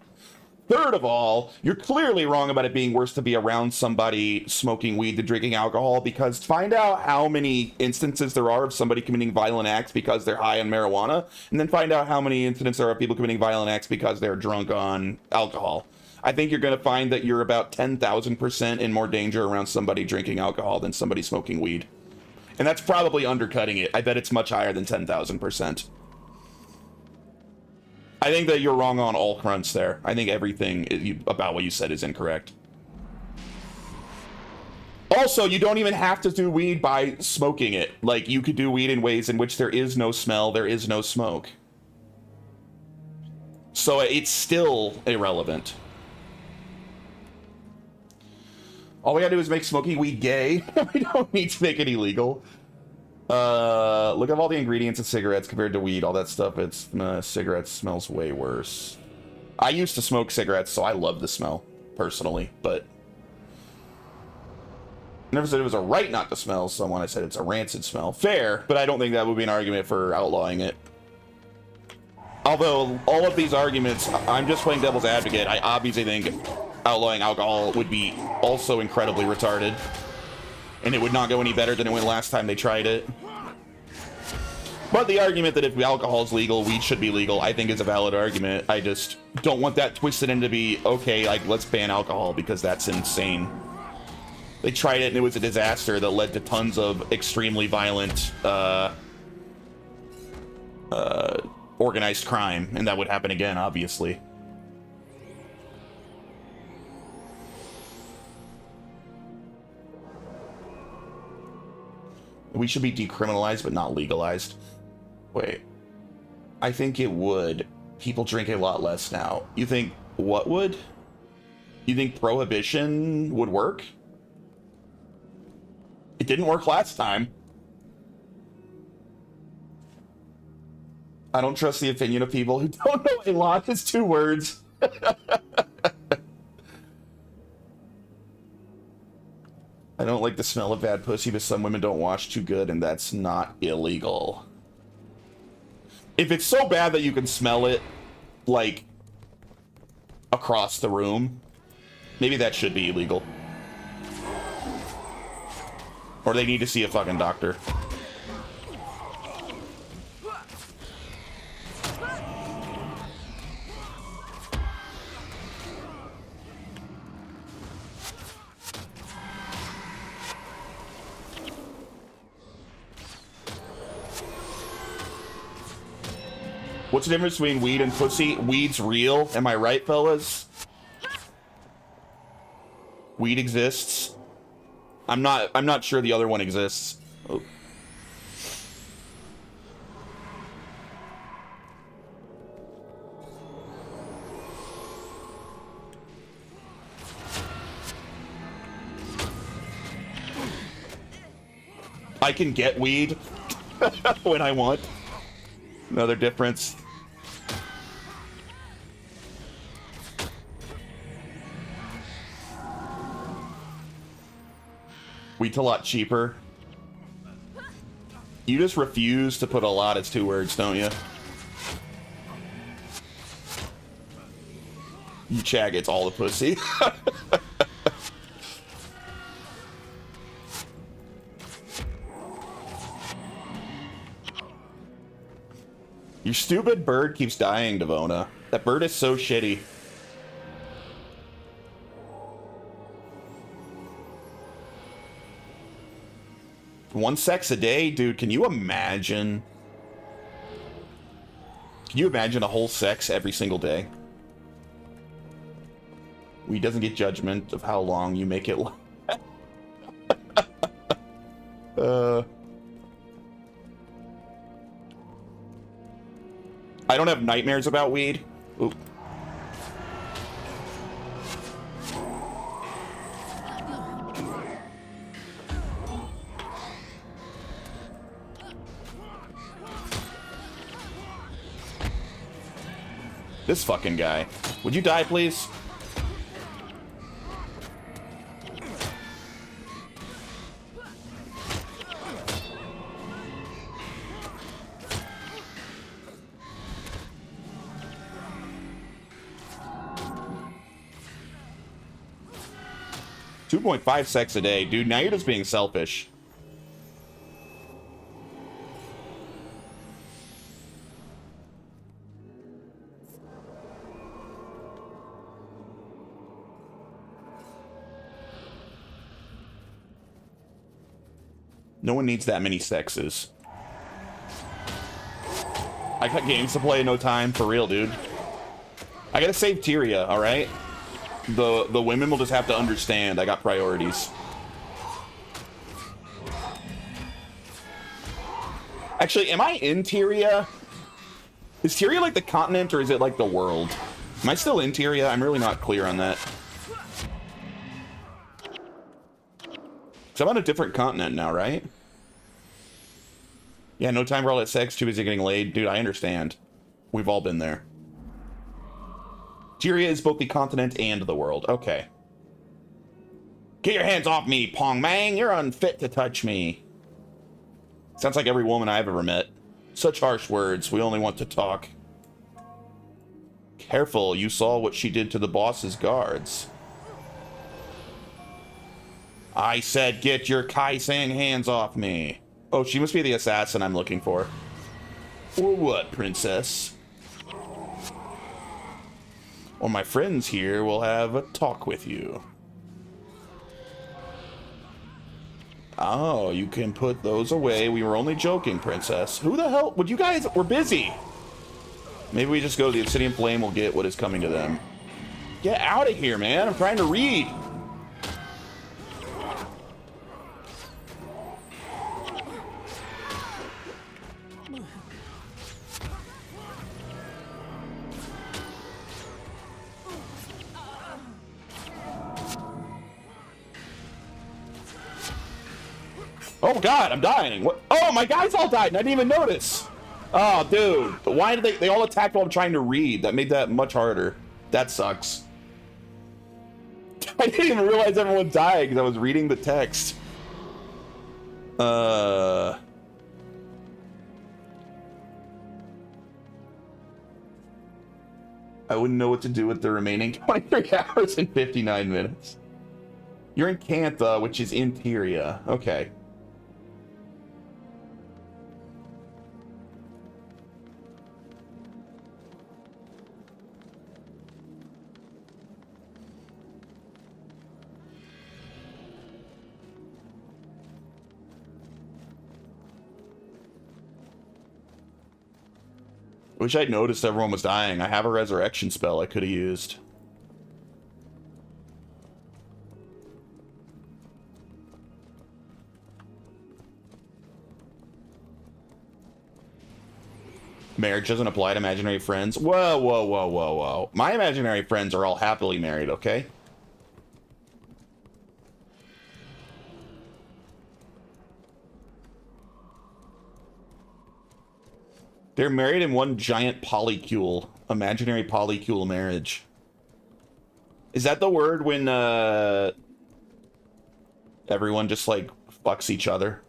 Third of all, you're clearly wrong about it being worse to be around somebody smoking weed than drinking alcohol, because find out how many instances there are of somebody committing violent acts because they're high on marijuana, and then find out how many incidents there are of people committing violent acts because they're drunk on alcohol. I think you're going to find that you're about 10,000% in more danger around somebody drinking alcohol than somebody smoking weed. And that's probably undercutting it. I bet it's much higher than 10,000%. I think that you're wrong on all fronts there. I think everything about what you said is incorrect. Also, you don't even have to do weed by smoking it. Like, you could do weed in ways in which there is no smell, there is no smoke. So it's still irrelevant. All we gotta do is make smoking weed gay. We don't need to make it illegal. Look at all the ingredients in cigarettes compared to weed, all that stuff. It's cigarettes smells way worse. I used to smoke cigarettes, so I love the smell, personally, but I never said it was a right not to smell someone. I said it's a rancid smell. Fair, but I don't think that would be an argument for outlawing it. Although, all of these arguments, I'm just playing devil's advocate. I obviously think outlawing alcohol would be also incredibly retarded. And it would not go any better than it went last time they tried it. But the argument that if alcohol is legal, weed should be legal, I think is a valid argument. I just don't want that twisted into be, okay, like, let's ban alcohol, because that's insane. They tried it and it was a disaster that led to tons of extremely violent organized crime, and that would happen again, obviously. We should be decriminalized but not legalized. Wait. I think it would. People drink a lot less now. You think what would? You think prohibition would work? It didn't work last time. I don't trust the opinion of people who don't know a lot is 2 words. I don't like the smell of bad pussy, but some women don't wash too good, and that's not illegal. If it's so bad that you can smell it, like, across the room, maybe that should be illegal. Or they need to see a fucking doctor. What's the difference between weed and pussy? Weed's real. Am I right, fellas? Weed exists. I'm not sure the other one exists. Oh. I can get weed when I want. Another difference. Wheat's a lot cheaper. You just refuse to put a lot as 2 words, don't you? You chag, it's all the pussy. Your stupid bird keeps dying, Devona. That bird is so shitty. One sex a day? Dude, can you imagine? Can you imagine a whole sex every single day? We doesn't get judgment of how long you make it. I don't have nightmares about weed. Ooh. This fucking guy. Would you die, please? .5 sex a day. Dude, now you're just being selfish. No one needs that many sexes. I got games to play in no time, for real, dude. I gotta save Tyria, alright? The women will just have to understand I got priorities. Actually, am I in Tyria? Is Tyria like the continent or is it like the world? Am I still in Tyria? I'm really not clear on that. So I'm on a different continent now, right? Yeah, no time for all that sex, too busy getting laid. Dude, I understand. We've all been there. Tyria is both the continent and the world. Okay. Get your hands off me, Pong Mang. You're unfit to touch me. Sounds like every woman I've ever met. Such harsh words. We only want to talk. Careful, you saw what she did to the boss's guards. I said get your Kai-Sang hands off me. Oh, she must be the assassin I'm looking for. Or what, princess? Or my friends here will have a talk with you. Oh, you can put those away. We were only joking, princess. Who the hell? Would you guys? We're busy. Maybe we just go to the Obsidian Flame. We'll get what is coming to them. Get out of here, man. I'm trying to read. Oh god, I'm dying. What? Oh, my guys all died and I didn't even notice. Oh, dude. Why did they all attacked while I'm trying to read? That made that much harder. That sucks. I didn't even realize everyone died because I was reading the text. I wouldn't know what to do with the remaining 23 hours and 59 minutes. You're in Cantha, which is in Tyria. Okay. Wish I'd noticed everyone was dying. I have a resurrection spell I could have used. Marriage doesn't apply to imaginary friends. Whoa, whoa, whoa, whoa, whoa. My imaginary friends are all happily married, okay? They're married in one giant polycule. Imaginary polycule marriage. Is that the word when, everyone just, like, fucks each other?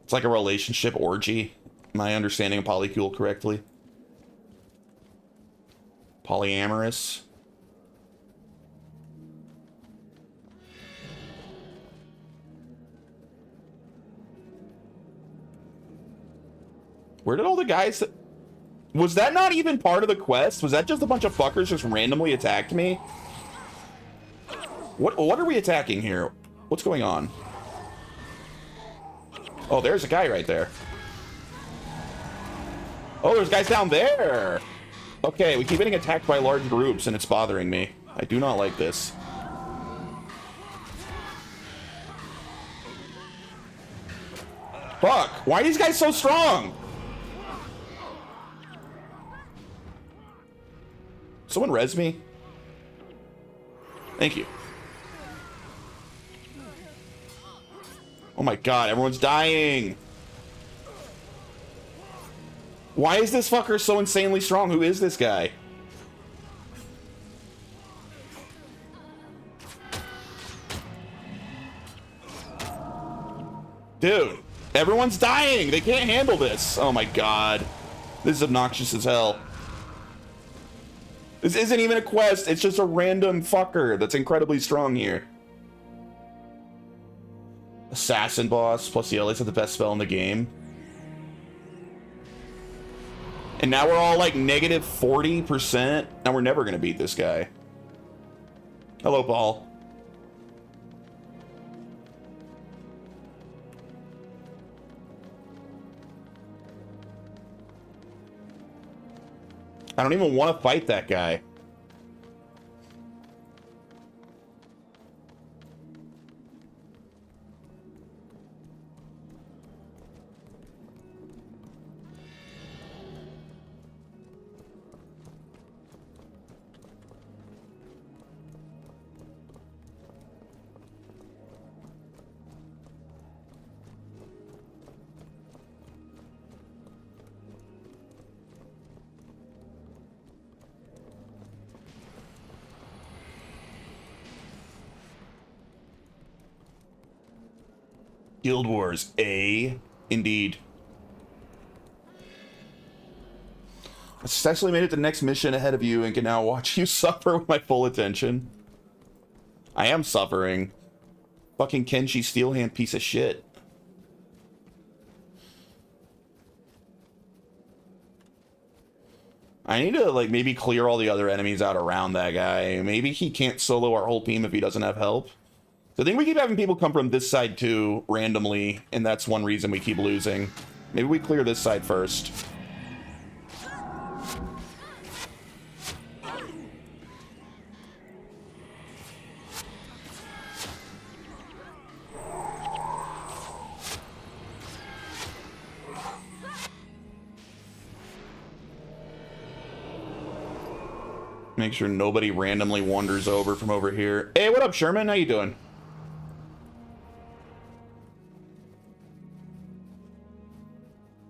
It's like a relationship orgy. Am I understanding a polycule correctly? Polyamorous. Where did all the guys that... Was that not even part of the quest? Was that just a bunch of fuckers just randomly attacked me? What are we attacking here? What's going on? Oh, there's a guy right there. Oh, there's guys down there. Okay, we keep getting attacked by large groups and it's bothering me. I do not like this. Fuck, why are these guys so strong? Someone res me? Thank you. Oh my god, everyone's dying. Why is this fucker so insanely strong? Who is this guy? Dude, everyone's dying. They can't handle this. Oh my god. This is obnoxious as hell. This isn't even a quest. It's just a random fucker that's incredibly strong here. Assassin boss plus the elites have the best spell in the game. And now we're all like negative 40%. Now we're never going to beat this guy. Hello, Paul. I don't even want to fight that guy. Guild Wars, indeed. I successfully made it to the next mission ahead of you and can now watch you suffer with my full attention. I am suffering. Fucking Kenshi Steelhand piece of shit. I need to, like, maybe clear all the other enemies out around that guy. Maybe he can't solo our whole team if he doesn't have help. So I think we keep having people come from this side too, randomly, and that's one reason we keep losing. Maybe we clear this side first. Make sure nobody randomly wanders over from over here. Hey, what up, Sherman? How you doing?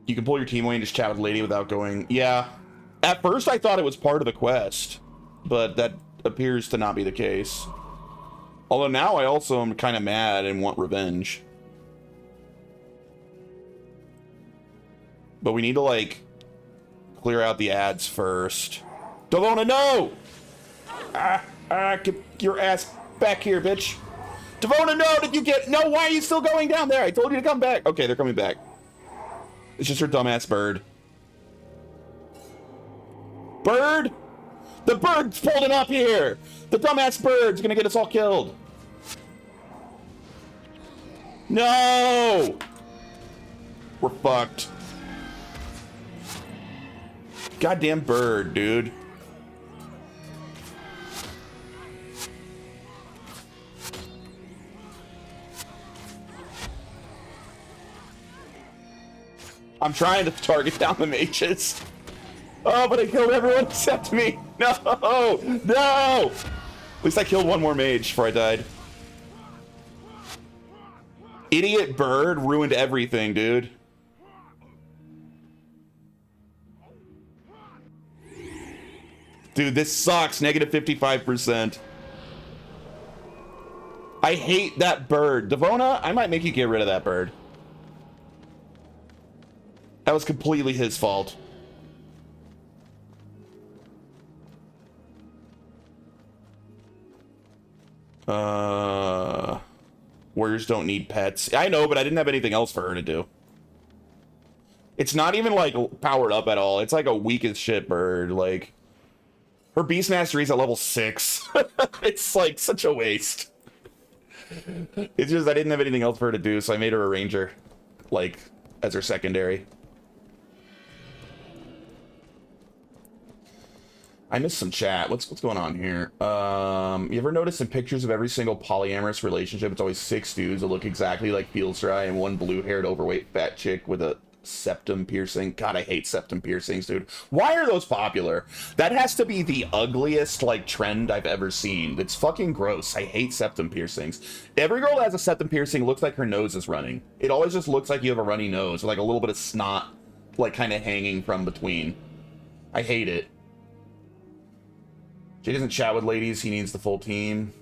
You can pull your team away and just chat with Lady without going... Yeah. At first, I thought it was part of the quest, but that appears to not be the case. Although now I also am kind of mad and want revenge. But we need to, like, clear out the ads first. Devona, no! Get your ass back here, bitch. Devona, no! Did you get... No, why are you still going down there? I told you to come back. Okay, they're coming back. It's just her dumbass bird. Bird? The bird's folding up here! The dumbass bird's gonna get us all killed. No! We're fucked. Goddamn bird, dude. I'm trying to target down the mages. Oh, but I killed everyone except me. No! No! At least I killed one more mage before I died. Idiot bird ruined everything, dude. Dude, this sucks. Negative 55%. I hate that bird. Devona, I might make you get rid of that bird. That was completely his fault. Warriors don't need pets. I know, but I didn't have anything else for her to do. It's not even, like, powered up at all. It's like a weak as shit bird. Like, her Beast Mastery's at level 6. It's, like, such a waste. It's just I didn't have anything else for her to do, so I made her a ranger. Like, as her secondary. I missed some chat. What's going on here? You ever notice in pictures of every single polyamorous relationship, it's always 6 dudes that look exactly like Fieldstry and one blue-haired, overweight, fat chick with a septum piercing? God, I hate septum piercings, dude. Why are those popular? That has to be the ugliest, like, trend I've ever seen. It's fucking gross. I hate septum piercings. Every girl that has a septum piercing looks like her nose is running. It always just looks like you have a runny nose, or like a little bit of snot, like, kind of hanging from between. I hate it. Jay doesn't chat with ladies, he needs the full team.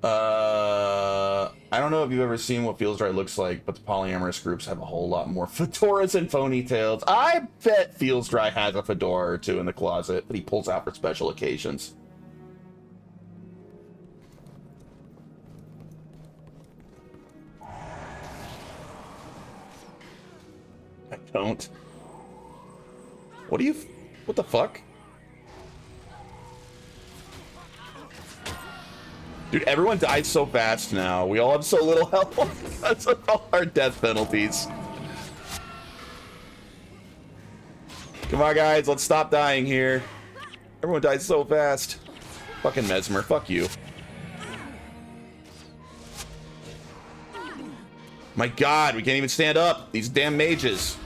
I don't know if you've ever seen what Fieldstry looks like, but the polyamorous groups have a whole lot more fedoras and ponytails. I bet Fieldstry has a fedora or two in the closet that he pulls out for special occasions. I don't. What do you... What the fuck? Dude, everyone dies so fast now. We all have so little health. That's all our death penalties. Come on, guys. Let's stop dying here. Everyone dies so fast. Fucking Mesmer. Fuck you. My God, we can't even stand up. These damn mages.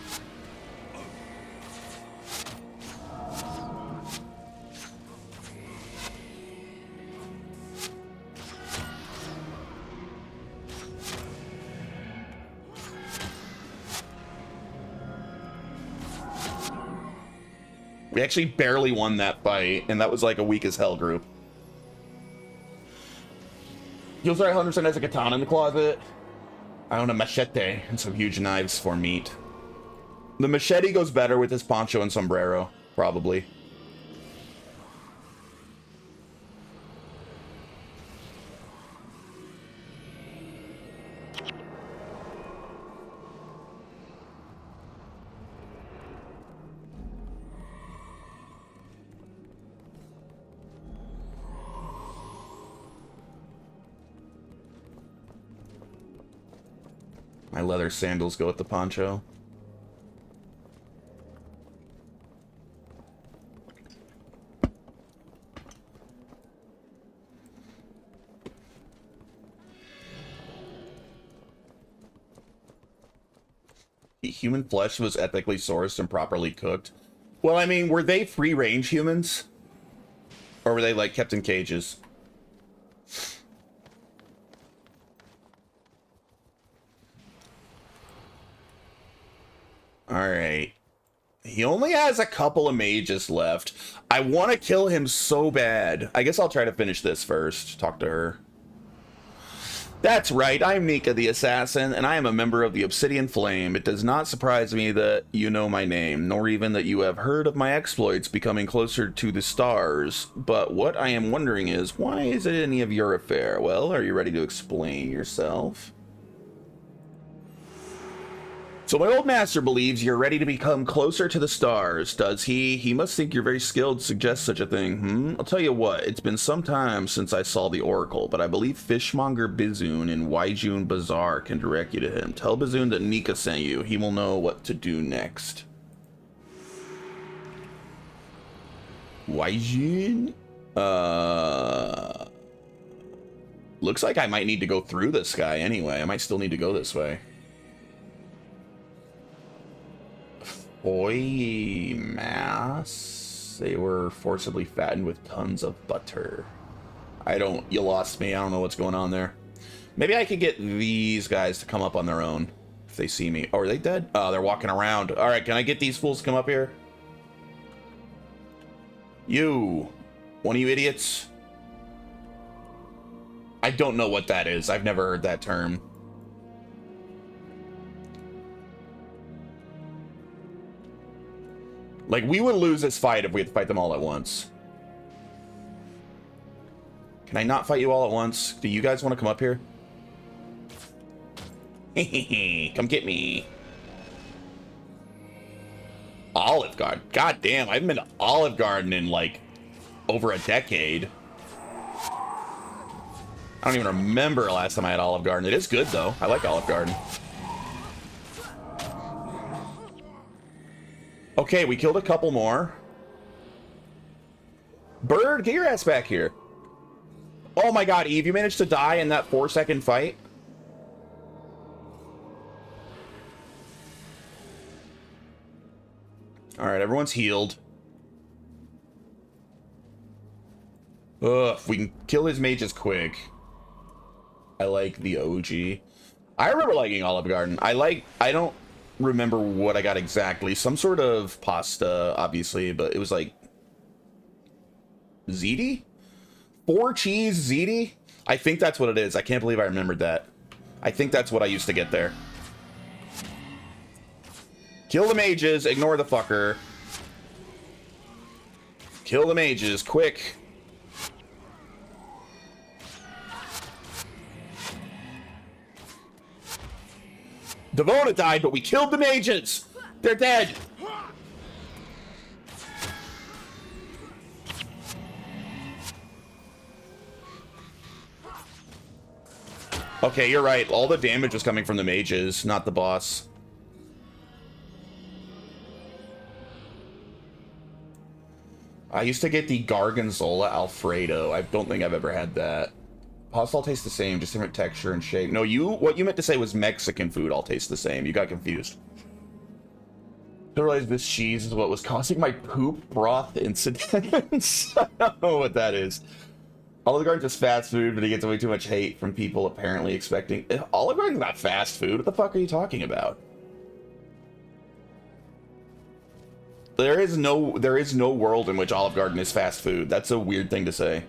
We actually barely won that fight, and that was like a weak as hell group. Heals are 100% has a katana in the closet. I own a machete and some huge knives for meat. The machete goes better with his poncho and sombrero, probably. My leather sandals go with the poncho. Human flesh was ethically sourced and properly cooked. Well, I mean, were they free-range humans? Or were they, like, kept in cages? Alright. He only has a couple of mages left. I want to kill him so bad. I guess I'll try to finish this first. Talk to her. That's right, I'm Nika the Assassin, and I am a member of the Obsidian Flame. It does not surprise me that you know my name, nor even that you have heard of my exploits becoming closer to the stars. But what I am wondering is, why is it any of your affair? Well, are you ready to explain yourself? So my old master believes you're ready to become closer to the stars, does he? He must think you're very skilled to suggest such a thing, I'll tell you what, it's been some time since I saw the Oracle, but I believe Fishmonger Bizoon in Waijun Bazaar can direct you to him. Tell Bizoon that Nika sent you. He will know what to do next. Waijun? Looks like I might need to go through this guy anyway. I might still need to go this way. Oi, mass. They were forcibly fattened with tons of butter. You lost me. I don't know what's going on there. Maybe I could get these guys to come up on their own if they see me. Oh, are they dead? Oh, they're walking around. All right, can I get these fools to come up here? You. One of you idiots. I don't know what that is. I've never heard that term. Like, we would lose this fight if we had to fight them all at once. Can I not fight you all at once? Do you guys want to come up here? Come get me. Olive Garden. God damn, I haven't been to Olive Garden in, like, over a decade. I don't even remember last time I had Olive Garden. It is good, though. I like Olive Garden. Okay, we killed a couple more. Bird, get your ass back here. Oh my god, Eve, you managed to die in that 4-second fight? Alright, everyone's healed. Ugh, if we can kill his mages quick. I like the OG. I remember liking Olive Garden. I don't remember what I got exactly. Some sort of pasta, obviously, but it was like ziti? 4 cheese ziti? I think that's what it is. I can't believe I remembered that. I think that's what I used to get there. Kill the mages, ignore the fucker. Kill the mages, quick. Devona died, but we killed the mages! They're dead! Okay, you're right. All the damage was coming from the mages, not the boss. I used to get the Gargonzola Alfredo. I don't think I've ever had that. Pasta all tastes the same, just different texture and shape. No, what you meant to say was Mexican food all tastes the same. You got confused. I realized this cheese is what was causing my poop broth incidents. I don't know what that is. Olive Garden's just fast food, but it gets way too much hate from people apparently expecting... Olive Garden's not fast food. What the fuck are you talking about? There is no world in which Olive Garden is fast food. That's a weird thing to say.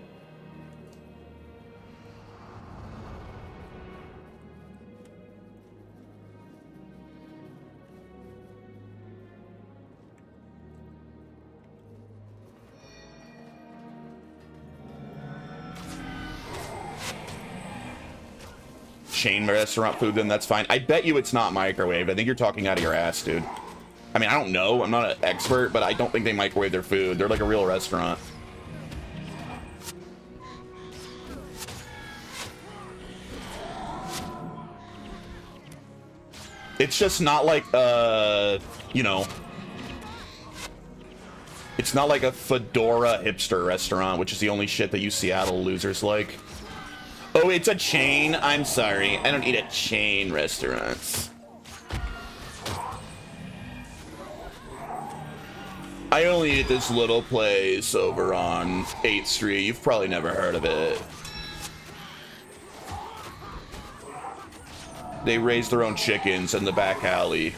Chain restaurant food, then that's fine. I bet you it's not microwaved. I think you're talking out of your ass, dude. I mean, I don't know. I'm not an expert, but I don't think they microwave their food. They're like a real restaurant. It's just not like, you know... It's not like a fedora hipster restaurant, which is the only shit that you Seattle losers like. Oh, it's a chain? I'm sorry. I don't eat at chain restaurants. I only eat at this little place over on 8th Street. You've probably never heard of it. They raise their own chickens in the back alley.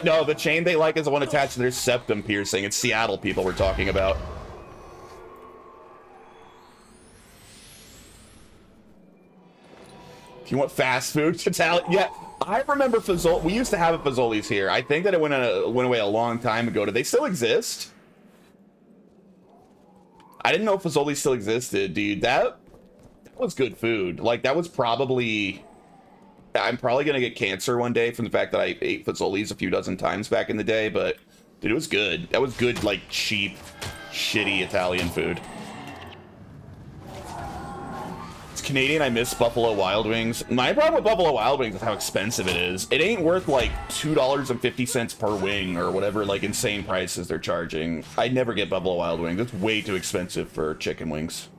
No, the chain they like is the one attached to their septum piercing. It's Seattle people we're talking about. If you want fast food, Italian, yeah. I remember Fazoli. We used to have a Fazoli's here. I think that it went away a long time ago. Do they still exist? I didn't know Fazoli still existed, dude. That was good food. Like, that was probably... I'm probably going to get cancer one day from the fact that I ate Fazoli's a few dozen times back in the day, but dude, it was good. That was good, like, cheap, shitty Italian food. It's Canadian. I miss Buffalo Wild Wings. My problem with Buffalo Wild Wings is how expensive it is. It ain't worth, like, $2.50 per wing or whatever, like, insane prices they're charging. I never get Buffalo Wild Wings. It's way too expensive for chicken wings.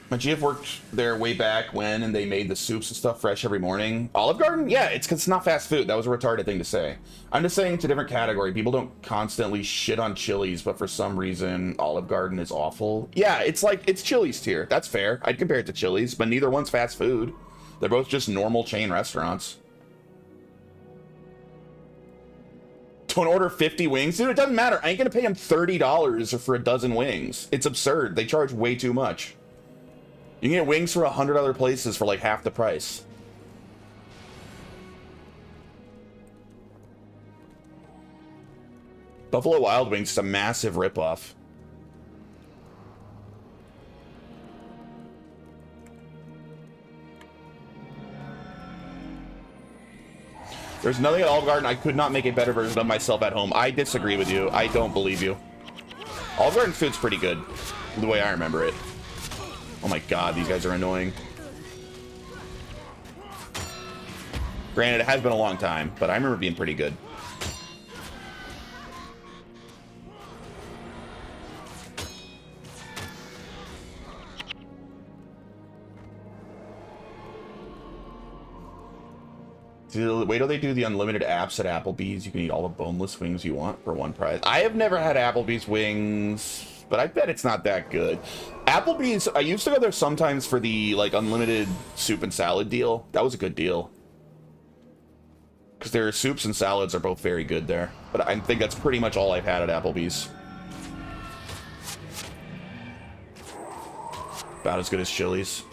My GF worked there way back when, and they made the soups and stuff fresh every morning. Olive Garden? Yeah, it's because it's not fast food. That was a retarded thing to say. I'm just saying it's a different category. People don't constantly shit on Chili's, but for some reason, Olive Garden is awful. Yeah, it's like, it's Chili's tier. That's fair. I'd compare it to Chili's, but neither one's fast food. They're both just normal chain restaurants. Don't order 50 wings? Dude, it doesn't matter. I ain't gonna pay them $30 for a dozen wings. It's absurd. They charge way too much. You can get wings for $100 places for like half the price. Buffalo Wild Wings is a massive ripoff. There's nothing at Olive Garden. I could not make a better version of myself at home. I disagree with you. I don't believe you. Olive Garden food's pretty good, the way I remember it. Oh my god, these guys are annoying. Granted, it has been a long time, but I remember being pretty good. Wait till they do the unlimited apps at Applebee's. You can eat all the boneless wings you want for one price. I have never had Applebee's wings, but I bet it's not that good. Applebee's, I used to go there sometimes for the, like, unlimited soup and salad deal. That was a good deal. Because their soups and salads are both very good there. But I think that's pretty much all I've had at Applebee's. About as good as Chili's.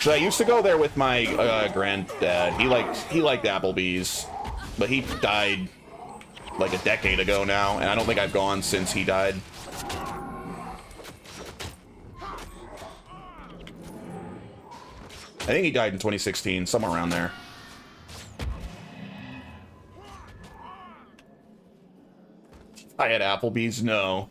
So I used to go there with my granddad. He liked Applebee's, but he died like a decade ago now, and I don't think I've gone since he died. I think he died in 2016, somewhere around there. I had Applebee's? No.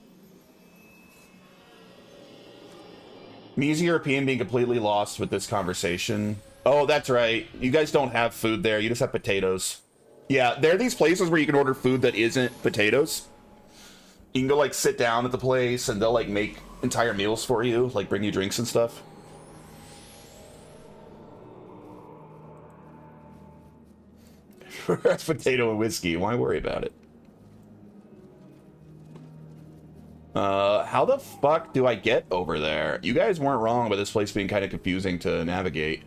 Me as a European being completely lost with this conversation. Oh, that's right. You guys don't have food there. You just have potatoes. Yeah, there are these places where you can order food that isn't potatoes. You can go, like, sit down at the place, and they'll, like, make entire meals for you. Like, bring you drinks and stuff. That's potato and whiskey. Why worry about it? How the fuck do I get over there? You guys weren't wrong about this place being kind of confusing to navigate.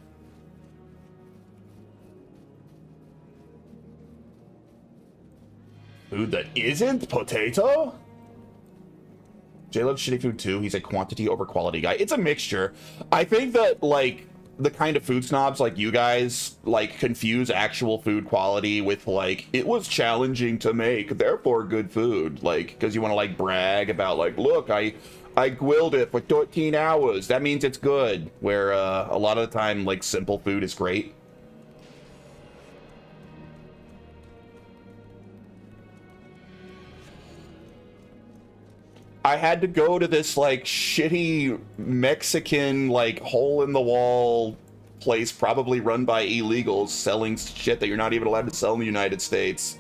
Food that isn't potato? Jay loves shitty food too. He's a quantity over quality guy. It's a mixture. I think that, like, the kind of food snobs like you guys, like, confuse actual food quality with, like, it was challenging to make, therefore good food. Like, because you want to, like, brag about, like, look, I grilled it for 13 hours. That means it's good. Where a lot of the time, like, simple food is great. I had to go to this, like, shitty Mexican, like, hole-in-the-wall place, probably run by illegals, selling shit that you're not even allowed to sell in the United States.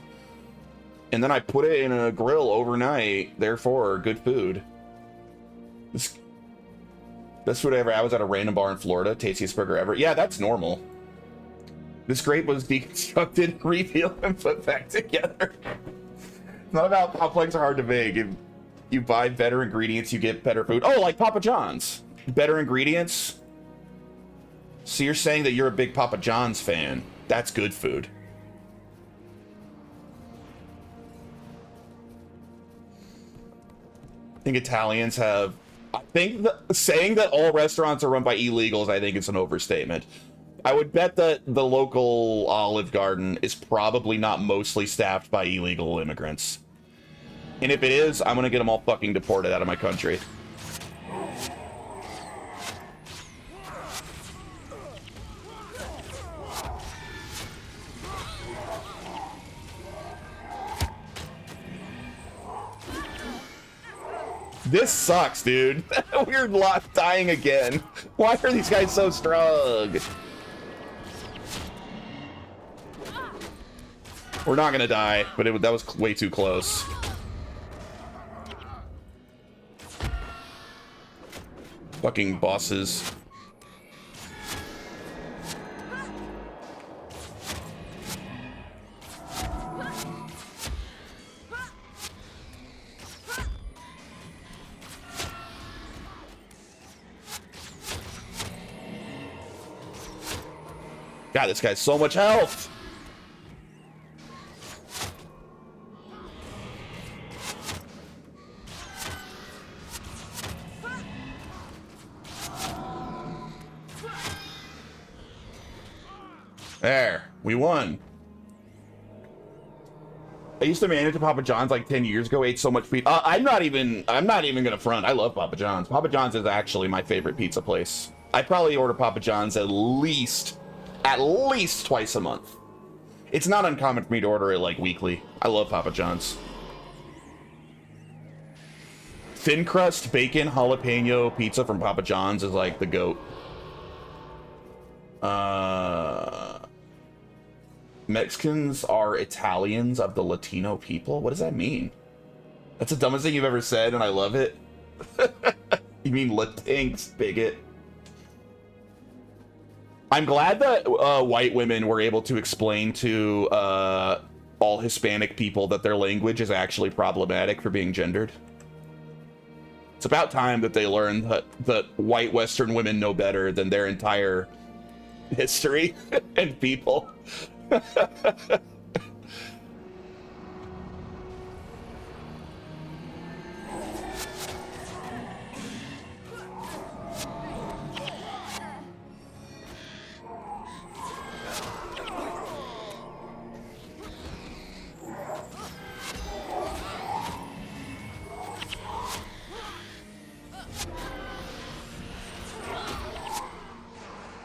And then I put it in a grill overnight, therefore, good food. Best food ever. I was at a random bar in Florida, tastiest burger ever. Yeah, that's normal. This grape was deconstructed, repealed, and put back together. It's not about complex or hard to make. If you buy better ingredients, you get better food. Oh, like Papa John's. Better ingredients. So you're saying that you're a big Papa John's fan. That's good food. I think Italians have... I think that saying that all restaurants are run by illegals, I think it's an overstatement. I would bet that the local Olive Garden is probably not mostly staffed by illegal immigrants. And if it is, I'm gonna get them all fucking deported out of my country. This sucks, dude. We're dying again. Why are these guys so strong? We're not gonna die, but that was way too close. Fucking bosses. God, this guy's so much health. There, we won. I used to manage a Papa John's like 10 years ago. Ate so much pizza. I'm not even gonna front. I love Papa John's. Papa John's is actually my favorite pizza place. I probably order Papa John's at least twice a month. It's not uncommon for me to order it like weekly. I love Papa John's. Thin crust bacon jalapeno pizza from Papa John's is like the GOAT. Mexicans are Italians of the Latino people? What does that mean? That's the dumbest thing you've ever said, and I love it. You mean Latinx, bigot. I'm glad that white women were able to explain to all Hispanic people that their language is actually problematic for being gendered. It's about time that they learn that white Western women know better than their entire history and people.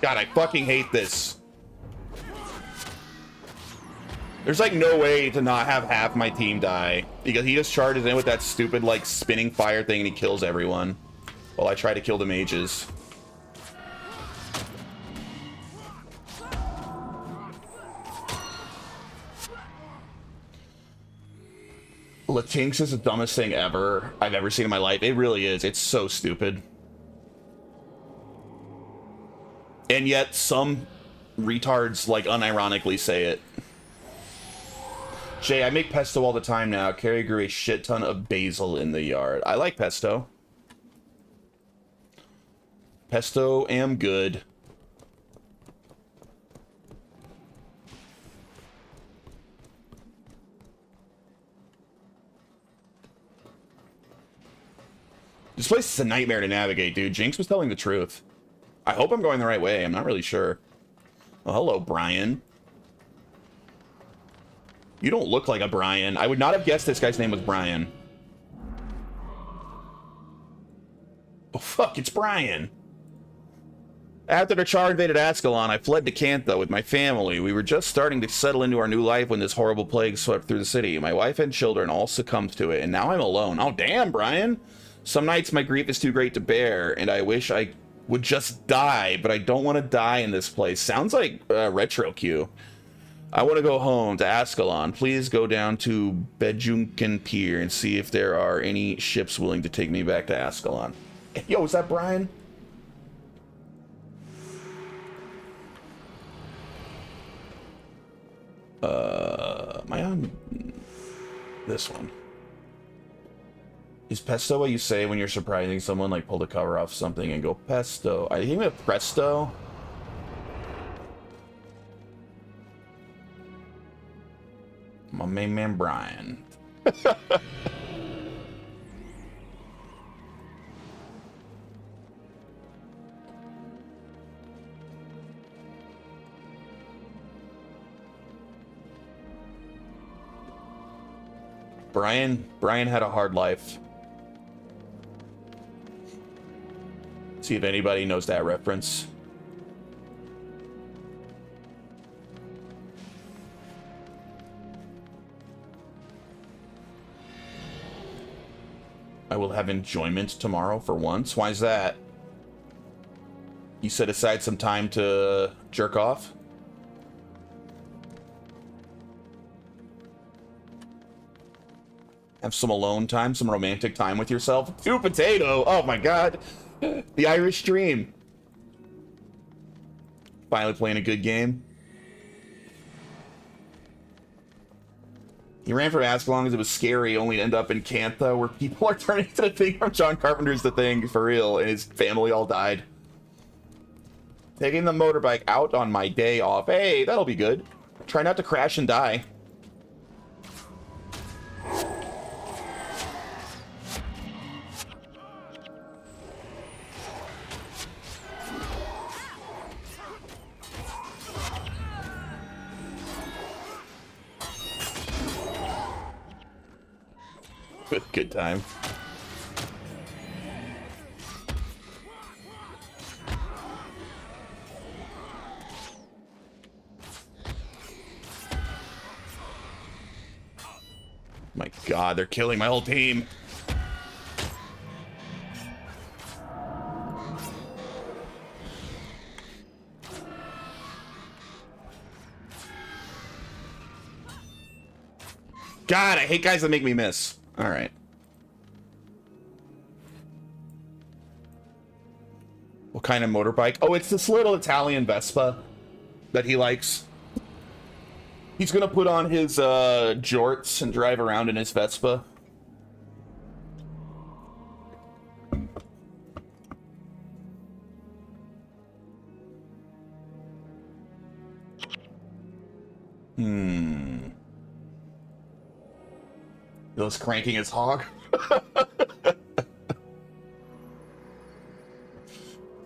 God, I fucking hate this. There's like no way to not have half my team die because he just charges in with that stupid like spinning fire thing and he kills everyone while I try to kill the mages. Latinx is the dumbest thing ever I've ever seen in my life. It really is. It's so stupid. And yet some retards like unironically say it. Jay, I make pesto all the time now. Carrie grew a shit ton of basil in the yard. I like pesto. Pesto am good. This place is a nightmare to navigate, dude. Jinx was telling the truth. I hope I'm going the right way. I'm not really sure. Oh, hello, Brian. You don't look like a Brian. I would not have guessed this guy's name was Brian. Oh, fuck, it's Brian. After the Char invaded Ascalon, I fled to Cantha with my family. We were just starting to settle into our new life when this horrible plague swept through the city. My wife and children all succumbed to it, and now I'm alone. Oh, damn, Brian. Some nights my grief is too great to bear, and I wish I would just die, but I don't want to die in this place. Sounds like Retro Q. I want to go home to Ascalon. Please go down to Bejunken Pier and see if there are any ships willing to take me back to Ascalon. Yo, is that Brian? Am I on this one? Is pesto what you say when you're surprising someone, like pull the cover off something and go pesto? I think of presto. My main man Brian. Brian had a hard life. See if anybody knows that reference. I will have enjoyment tomorrow for once. Why is that? You set aside some time to jerk off? Have some alone time, some romantic time with yourself. Two potato! Oh my god! The Irish Dream. Finally playing a good game. He ran from Ascalon because it was scary, only to end up in Cantha, where people are turning to the thing from John Carpenter's The Thing, for real, and his family all died. Taking the motorbike out on my day off. Hey, that'll be good. Try not to crash and die. Good time. My god, they're killing my whole team. God, I hate guys that make me miss. All right. What kind of motorbike? Oh, it's this little Italian Vespa that he likes. He's gonna put on his jorts and drive around in his Vespa. Bill's cranking his hog.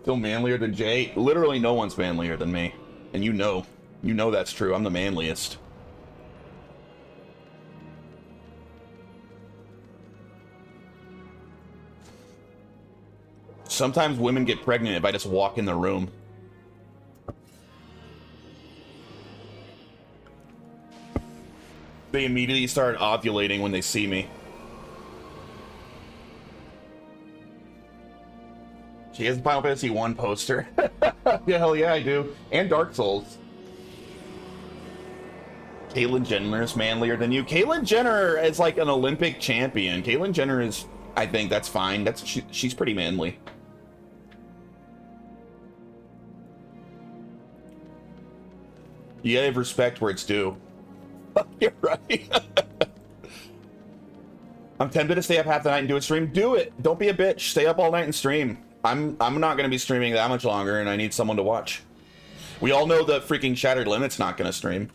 Feel manlier than Jay? Literally no one's manlier than me. And you know that's true. I'm the manliest. Sometimes women get pregnant if I just walk in the room. They immediately start ovulating when they see me. She has a Final Fantasy 1 poster. Yeah, hell yeah, I do. And Dark Souls. Caitlyn Jenner is manlier than you. Caitlyn Jenner is like an Olympic champion. Caitlyn Jenner is, I think that's fine. She's pretty manly. You gotta have respect where it's due. You're right. I'm tempted to stay up half the night and do a stream. Do it. Don't be a bitch. Stay up all night and stream. I'm not gonna be streaming that much longer, and I need someone to watch. We all know that freaking Shattered Limit's not gonna stream.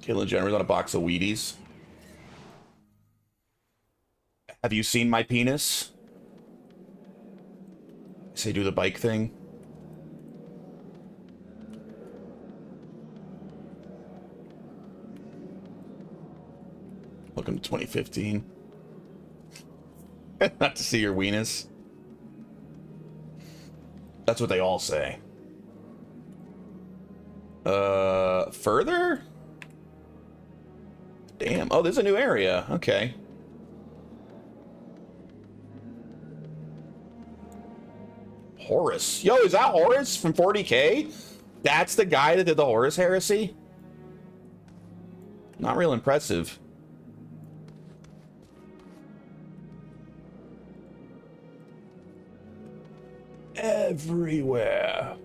Caitlyn Jenner's on a box of Wheaties. Have you seen my penis? I say do the bike thing. Welcome to 2015. Not to see your weenus. That's what they all say. Further? Damn. Oh, there's a new area. Okay. Horus. Yo, is that Horus from 40K? That's the guy that did the Horus heresy? Not real impressive. Everywhere.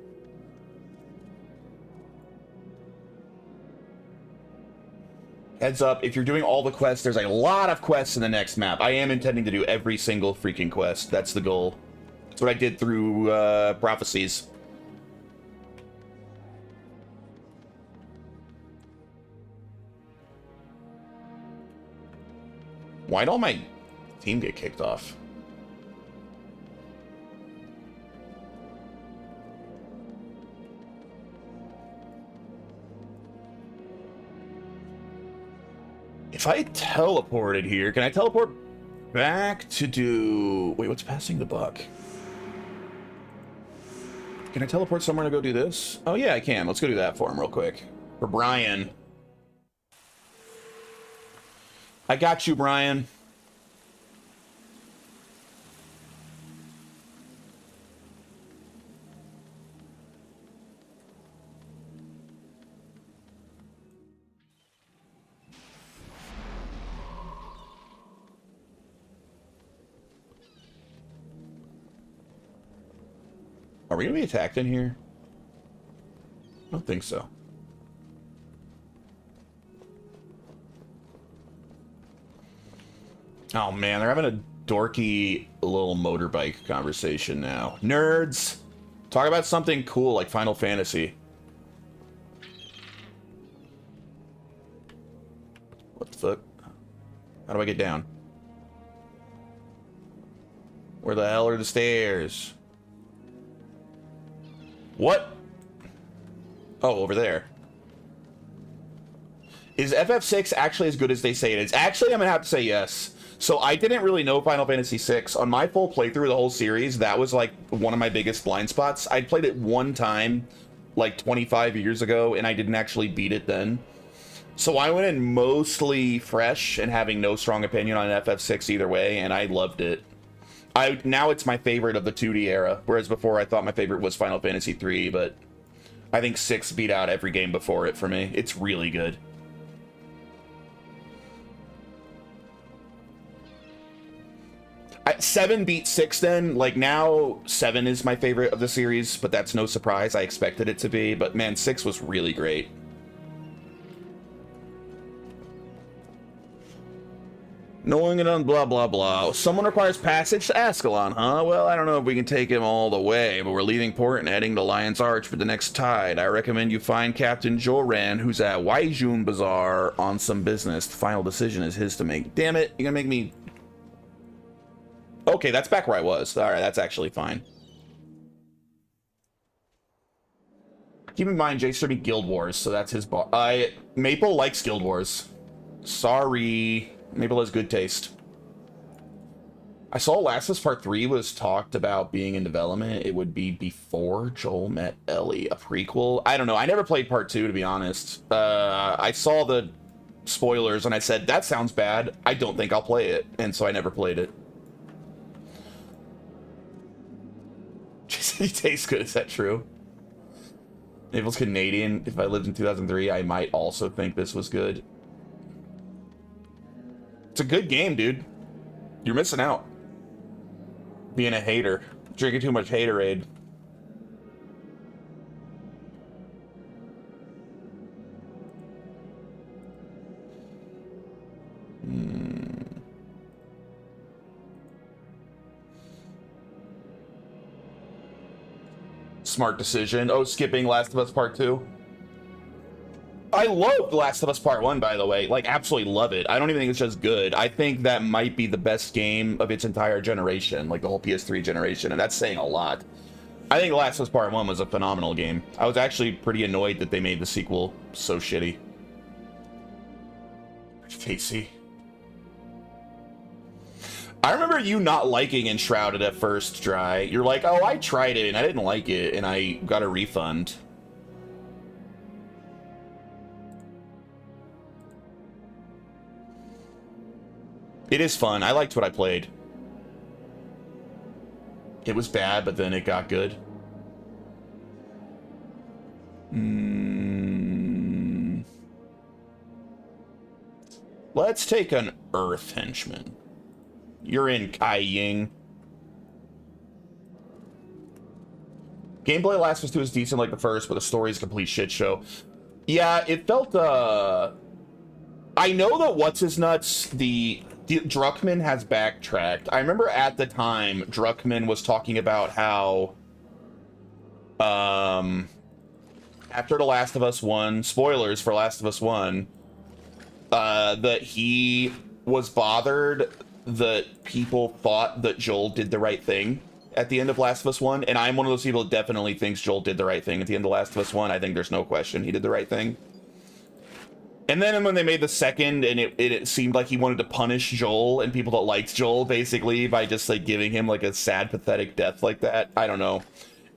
Heads up, if you're doing all the quests, there's a lot of quests in the next map. I am intending to do every single freaking quest. That's the goal. That's what I did through Prophecies. Why'd all my team get kicked off? If I teleported here, can I teleport back to do... Wait, what's passing the buck? Can I teleport somewhere to go do this? Oh, yeah, I can. Let's go do that for him real quick. For Brian. I got you, Brian. Are we gonna be attacked in here? I don't think so. Oh man, they're having a dorky little motorbike conversation now. Nerds! Talk about something cool like Final Fantasy. What the fuck? How do I get down? Where the hell are the stairs? What? Oh, over there. Is FF6 actually as good as they say it is? Actually, I'm gonna have to say yes. So I didn't really know Final Fantasy VI. On my full playthrough of the whole series, that was like one of my biggest blind spots. I'd played it one time, like 25 years ago, and I didn't actually beat it then. So I went in mostly fresh and having no strong opinion on FF6 either way, and I loved it. Now it's my favorite of the 2D era, whereas before I thought my favorite was Final Fantasy 3, but I think 6 beat out every game before it for me. It's really good. Seven beat 6 then. Like, now 7 is my favorite of the series, but that's no surprise. I expected it to be, but man, 6 was really great. Knowing it on blah blah blah. Someone requires passage to Ascalon, huh? Well, I don't know if we can take him all the way, but we're leaving port and heading to Lion's Arch for the next tide. I recommend you find Captain Joran, who's at Waijun Bazaar, on some business. The final decision is his to make. Damn it, you're gonna make me... Okay, that's back where I was. Alright, that's actually fine. Keep in mind, Jay's streaming Guild Wars, so that's his bar. Maple likes Guild Wars. Sorry. Maple has good taste. I saw Last of Us Part 3 was talked about being in development. It would be before Joel met Ellie, a prequel. I don't know. I never played Part 2, to be honest. I saw the spoilers and I said, that sounds bad. I don't think I'll play it. And so I never played it. He tastes good. Is that true? If it was Canadian, if I lived in 2003, I might also think this was good. It's a good game, dude. You're missing out. Being a hater. Drinking too much haterade. Smart decision. Oh, skipping Last of Us Part 2. I loved Last of Us Part 1, by the way. Like, absolutely love it. I don't even think it's just good. I think that might be the best game of its entire generation, like the whole PS3 generation, and that's saying a lot. I think Last of Us Part 1 was a phenomenal game. I was actually pretty annoyed that they made the sequel so shitty. Casey. I remember you not liking Enshrouded at first, Dry. You're like, oh, I tried it and I didn't like it, and I got a refund. It is fun. I liked what I played. It was bad, but then it got good. Let's take an Earth henchman. You're in Kai Ying. Gameplay Last of Us 2 is decent like the first, but the story is a complete shit show. Yeah, it felt, I know that What's-His-Nuts, Druckmann has backtracked. I remember at the time, Druckmann was talking about how, after The Last of Us 1, spoilers for Last of Us 1, that he was bothered that people thought that Joel did the right thing at the end of Last of Us 1, and I'm one of those people that definitely thinks Joel did the right thing at the end of Last of Us 1. I think there's no question he did the right thing. And then when they made the second, and it seemed like he wanted to punish Joel and people that liked Joel, basically, by just, like, giving him, like, a sad, pathetic death like that. I don't know.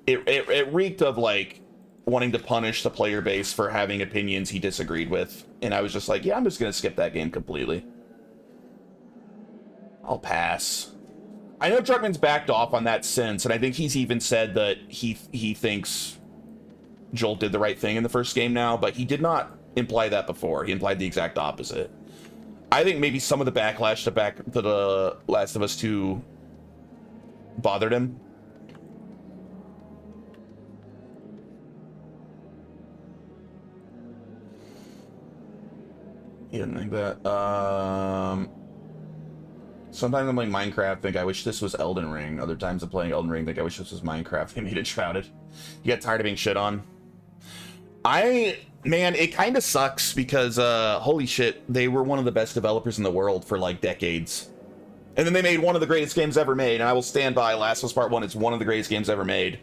It reeked of, like, wanting to punish the player base for having opinions he disagreed with. And I was just like, yeah, I'm just gonna skip that game completely. I'll pass. I know Druckmann's backed off on that since, and I think he's even said that he thinks Joel did the right thing in the first game now, but he did not imply that before. He implied the exact opposite. I think maybe some of the backlash to the Last of Us 2 bothered him. He didn't think that. Sometimes I'm playing Minecraft, think I wish this was Elden Ring. Other times I'm playing Elden Ring, think I wish this was Minecraft. They made it Shrouded. You get tired of being shit on? Man, it kind of sucks because, holy shit, they were one of the best developers in the world for, like, decades. And then they made one of the greatest games ever made, and I will stand by Last of Us Part 1, it's one of the greatest games ever made.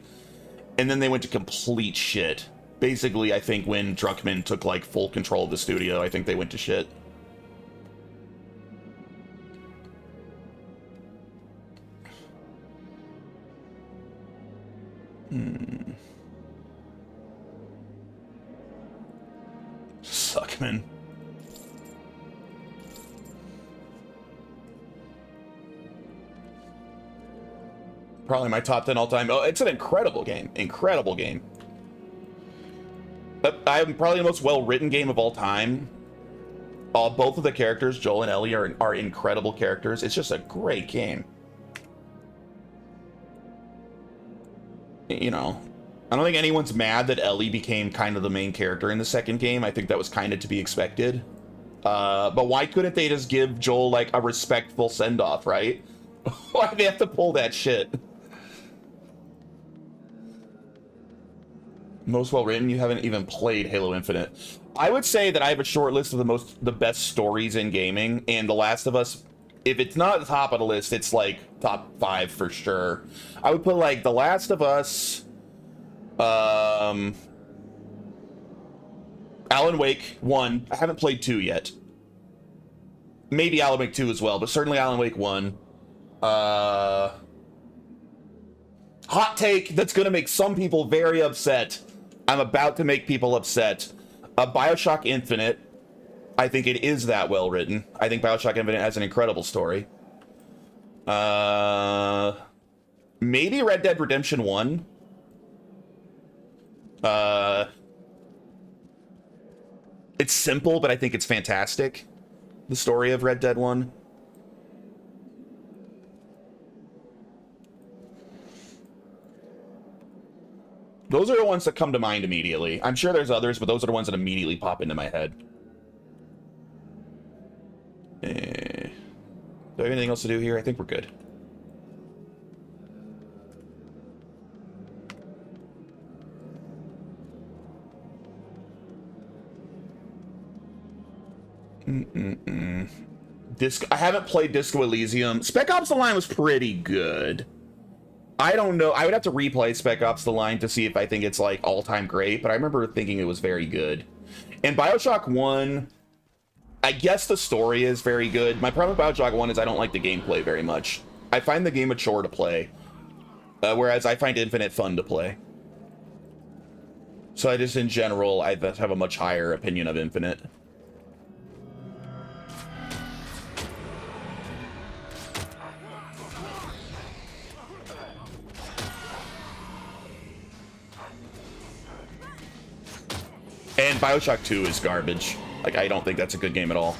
And then they went to complete shit. Basically, I think when Druckmann took, like, full control of the studio, I think they went to shit. Suckman. Probably my top 10 all-time. Oh, it's an incredible game. Incredible game. I'm probably the most well-written game of all time. Both of the characters, Joel and Ellie, are incredible characters. It's just a great game. You know, I don't think anyone's mad that Ellie became kind of the main character in the second game. I think that was kind of to be expected. But why couldn't they just give Joel, like, a respectful send-off, right? Why do they have to pull that shit? Most well-written? You haven't even played Halo Infinite. I would say that I have a short list of the best stories in gaming, and The Last of Us, if it's not at the top of the list, it's like top 5 for sure. I would put like The Last of Us, Alan Wake 1. I haven't played 2 yet. Maybe Alan Wake 2 as well, but certainly Alan Wake 1. Hot take that's gonna make some people very upset. I'm about to make people upset. BioShock Infinite. I think it is that well written. I think BioShock Infinite has an incredible story. Maybe Red Dead Redemption 1. It's simple, but I think it's fantastic. The story of Red Dead 1. Those are the ones that come to mind immediately. I'm sure there's others, but those are the ones that immediately pop into my head. Do I have anything else to do here? I think we're good. I haven't played Disco Elysium. Spec Ops: The Line was pretty good. I don't know. I would have to replay Spec Ops: The Line to see if I think it's like all-time great, but I remember thinking it was very good. And BioShock 1, I guess the story is very good. My problem with BioShock 1 is I don't like the gameplay very much. I find the game a chore to play, whereas I find Infinite fun to play. So I just, in general, I have a much higher opinion of Infinite. And BioShock 2 is garbage. Like, I don't think that's a good game at all.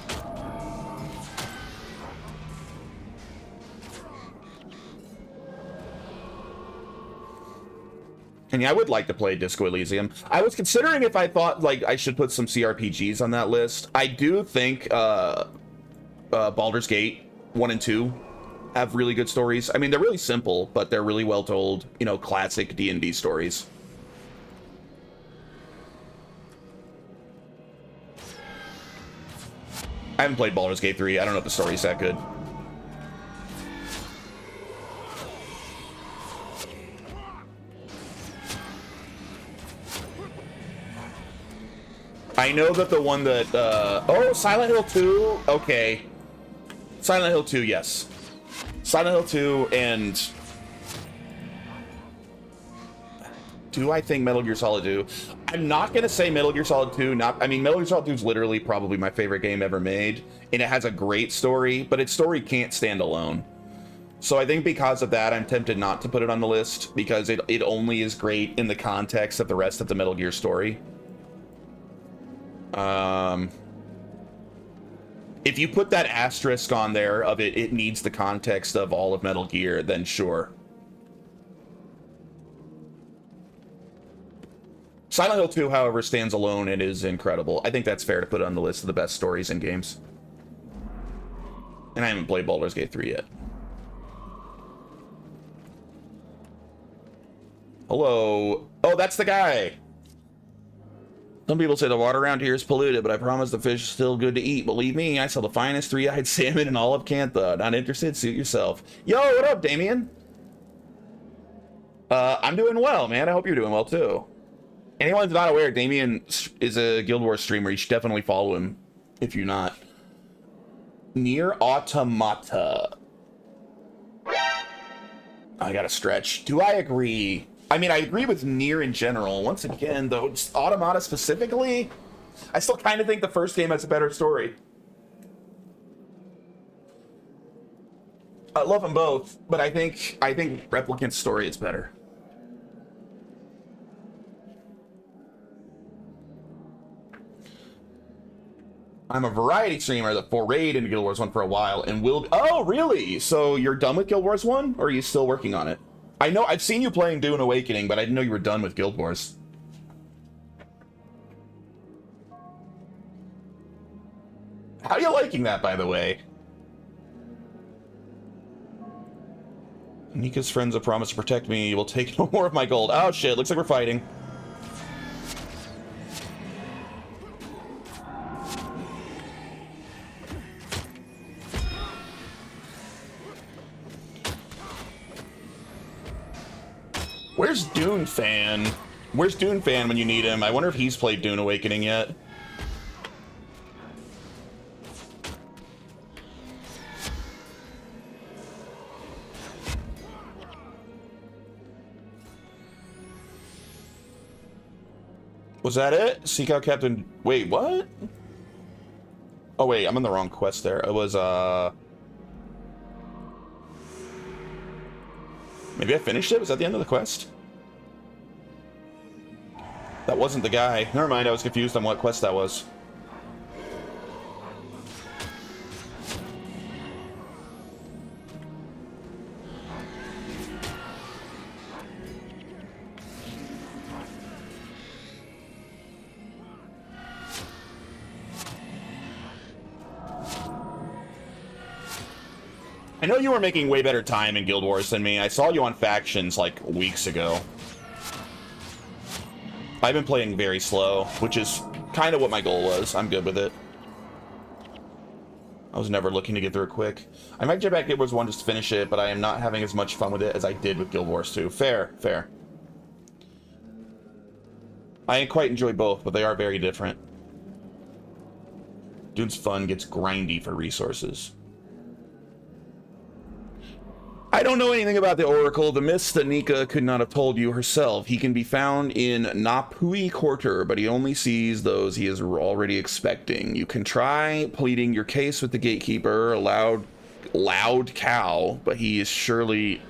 And yeah, I would like to play Disco Elysium. I was considering if I thought, like, I should put some CRPGs on that list. I do think Baldur's Gate 1 and 2 have really good stories. I mean, they're really simple, but they're really well told, you know, classic D&D stories. I haven't played Baldur's Gate 3. I don't know if the story's that good. I know that the one that, oh, Silent Hill 2? Okay. Silent Hill 2, yes. Silent Hill 2 and... Do I think Metal Gear Solid 2? I'm not gonna say Metal Gear Solid 2. I mean, Metal Gear Solid 2 is literally probably my favorite game ever made, and it has a great story, but its story can't stand alone. So I think because of that, I'm tempted not to put it on the list, because it only is great in the context of the rest of the Metal Gear story. If you put that asterisk on there of it needs the context of all of Metal Gear, then sure. Silent Hill 2, however, stands alone and is incredible. I think that's fair to put on the list of the best stories in games. And I haven't played Baldur's Gate 3 yet. Hello. Oh, that's the guy. Some people say the water around here is polluted, but I promise the fish is still good to eat. Believe me, I sell the finest three-eyed salmon in all of Cantha. Not interested? Suit yourself. Yo, what up, Damien? I'm doing well, man. I hope you're doing well, too. Anyone's not aware, Damien is a Guild Wars streamer. You should definitely follow him if you're not. Nier Automata. I gotta stretch. Do I agree? I mean, I agree with Nier in general. Once again, though, just Automata specifically, I still kind of think the first game has a better story. I love them both, but I think Replicant's story is better. I'm a variety streamer that forayed into Guild Wars 1 for a while and will... Oh, really? So you're done with Guild Wars 1? Or are you still working on it? I know I've seen you playing Dune Awakening, but I didn't know you were done with Guild Wars. How are you liking that, by the way? Nika's friends have promised to protect me. You will take no more of my gold. Oh, shit. Looks like we're fighting. Where's Dune Fan? Where's Dune Fan when you need him? I wonder if he's played Dune Awakening yet. Was that it? Seek out Captain... Wait, what? Oh, wait, I'm in the wrong quest there. It was, maybe I finished it? Was that the end of the quest? That wasn't the guy. Never mind, I was confused on what quest that was. I know you were making way better time in Guild Wars than me. I saw you on Factions like weeks ago. I've been playing very slow, which is kind of what my goal was. I'm good with it. I was never looking to get through it quick. I might get back Guild Wars 1 just to finish it, but I am not having as much fun with it as I did with Guild Wars 2. Fair, fair. I quite enjoy both, but they are very different. Dude's fun gets grindy for resources. I don't know anything about the Oracle, the myths that Nika could not have told you herself. He can be found in Napui Quarter, but he only sees those he is already expecting. You can try pleading your case with the gatekeeper, a loud cow, but he is surely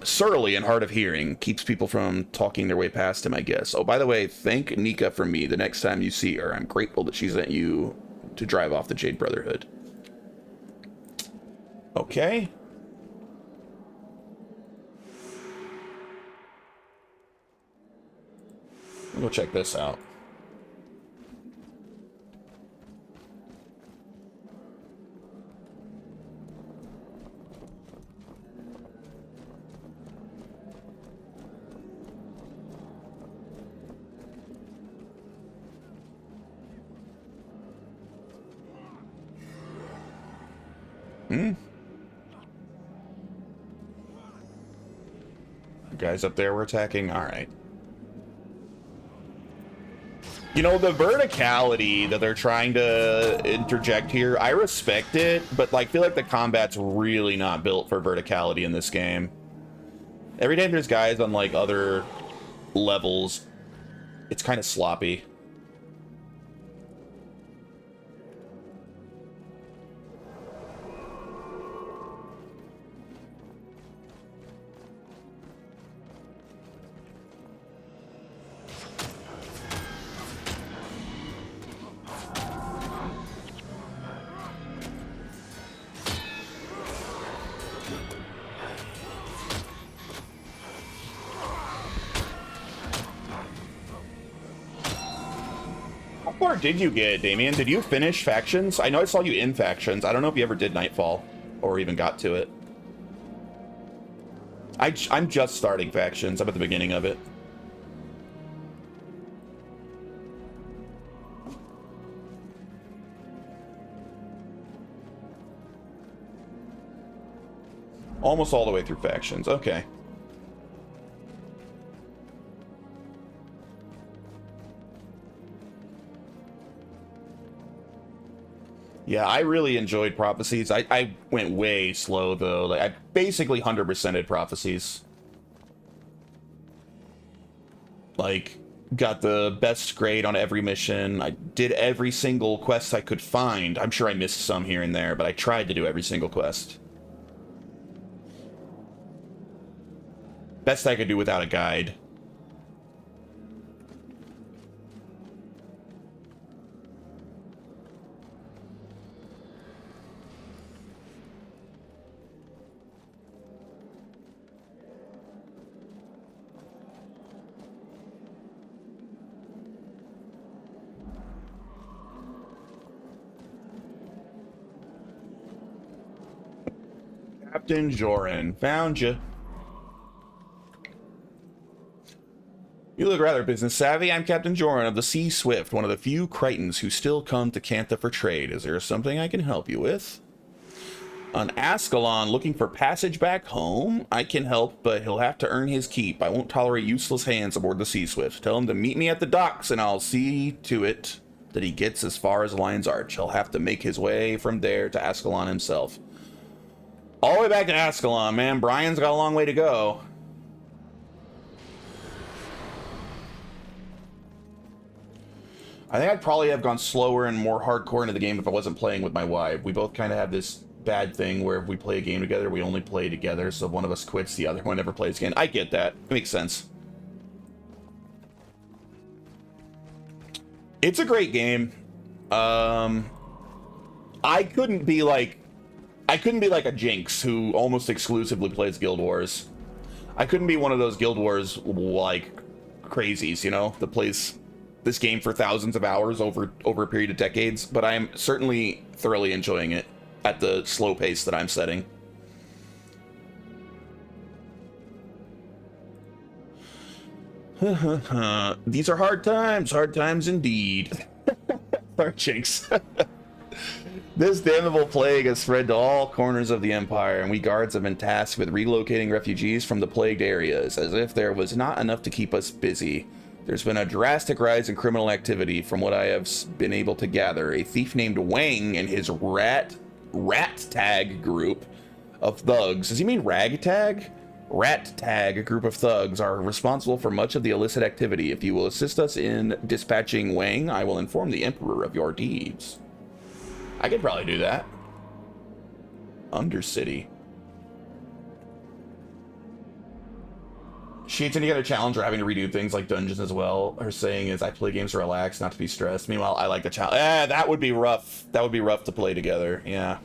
surly and hard of hearing. Keeps people from talking their way past him, I guess. Oh, by the way, thank Nika for me the next time you see her. I'm grateful that she sent you to drive off the Jade Brotherhood. Okay. Go check this out. The guys up there were attacking? Alright. You know, the verticality that they're trying to interject here, I respect it, but like, feel like the combat's really not built for verticality in this game. Every time there's guys on like other levels, it's kind of sloppy. How far did you get, Damien? Did you finish Factions? I know I saw you in Factions. I don't know if you ever did Nightfall or even got to it. I'm just starting Factions. I'm at the beginning of it. Almost all the way through Factions. Okay. Yeah, I really enjoyed Prophecies. I went way slow, though. Like, I basically 100%ed Prophecies. Like, got the best grade on every mission. I did every single quest I could find. I'm sure I missed some here and there, but I tried to do every single quest. Best I could do without a guide. Captain Joran, found you. You look rather business savvy. I'm Captain Joran of the Sea Swift, one of the few Crichtons who still come to Cantha for trade. Is there something I can help you with? On Ascalon, looking for passage back home? I can help, but he'll have to earn his keep. I won't tolerate useless hands aboard the Sea Swift. Tell him to meet me at the docks, and I'll see to it that he gets as far as Lion's Arch. He'll have to make his way from there to Ascalon himself. All the way back to Ascalon, man. Brian's got a long way to go. I think I'd probably have gone slower and more hardcore into the game if I wasn't playing with my wife. We both kind of have this bad thing where if we play a game together, we only play together, so if one of us quits, the other one never plays again. I get that. It makes sense. It's a great game. I couldn't be like a Jinx who almost exclusively plays Guild Wars. I couldn't be one of those Guild Wars like crazies, you know, that plays this game for thousands of hours over a period of decades, but I am certainly thoroughly enjoying it at the slow pace that I'm setting. These are hard times indeed. Sorry, Jinx. This damnable plague has spread to all corners of the Empire, and we guards have been tasked with relocating refugees from the plagued areas, as if there was not enough to keep us busy. There's been a drastic rise in criminal activity from what I have been able to gather. A thief named Wang and his rat tag group of thugs. Does he mean ragtag? Rat tag, a group of thugs, are responsible for much of the illicit activity. If you will assist us in dispatching Wang, I will inform the Emperor of your deeds. I could probably do that. Undercity. She hates any other challenge or having to redo things like dungeons as well. Her saying is, I play games to relax, not to be stressed. Meanwhile, I like the challenge. That would be rough. That would be rough to play together. Yeah.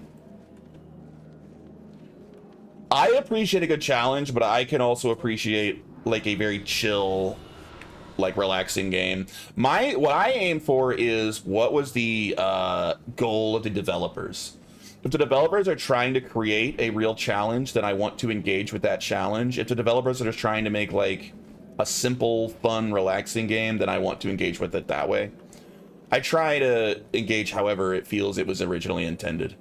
I appreciate a good challenge, but I can also appreciate like a very chill, like relaxing game. What I aim for is what was the goal of the developers. If the developers are trying to create a real challenge, then I want to engage with that challenge. If the developers are just trying to make like a simple, fun, relaxing game, then I want to engage with it that way. I try to engage however it feels it was originally intended.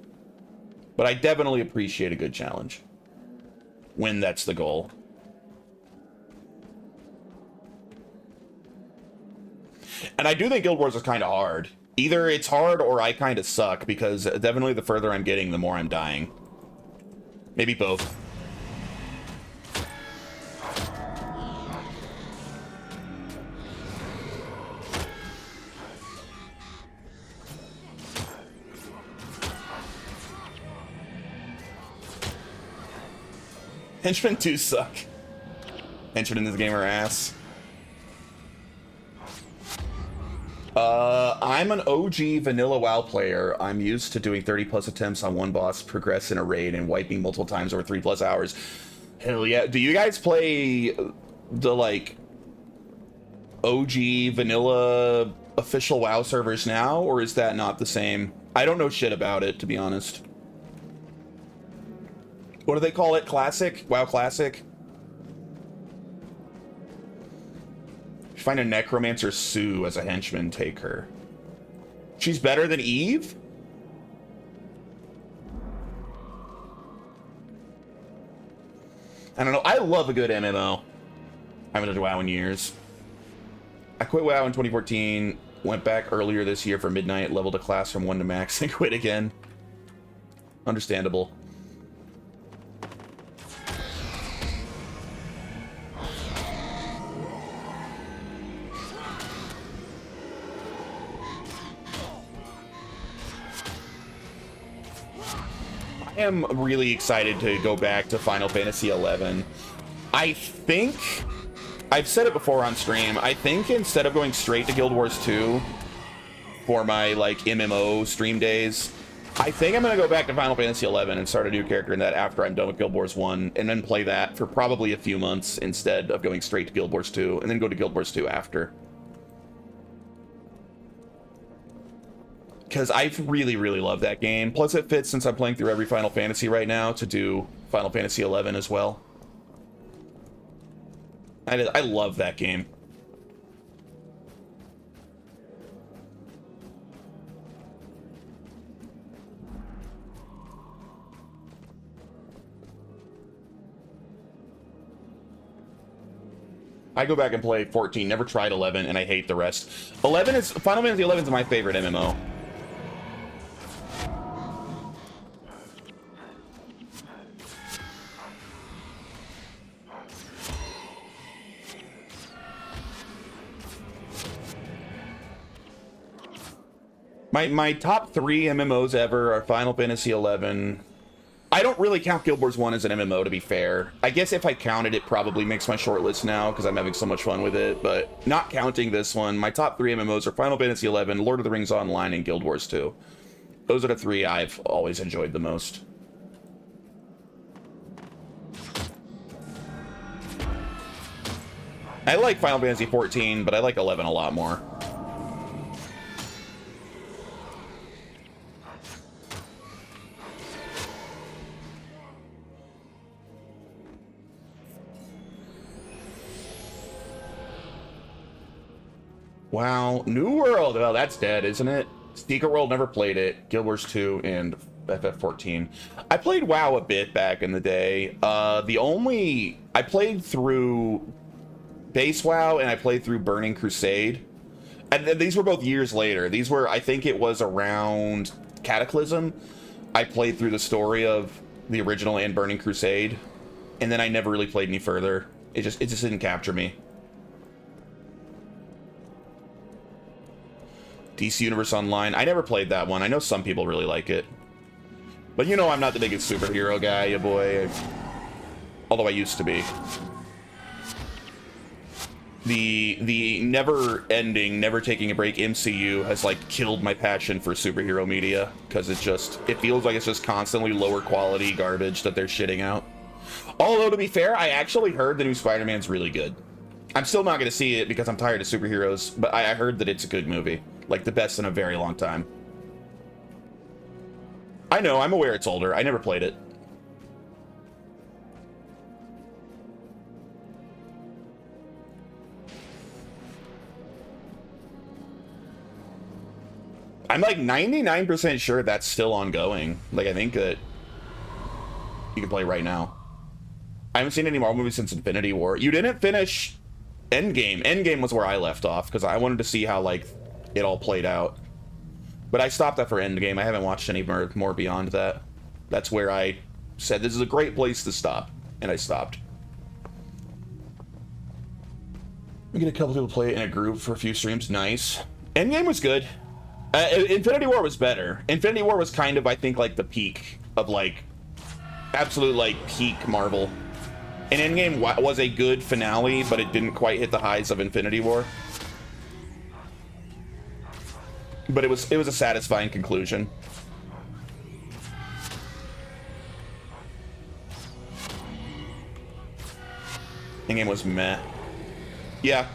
But I definitely appreciate a good challenge when that's the goal. And I do think Guild Wars is kind of hard. Either it's hard or I kind of suck, because definitely the further I'm getting, the more I'm dying. Maybe both. Henchmen do suck. Henchmen in this game are ass. I'm an OG vanilla WoW player. I'm used to doing 30+ attempts on one boss, progress in a raid, and wiping multiple times over 3+ hours. Hell yeah. Do you guys play the, like, OG vanilla official WoW servers now, or is that not the same? I don't know shit about it, to be honest. What do they call it? Classic? WoW Classic? Find a Necromancer Sue as a henchman, take her. She's better than Eve? I don't know. I love a good MMO. I haven't done WoW in years. I quit WoW in 2014, went back earlier this year for Midnight, leveled a class from 1 to max, and quit again. Understandable. I am really excited to go back to Final Fantasy XI. I think, I've said it before on stream, I think instead of going straight to Guild Wars 2 for my, like, MMO stream days, I think I'm going to go back to Final Fantasy XI and start a new character in that after I'm done with Guild Wars 1, and then play that for probably a few months instead of going straight to Guild Wars 2, and then go to Guild Wars 2 after. Because I really, really love that game. Plus it fits, since I'm playing through every Final Fantasy right now, to do Final Fantasy XI as well. I love that game. I go back and play 14, never tried 11, and I hate the rest. Final Fantasy 11 is my favorite MMO. My top 3 MMOs ever are Final Fantasy 11. I don't really count Guild Wars 1 as an MMO, to be fair. I guess if I counted, it probably makes my short list now because I'm having so much fun with it. But not counting this one, my top 3 MMOs are Final Fantasy 11, Lord of the Rings Online, and Guild Wars 2. Those are the 3 I've always enjoyed the most. I like Final Fantasy 14, but I like 11 a lot more. Wow, New World. Oh, that's dead, isn't it? Secret World, never played it. Guild Wars 2 and FF14. I played WoW a bit back in the day. I played through Base WoW and I played through Burning Crusade. And these were both years later. These were, I think it was around Cataclysm. I played through the story of the original and Burning Crusade. And then I never really played any further. It just didn't capture me. DC Universe Online. I never played that one. I know some people really like it. But you know I'm not the biggest superhero guy, ya boy. Although I used to be. The never-ending, never-taking a break MCU has, like, killed my passion for superhero media. Because it feels like it's just constantly lower quality garbage that they're shitting out. Although, to be fair, I actually heard the new Spider-Man's really good. I'm still not going to see it because I'm tired of superheroes, but I heard that it's a good movie. Like, the best in a very long time. I know, I'm aware it's older. I never played it. I'm like 99% sure that's still ongoing. Like, I think that you can play right now. I haven't seen any Marvel movies since Infinity War. You didn't finish Endgame. Endgame was where I left off because I wanted to see how, like, it all played out. But I stopped after Endgame. I haven't watched any more beyond that. That's where I said this is a great place to stop. And I stopped. We get a couple people play it in a group for a few streams. Nice. Endgame was good. Infinity War was better. Infinity War was kind of, I think, like the peak of, like, absolute, like, peak Marvel. And Endgame was a good finale, but it didn't quite hit the highs of Infinity War. But it was a satisfying conclusion. Endgame was meh. Yeah,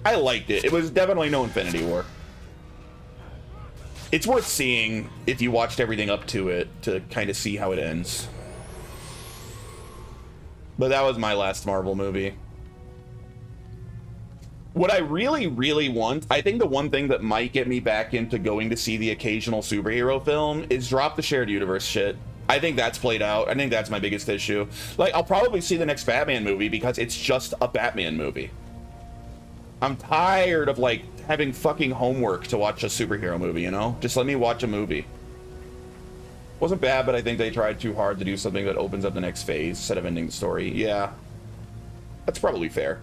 I liked it. It was definitely no Infinity War. It's worth seeing if you watched everything up to it to kind of see how it ends. But that was my last Marvel movie. What I really, really want, I think the one thing that might get me back into going to see the occasional superhero film is drop the shared universe shit. I think that's played out. I think that's my biggest issue. Like, I'll probably see the next Batman movie because it's just a Batman movie. I'm tired of, like, having fucking homework to watch a superhero movie, you know? Just let me watch a movie. Wasn't bad, but I think they tried too hard to do something that opens up the next phase instead of ending the story. Yeah. That's probably fair.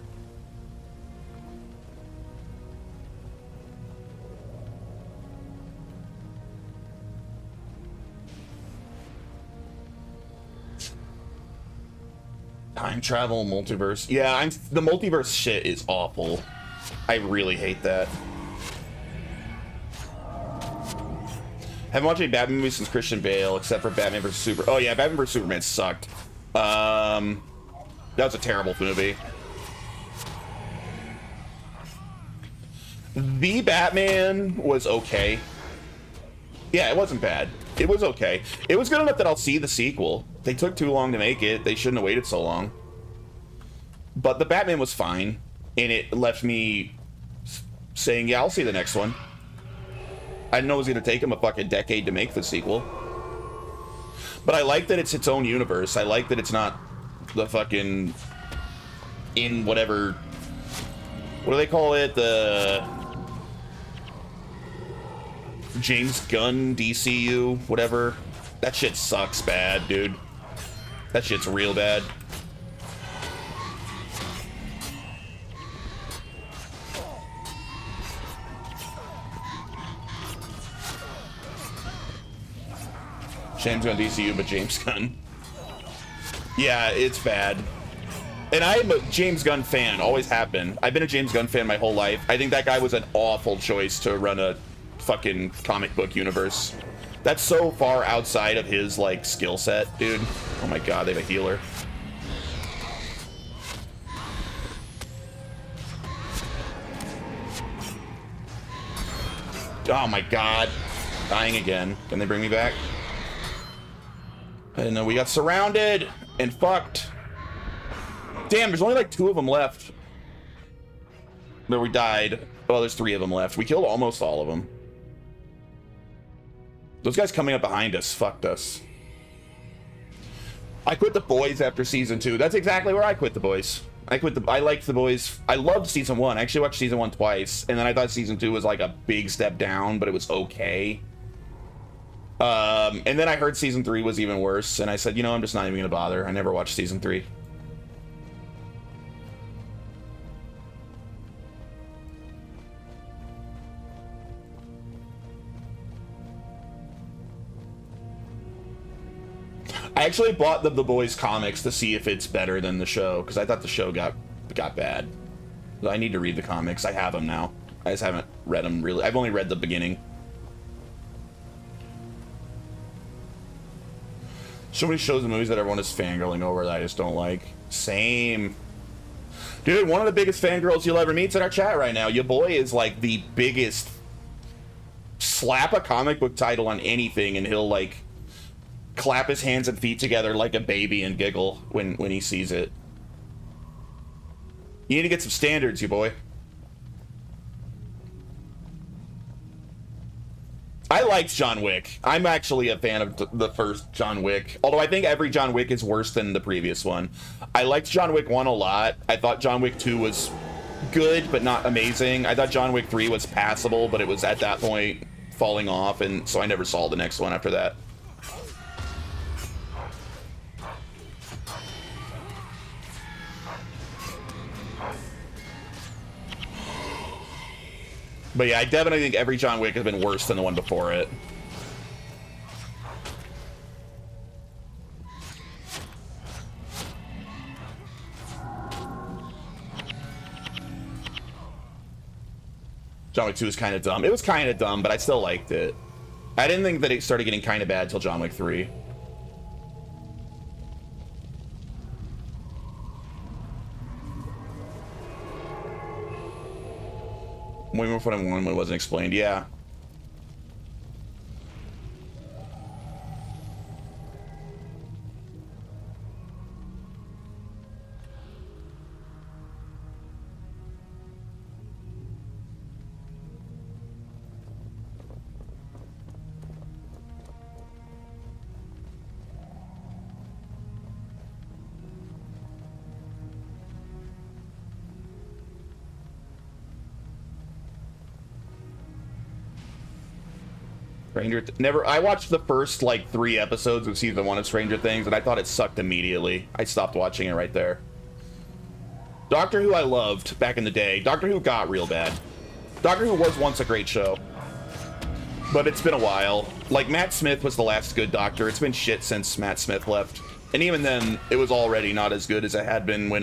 Time travel, multiverse. Yeah, the multiverse shit is awful. I really hate that. Haven't watched any Batman movies since Christian Bale, except for Batman vs. Superman. Oh yeah, Batman vs. Superman sucked. That was a terrible movie. The Batman was okay. Yeah, it wasn't bad. It was okay. It was good enough that I'll see the sequel. They took too long to make it. They shouldn't have waited so long. But the Batman was fine, and it left me saying, yeah, I'll see the next one. I didn't know it was going to take him a fucking decade to make the sequel. But I like that it's its own universe. I like that it's not the fucking... in whatever... what do they call it? The... James Gunn DCU, whatever. That shit sucks bad, dude. That shit's real bad. James Gunn DCU, but James Gunn. Yeah, it's bad. And I'm a James Gunn fan, always have been. I've been a James Gunn fan my whole life. I think that guy was an awful choice to run a fucking comic book universe. That's so far outside of his, like, skill set, dude. Oh my god, they have a healer. Oh my god. Dying again. Can they bring me back? I didn't know we got surrounded and fucked. Damn, there's only like 2 of them left. No, we died. Oh, there's 3 of them left. We killed almost all of them. Those guys coming up behind us fucked us. I quit The Boys after season 2. That's exactly where I quit The Boys. I liked The Boys. I loved season 1. I actually watched season 1 twice, and then I thought season 2 was like a big step down, but it was okay. And then I heard season 3 was even worse, and I said, you know, I'm just not even gonna bother. I never watched season 3. I actually bought the Boys comics to see if it's better than the show, because I thought the show got bad. So I need to read the comics. I have them now. I just haven't read them really. I've only read the beginning. So many shows and movies that everyone is fangirling over that I just don't like. Same. Dude, one of the biggest fangirls you'll ever meet's in our chat right now. Your boy is like the biggest. Slap a comic book title on anything and he'll like clap his hands and feet together like a baby and giggle when he sees it. You need to get some standards, you boy. I liked John Wick. I'm actually a fan of the first John Wick, although I think every John Wick is worse than the previous one. I liked John Wick 1 a lot. I thought John Wick 2 was good, but not amazing. I thought John Wick 3 was passable, but it was at that point falling off, and so I never saw the next one after that. But yeah, I definitely think every John Wick has been worse than the one before it. John Wick 2 was kind of dumb. It was kind of dumb, but I still liked it. I didn't think that it started getting kind of bad till John Wick 3. Way more fun than one when it wasn't explained. Yeah. I watched the first like 3 episodes of season 1 of Stranger Things and I thought it sucked immediately. I stopped watching it right there. Doctor Who I loved back in the day. Doctor Who got real bad. Doctor Who was once a great show, but it's been a while. Like Matt Smith was the last good Doctor. It's been shit since Matt Smith left, and even then it was already not as good as it had been when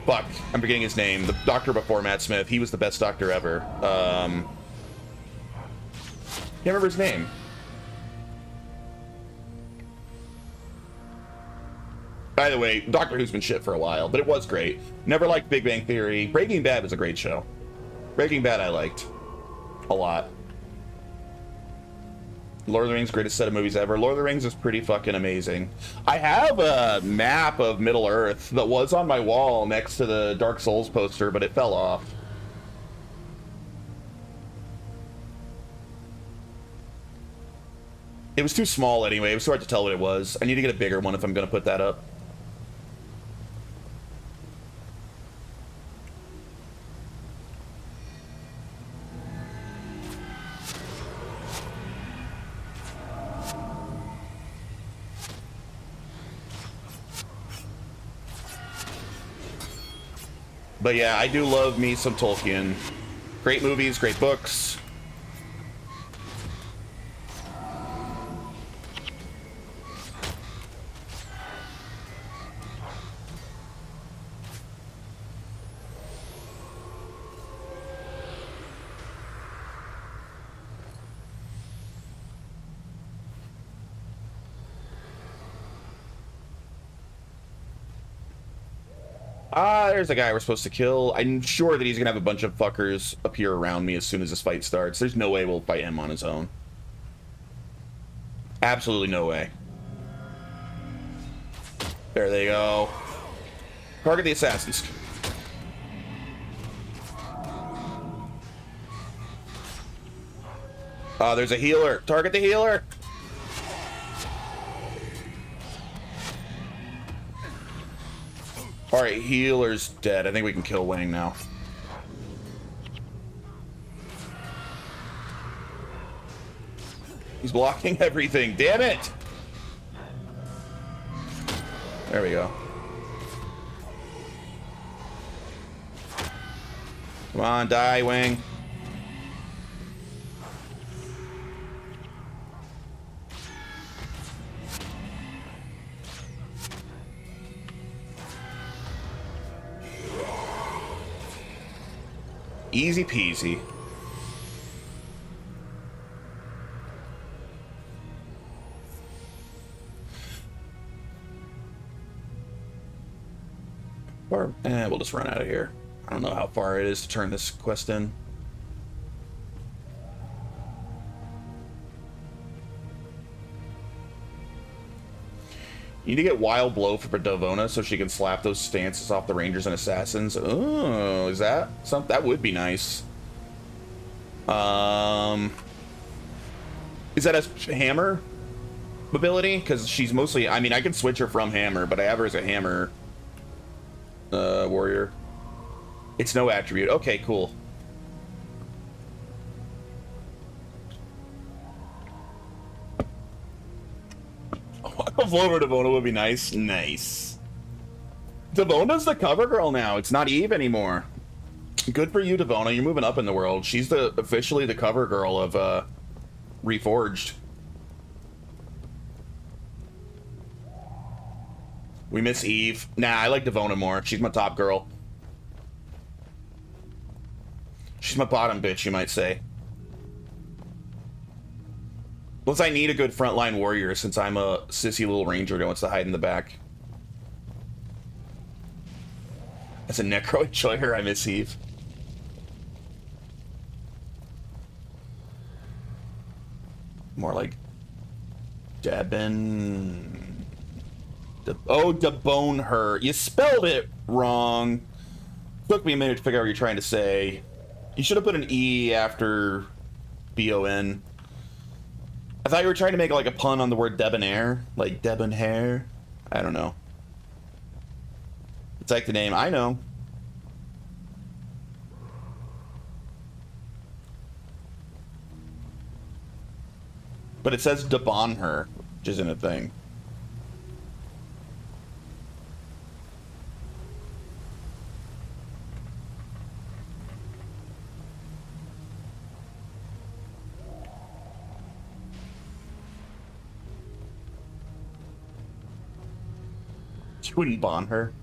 fuck, I'm forgetting his name. The Doctor before Matt Smith, he was the best Doctor ever. Can't remember his name. By the way, Doctor Who's been shit for a while, but it was great. Never liked Big Bang Theory. Breaking Bad was a great show. Breaking Bad I liked a lot. Lord of the Rings, greatest set of movies ever. Lord of the Rings is pretty fucking amazing. I have a map of Middle Earth that was on my wall next to the Dark Souls poster, but it fell off. It was too small anyway. It was hard to tell what it was. I need to get a bigger one if I'm going to put that up. But yeah, I do love me some Tolkien. Great movies, great books. Ah, there's a guy we're supposed to kill. I'm sure that he's gonna have a bunch of fuckers appear around me as soon as this fight starts. There's no way we'll fight him on his own. Absolutely no way. There they go. Target the assassins. There's a healer. Target the healer. All right, healer's dead. I think we can kill Wang now. He's blocking everything. Damn it! There we go. Come on, die, Wang. Easy peasy. Or, we'll just run out of here. I don't know how far it is to turn this quest in. You need to get Wild Blow for Devona so she can slap those stances off the Rangers and Assassins. Oh, is that something? That would be nice. Is that a hammer ability? Because she's mostly... I mean, I can switch her from hammer, but I have her as a hammer warrior. It's no attribute. Okay, cool. Flover Devona would be nice. Nice. Devona's the cover girl now. It's not Eve anymore. Good for you, Devona. You're moving up in the world. She's officially the cover girl of Reforged. We miss Eve. Nah, I like Devona more. She's my top girl. She's my bottom bitch, you might say. Plus, I need a good frontline warrior since I'm a sissy little ranger that wants to hide in the back. As a necro enjoyer, I miss Eve. More like Debon. Debone her. You spelled it wrong. Took me a minute to figure out what you're trying to say. You should have put an E after B-O-N. I thought you were trying to make like a pun on the word debonair, like debonair. I don't know. It's like the name. I know. But it says debon her, which isn't a thing. You wouldn't bond her.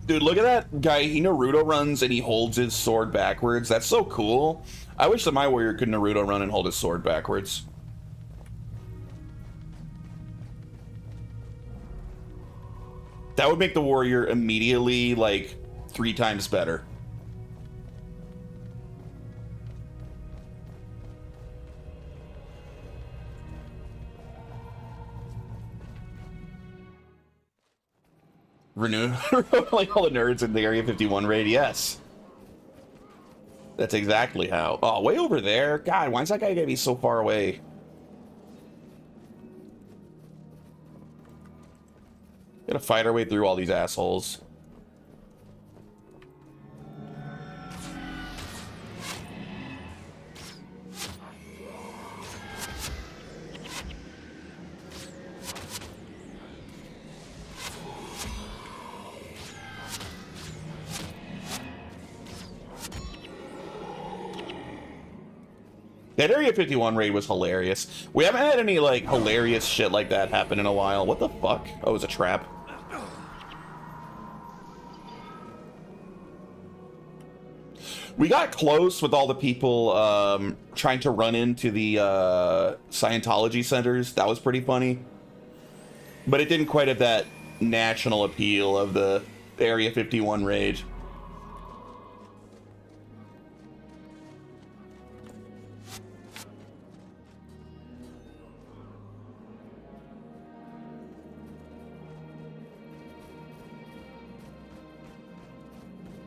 Dude, look at that guy. He Naruto runs and he holds his sword backwards. That's so cool. I wish that my warrior could Naruto run and hold his sword backwards. That would make the warrior immediately, like, 3 times better. Renew like all the nerds in the Area 51 raid. Yes, that's exactly how. Oh, way over there. God, why is that guy gonna be so far away? Gotta fight our way through all these assholes. That Area 51 raid was hilarious. We haven't had any, like, hilarious shit like that happen in a while. What the fuck? Oh, it was a trap. We got close with all the people trying to run into the Scientology centers. That was pretty funny. But it didn't quite have that national appeal of the Area 51 raid.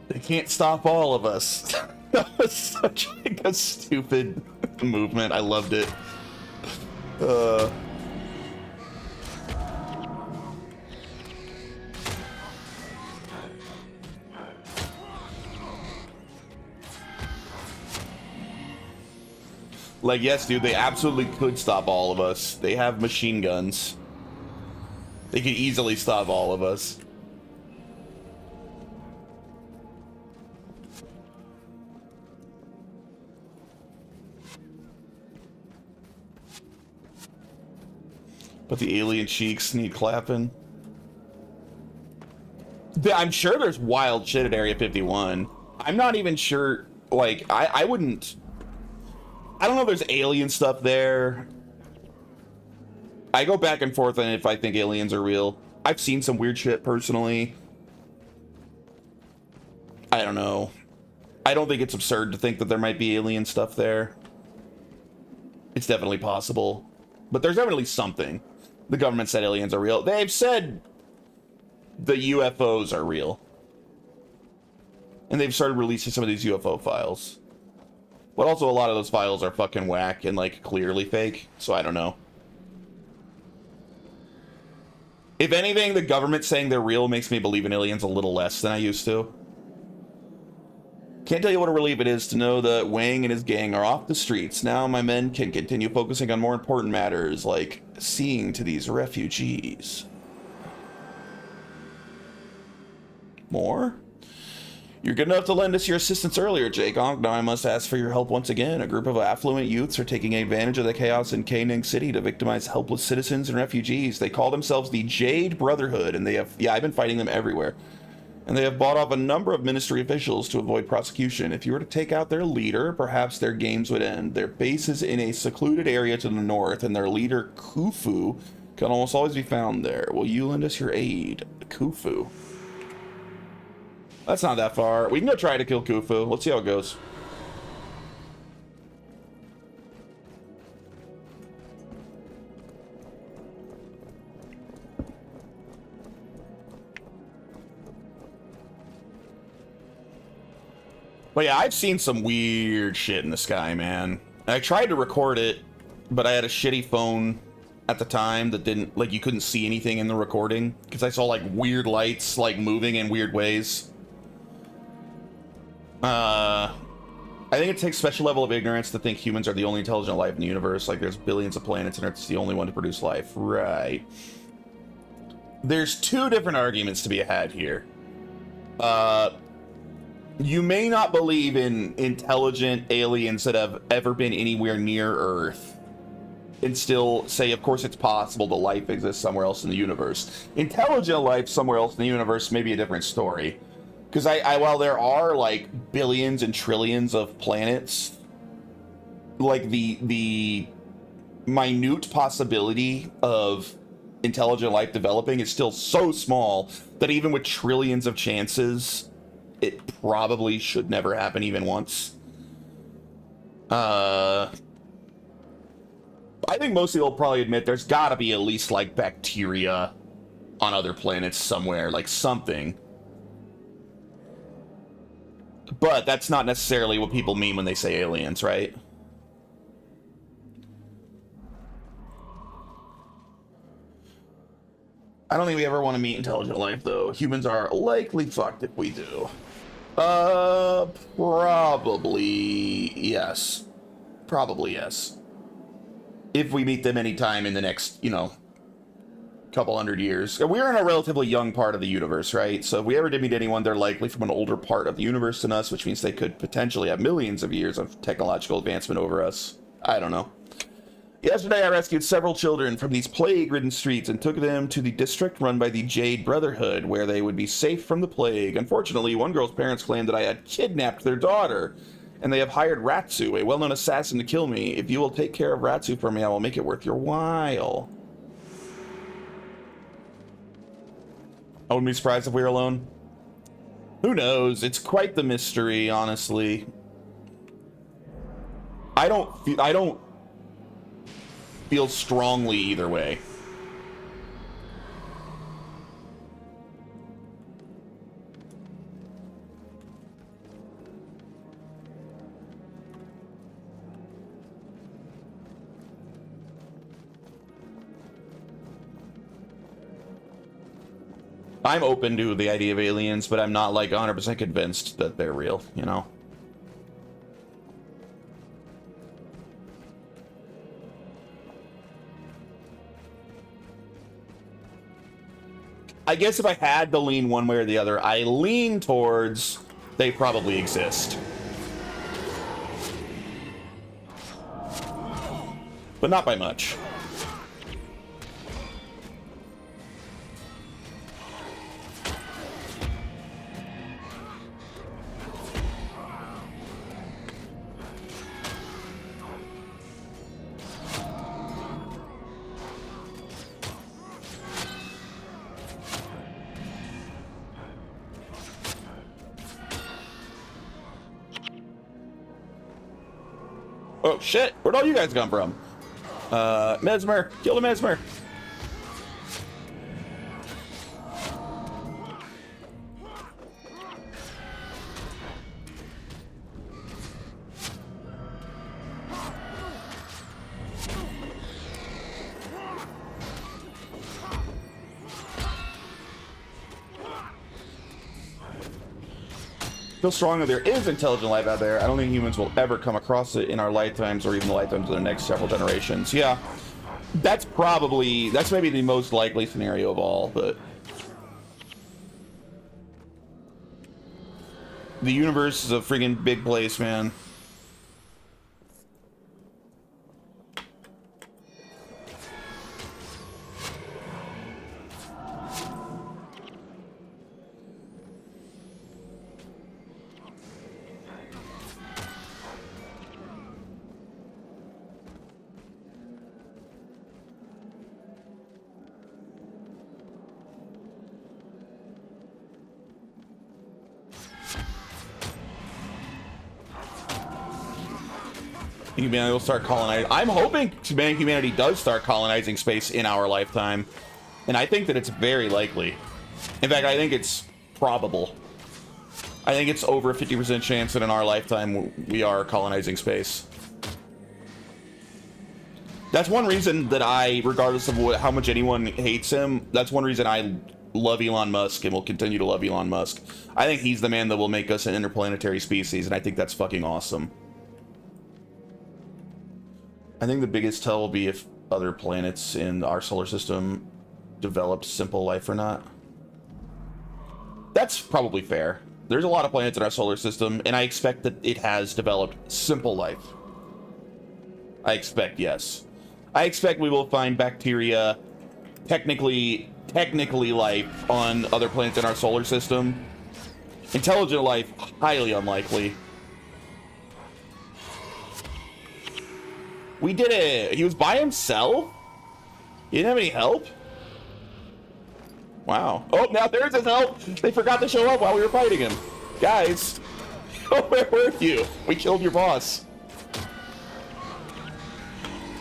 They can't stop all of us. That was such like a stupid movement. I loved it. Like, yes, dude, they absolutely could stop all of us. They have machine guns. They could easily stop all of us. But the alien cheeks need clapping. I'm sure there's wild shit at Area 51. I'm not even sure, like, I wouldn't... I don't know if there's alien stuff there. I go back and forth on if I think aliens are real. I've seen some weird shit personally. I don't know. I don't think it's absurd to think that there might be alien stuff there. It's definitely possible. But there's definitely something. The government said aliens are real. They've said the UFOs are real. And they've started releasing some of these UFO files. But also a lot of those files are fucking whack and like clearly fake. So I don't know. If anything, the government saying they're real makes me believe in aliens a little less than I used to. Can't tell you what a relief it is to know that Wang and his gang are off the streets. Now my men can continue focusing on more important matters, like seeing to these refugees. More? You're good enough to lend us your assistance earlier, Jacob. Now I must ask for your help once again. A group of affluent youths are taking advantage of the chaos in Kaning City to victimize helpless citizens and refugees. They call themselves the Jade Brotherhood, and they have... Yeah, I've been fighting them everywhere. And they have bought off a number of ministry officials to avoid prosecution. If you were to take out their leader, perhaps their games would end. Their base is in a secluded area to the north, and their leader, Khufu, can almost always be found there. Will you lend us your aid? Khufu. That's not that far. We can go try to kill Khufu. Let's see how it goes. But yeah, I've seen some weird shit in the sky, man. I tried to record it, but I had a shitty phone at the time that didn't, like, you couldn't see anything in the recording because I saw like weird lights like moving in weird ways. I think it takes special level of ignorance to think humans are the only intelligent life in the universe. Like, there's billions of planets and Earth's the only one to produce life. Right. There's two different arguments to be had here. You may not believe in intelligent aliens that have ever been anywhere near Earth and still say, of course, it's possible that life exists somewhere else in the universe. Intelligent life somewhere else in the universe may be a different story. Because while there are, like, billions and trillions of planets, like, the minute possibility of intelligent life developing is still so small that even with trillions of chances, it probably should never happen even once. I think most people will probably admit there's gotta be at least, like, bacteria on other planets somewhere, like something. But that's not necessarily what people mean when they say aliens, right? I don't think we ever want to meet intelligent life, though. Humans are likely fucked if we do. Probably yes. Probably yes. If we meet them anytime in the next, you know, couple hundred years. We're in a relatively young part of the universe, right? So if we ever did meet anyone, they're likely from an older part of the universe than us, which means they could potentially have millions of years of technological advancement over us. I don't know. Yesterday, I rescued several children from these plague-ridden streets and took them to the district run by the Jade Brotherhood, where they would be safe from the plague. Unfortunately, one girl's parents claimed that I had kidnapped their daughter, and they have hired Ratsu, a well-known assassin, to kill me. If you will take care of Ratsu for me, I will make it worth your while. I wouldn't be surprised if we were alone. Who knows? It's quite the mystery, honestly. I don't feel strongly either way. I'm open to the idea of aliens, but I'm not like 100% convinced that they're real, you know? I guess if I had to lean one way or the other, I lean towards they probably exist. But not by much. Oh shit, where'd all you guys come from? Mesmer, kill the Mesmer. Feel strong that there is intelligent life out there. I don't think humans will ever come across it in our lifetimes or even the lifetimes of the next several generations. Yeah, that's maybe the most likely scenario of all, but the universe is a freaking big place, man. Humanity will start colonizing. I'm hoping humanity does start colonizing space in our lifetime, and I think that it's very likely. In fact, I think it's probable. I think it's over a 50% chance that in our lifetime we are colonizing space. That's one reason that regardless of how much anyone hates him, that's one reason I love Elon Musk and will continue to love Elon Musk. I think he's the man that will make us an interplanetary species, and I think that's fucking awesome. I think the biggest tell will be if other planets in our solar system developed simple life or not. That's probably fair. There's a lot of planets in our solar system, and I expect that it has developed simple life. I expect, yes. I expect we will find bacteria, technically life on other planets in our solar system. Intelligent life, highly unlikely. We did it! He was by himself? He didn't have any help? Wow. Oh, now there's his help! They forgot to show up while we were fighting him. Guys! Oh, where were you? We killed your boss.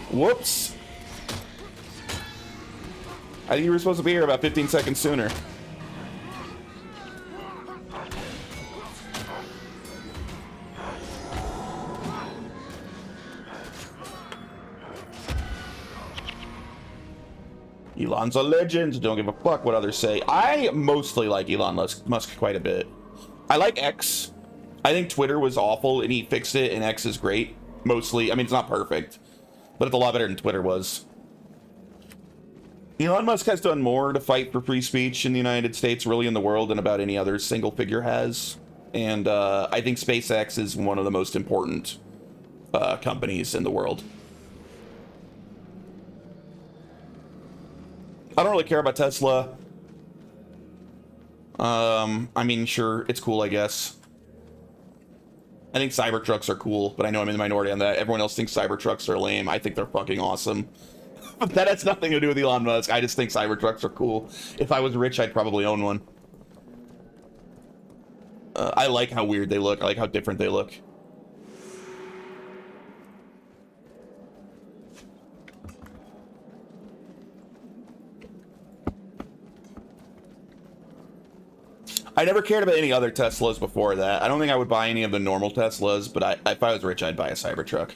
Whoops. I think you were supposed to be here about 15 seconds sooner. Elon's a legend. Don't give a fuck what others say. I mostly like Elon Musk quite a bit. I like X. I think Twitter was awful and he fixed it, and X is great. Mostly. I mean, it's not perfect, but it's a lot better than Twitter was. Elon Musk has done more to fight for free speech in the United States, really in the world, than about any other single figure has. And I think SpaceX is one of the most important companies in the world. I don't really care about Tesla. I mean, sure, it's cool, I guess. I think Cybertrucks are cool, but I know I'm in the minority on that. Everyone else thinks Cybertrucks are lame. I think they're fucking awesome. But that has nothing to do with Elon Musk. I just think Cybertrucks are cool. If I was rich, I'd probably own one. I like how weird they look. I like how different they look. I never cared about any other Teslas before that. I don't think I would buy any of the normal Teslas, but if I was rich, I'd buy a Cybertruck.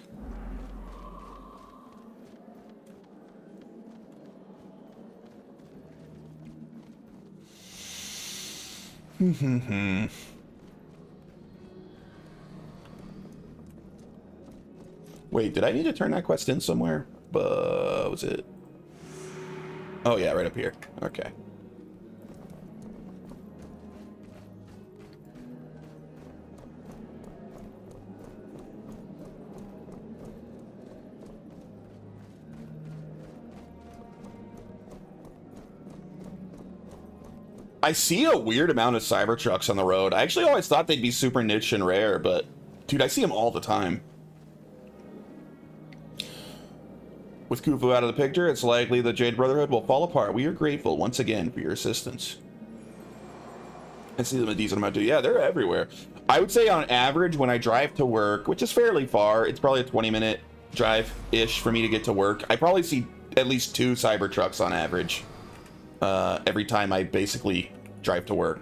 Wait, did I need to turn that quest in somewhere? Was it? Oh yeah, right up here. Okay. I see a weird amount of Cybertrucks on the road. I actually always thought they'd be super niche and rare, but dude, I see them all the time. With Khufu out of the picture, it's likely the Jade Brotherhood will fall apart. We are grateful once again for your assistance. I see them a decent amount too. Yeah, they're everywhere. I would say on average when I drive to work, which is fairly far, it's probably a 20-minute drive-ish for me to get to work. I probably see at least 2 Cybertrucks on average every time I basically drive to work.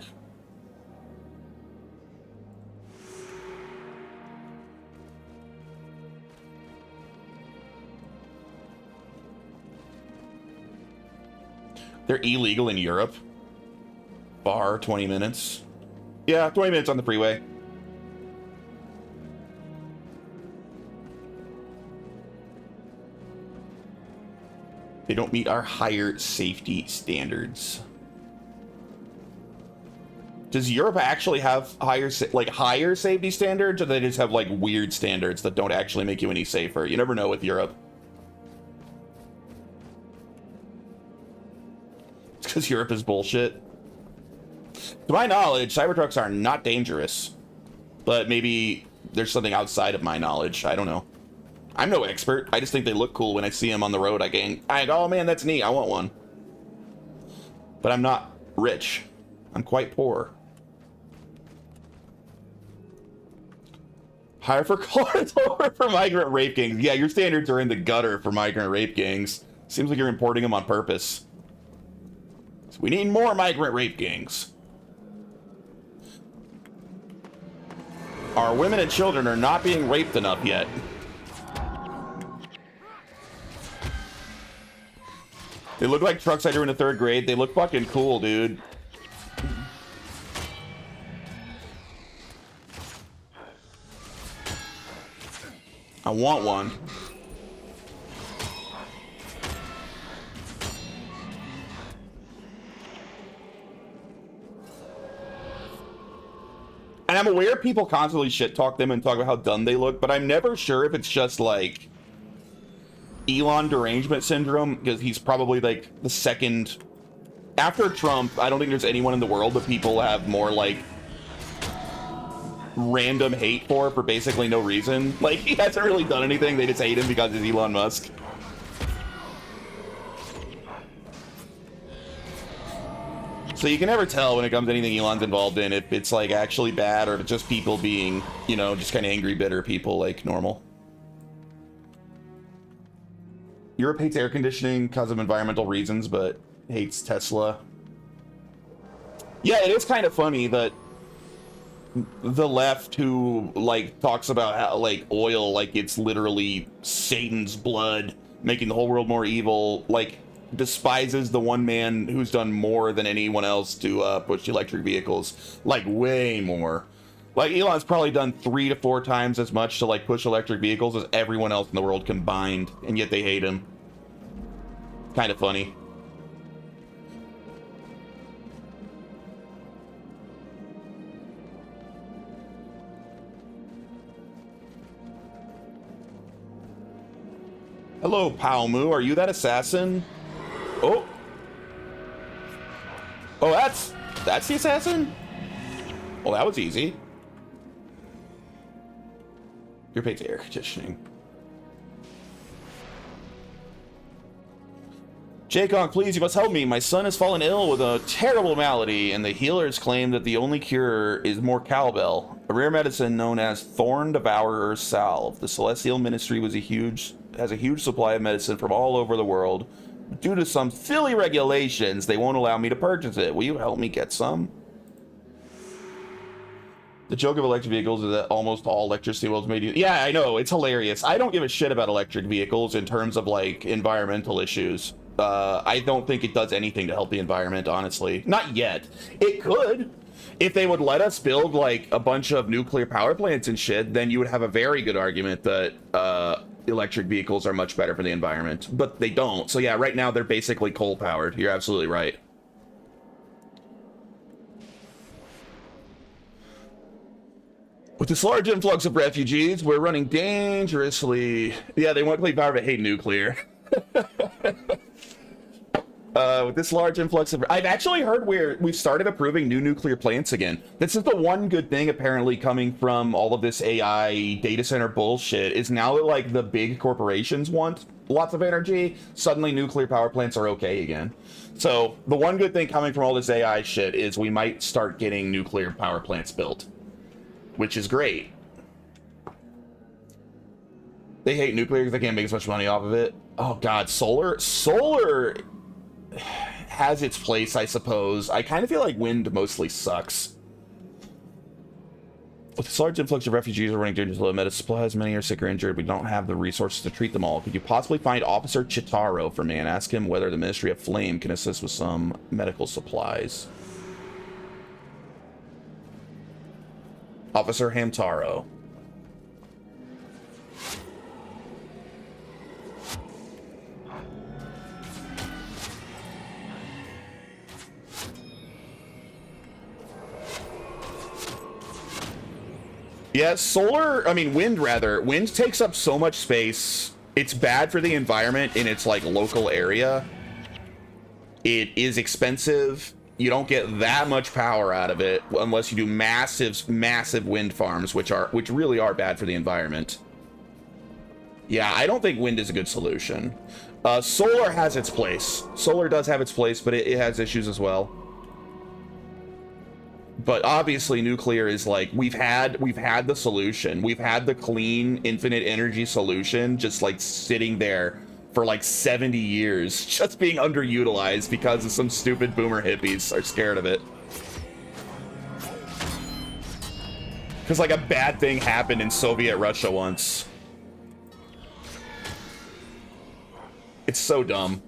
They're illegal in Europe. Bar 20 minutes. Yeah, 20 minutes on the freeway. They don't meet our higher safety standards. Does Europe actually have higher safety standards, or they just have like weird standards that don't actually make you any safer? You never know with Europe. It's because Europe is bullshit. To my knowledge, Cybertrucks are not dangerous, but maybe there's something outside of my knowledge. I don't know. I'm no expert. I just think they look cool when I see them on the road. I go, oh man, that's neat. I want one. But I'm not rich. I'm quite poor. Hire for cars, lower for migrant rape gangs. Yeah, your standards are in the gutter for migrant rape gangs. Seems like you're importing them on purpose. So we need more migrant rape gangs. Our women and children are not being raped enough yet. They look like trucks I drew in the 3rd grade. They look fucking cool, dude. I want one. And I'm aware people constantly shit talk them and talk about how dumb they look, but I'm never sure if it's just like Elon derangement syndrome, because he's probably like the second after Trump. I don't think there's anyone in the world that people have more like random hate for basically no reason. Like, he hasn't really done anything. They just hate him because he's Elon Musk. So you can never tell when it comes to anything Elon's involved in if it's like actually bad or if it's just people being, you know, just kind of angry, bitter people like normal. Europe hates air conditioning because of environmental reasons, but hates Tesla. Yeah, it is kind of funny that the left who like talks about how like oil, like it's literally Satan's blood making the whole world more evil, like despises the one man who's done more than anyone else to push electric vehicles, like way more. Like Elon's probably done 3 to 4 times as much to like push electric vehicles as everyone else in the world combined, and yet they hate him. Kind of funny. Hello, Palmu. Are you that assassin? Oh, Oh, that's the assassin? Well, that was easy. You're paid to air conditioning. Jacob, please, you must help me. My son has fallen ill with a terrible malady, and the healers claim that the only cure is more cowbell, a rare medicine known as Thorn Devourer Salve. The Celestial Ministry has a huge supply of medicine from all over the world. Due to some silly regulations, they won't allow me to purchase it. Will you help me get some? The joke of electric vehicles is that almost all electricity was made. Yeah, I know. It's hilarious. I don't give a shit about electric vehicles in terms of, like, environmental issues. I don't think it does anything to help the environment, honestly. Not yet. It could. If they would let us build, like, a bunch of nuclear power plants and shit, then you would have a very good argument that electric vehicles are much better for the environment. But they don't. So yeah, right now they're basically coal-powered. You're absolutely right. With this large influx of refugees, we're running dangerously... Yeah, they want clean power but hate nuclear. With this large influx of... I've actually heard we've started approving new nuclear plants again. This is the one good thing apparently coming from all of this AI data center bullshit, is now that, like, the big corporations want lots of energy, suddenly nuclear power plants are okay again. So the one good thing coming from all this AI shit is we might start getting nuclear power plants built, which is great. They hate nuclear because they can't make as much money off of it. Oh god, solar has its place, I suppose. I kind of feel like wind mostly sucks. With this large influx of refugees are running dangerous low medical supplies, many are sick or injured. We don't have the resources to treat them all. Could you possibly find Officer Chitaro for me and ask him whether the Ministry of Flame can assist with some medical supplies? Officer Hamtaro. Yeah, wind rather. Wind takes up so much space. It's bad for the environment in its, like, local area. It is expensive. You don't get that much power out of it unless you do massive wind farms, which really are bad for the environment. Yeah, I don't think wind is a good solution. Solar has its place. Solar does have its place, but it has issues as well. But obviously nuclear is like, we've had the solution. We've had the clean infinite energy solution just like sitting there for like 70 years, just being underutilized because of some stupid boomer hippies are scared of it. Because like a bad thing happened in Soviet Russia once. It's so dumb.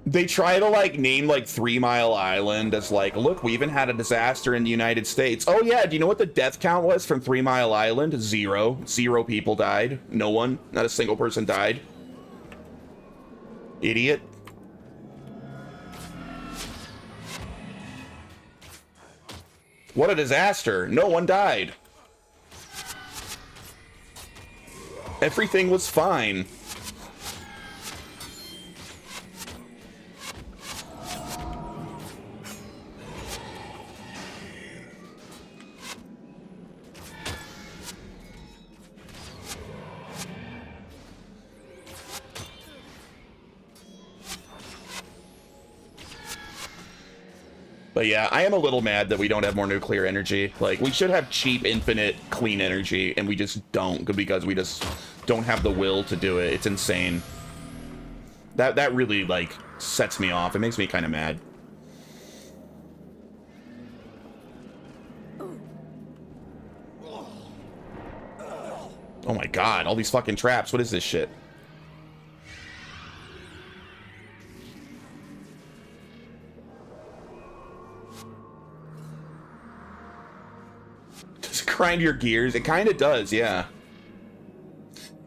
They try to like name like 3 Mile Island as like, look, we even had a disaster in the United States. Oh yeah, do you know what the death count was from 3 Mile Island? 0. 0 people died. No one, not a single person died. Idiot. What a disaster. No one died. Everything was fine. But yeah, I am a little mad that we don't have more nuclear energy. Like, we should have cheap, infinite, clean energy, and we just don't, because we just don't have the will to do it. It's insane. That really, like, sets me off. It makes me kind of mad. Oh my god, all these fucking traps. What is this shit? Grind your gears. It kind of does, yeah.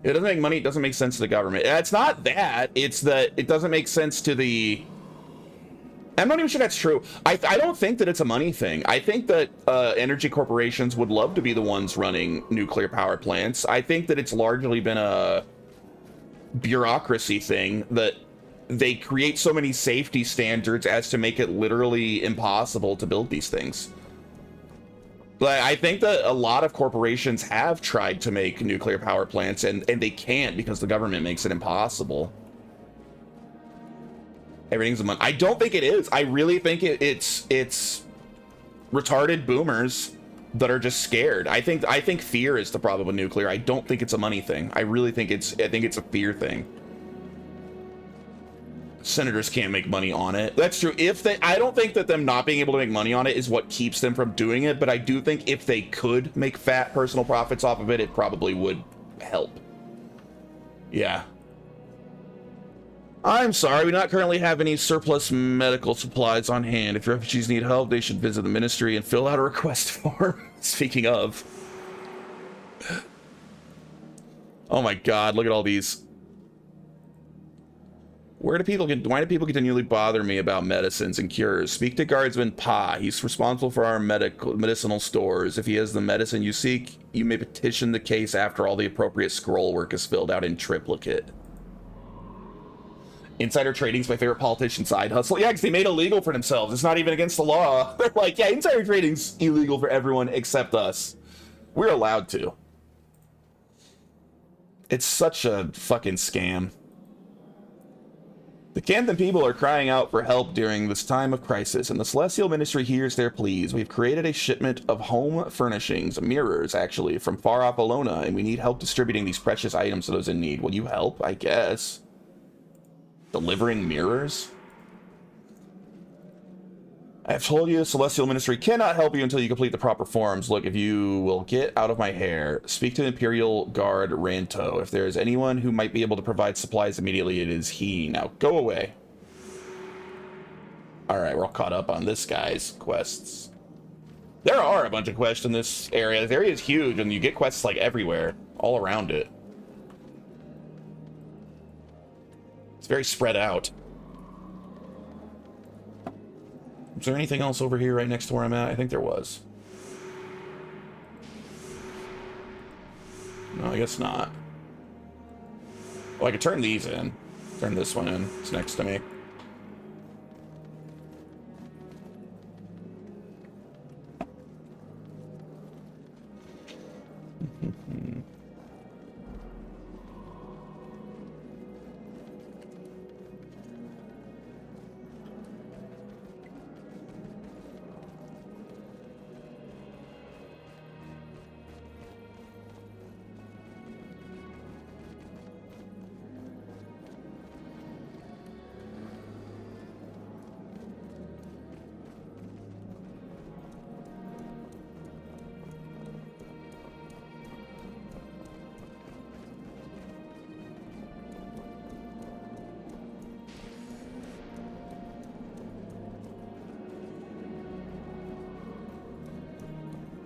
It doesn't make money. It doesn't make sense to the government. It's not that. It's that it doesn't make sense to the I'm not even sure that's true. I don't think that it's a money thing. I think that energy corporations would love to be the ones running nuclear power plants. I think that it's largely been a bureaucracy thing, that they create so many safety standards as to make it literally impossible to build these things. But I think that a lot of corporations have tried to make nuclear power plants, and they can't because the government makes it impossible. Everything's a money. I don't think it is. I really think it's retarded boomers that are just scared. I think fear is the problem with nuclear. I don't think it's a money thing. I really think it's a fear thing. Senators can't make money on it. That's true. I don't think that them not being able to make money on it is what keeps them from doing it, but I do think if they could make fat personal profits off of it, it probably would help. Yeah. I'm sorry, we do not currently have any surplus medical supplies on hand. If refugees need help, they should visit the ministry and fill out a request form. Speaking of. Oh my god, look at all these. Why do people continually bother me about medicines and cures? Speak to Guardsman Pa. He's responsible for our medicinal stores. If he has the medicine you seek, you may petition the case after all the appropriate scroll work is filled out in triplicate. Insider trading's my favorite politician side hustle. Yeah, because they made it illegal for themselves. It's not even against the law. They're like, yeah, insider trading's illegal for everyone except us. We're allowed to. It's such a fucking scam. The Canthan people are crying out for help during this time of crisis, and the Celestial Ministry hears their pleas. We've created a shipment of home furnishings, mirrors actually, from far off Alona, and we need help distributing these precious items to those in need. Will you help? I guess. Delivering mirrors? I have told you the Celestial Ministry cannot help you until you complete the proper forms. Look, if you will get out of my hair, speak to Imperial Guard Ranto. If there is anyone who might be able to provide supplies immediately, it is he. Now go away. Alright, we're all caught up on this guy's quests. There are a bunch of quests in this area. This area is huge, and you get quests like everywhere, all around it. It's very spread out. Is there anything else over here right next to where I'm at? I think there was. No, I guess not. Well, I could turn these in. Turn this one in. It's next to me.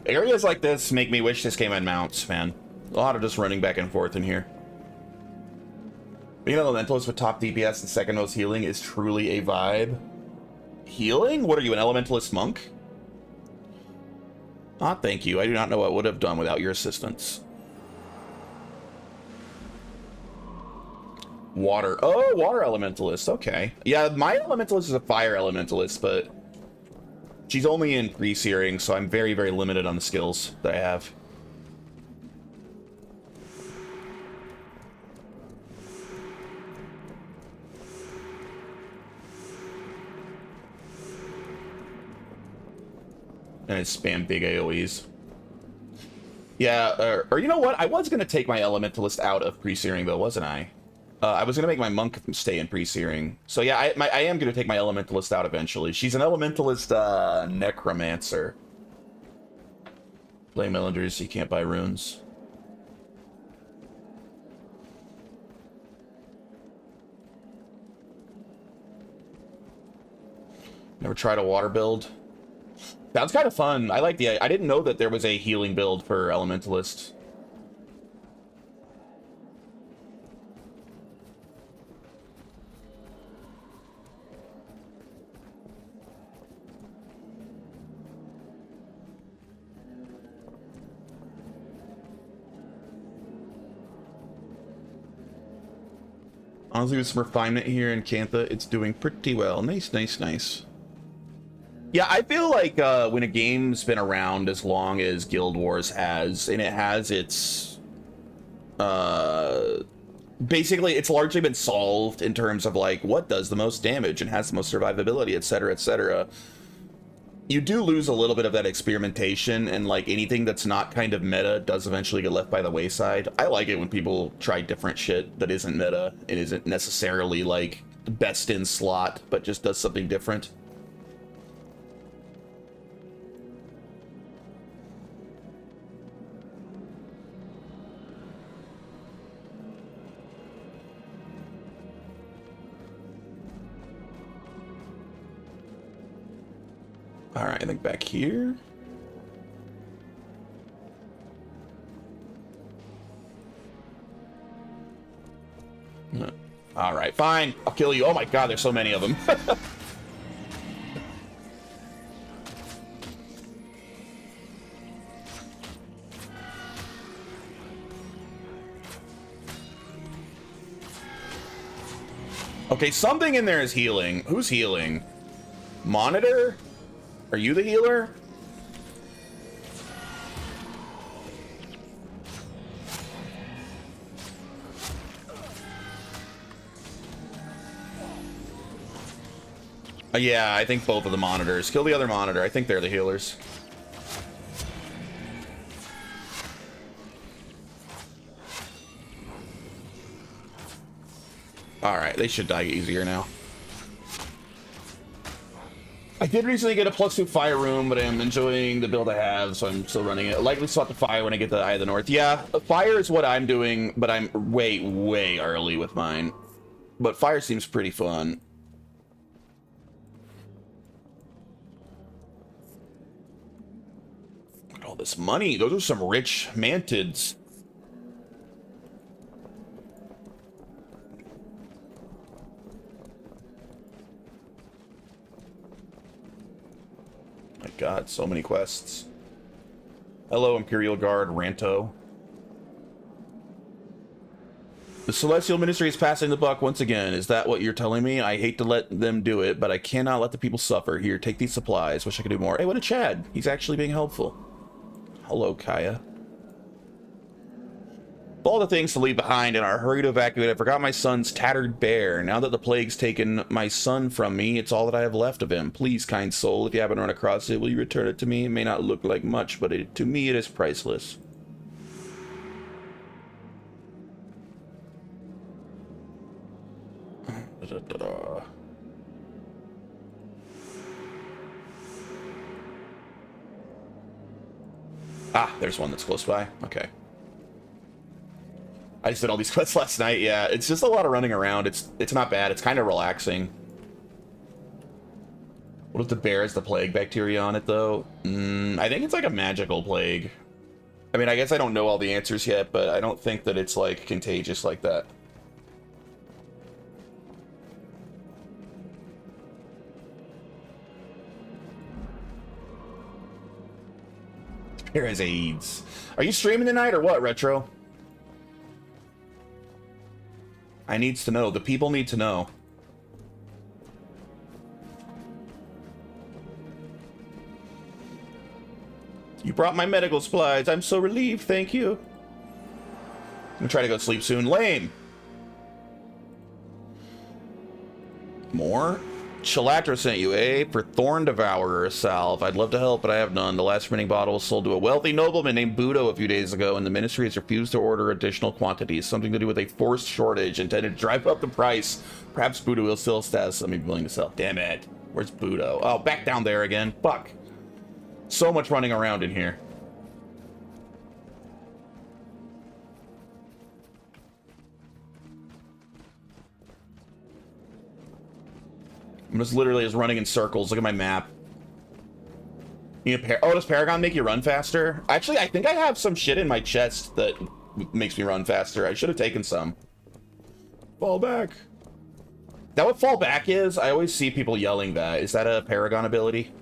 Areas like this make me wish this game had mounts, man. A lot of just running back and forth in here. Being an elementalist with top DPS and second most healing is truly a vibe. Healing? What are you, an elementalist monk? Ah, thank you. I do not know what I would have done without your assistance. Water. Oh, water elementalist. Okay. Yeah, my elementalist is a fire elementalist, but she's only in pre-searing, so I'm very, very limited on the skills that I have. And I spam big AoEs. Yeah, or you know what? I was going to take my elementalist out of pre-searing, though, wasn't I? I was going to make my monk stay in pre-searing. So yeah, I am going to take my elementalist out eventually. She's an elementalist necromancer. Blame Mellanders, you can't buy runes. Never tried a water build. Sounds kind of fun. I like the... I didn't know that there was a healing build for elementalist. Honestly, with some refinement here in Cantha, it's doing pretty well. Nice, nice, nice. Yeah, I feel like when a game's been around as long as Guild Wars has, and it has its... basically, it's largely been solved in terms of, like, what does the most damage and has the most survivability, etc., etc. You do lose a little bit of that experimentation, and, like, anything that's not kind of meta does eventually get left by the wayside. I like it when people try different shit that isn't meta. It isn't necessarily, like, best in slot, but just does something different. All right, I think back here. All right, fine. I'll kill you. Oh my God, there's so many of them. Okay, something in there is healing. Who's healing? Monitor? Are you the healer? Yeah, I think both of the monitors. Kill the other monitor. I think they're the healers. Alright, they should die easier now. I did recently get a +2 fire room, but I'm enjoying the build I have, so I'm still running it. Likely swap to fire when I get the Eye of the North. Yeah, fire is what I'm doing, but I'm way, way early with mine. But fire seems pretty fun. Look at all this money. Those are some rich mantids. My God, so many quests. Hello, Imperial Guard, Ranto. The Celestial Ministry is passing the buck once again. Is that what you're telling me? I hate to let them do it, but I cannot let the people suffer. Here, take these supplies. Wish I could do more. Hey, what a Chad. He's actually being helpful. Hello, Kaya. Of all the things to leave behind in our hurry to evacuate, I forgot my son's tattered bear. Now that the plague's taken my son from me, it's all that I have left of him. Please, kind soul, if you happen to run across it, will you return it to me? It may not look like much, but to me it is priceless. Ah, there's one that's close by. Okay. I just did all these quests last night. Yeah, it's just a lot of running around. It's not bad. It's kind of relaxing. What if the bear has the plague bacteria on it, though? I think it's like a magical plague. I mean, I guess I don't know all the answers yet, but I don't think that it's, like, contagious like that. The bear has AIDS. Are you streaming tonight or what, Retro? I needs to know. The people need to know. You brought my medical supplies. I'm so relieved. Thank you. I'm gonna try to go to sleep soon. Lame. More? Chilatra sent you, eh? For Thorn Devourer salve. I'd love to help, but I have none. The last remaining bottle was sold to a wealthy nobleman named Budo a few days ago, and the ministry has refused to order additional quantities. Something to do with a forced shortage intended to drive up the price. Perhaps Budo will still have something willing to sell. Damn it. Where's Budo? Oh, back down there again. Fuck. So much running around in here. I'm just literally just running in circles. Look at my map. You need oh, does Paragon make you run faster? Actually, I think I have some shit in my chest that makes me run faster. I should have taken some. Fall back. Is that what fall back is? I always see people yelling that. Is that a Paragon ability?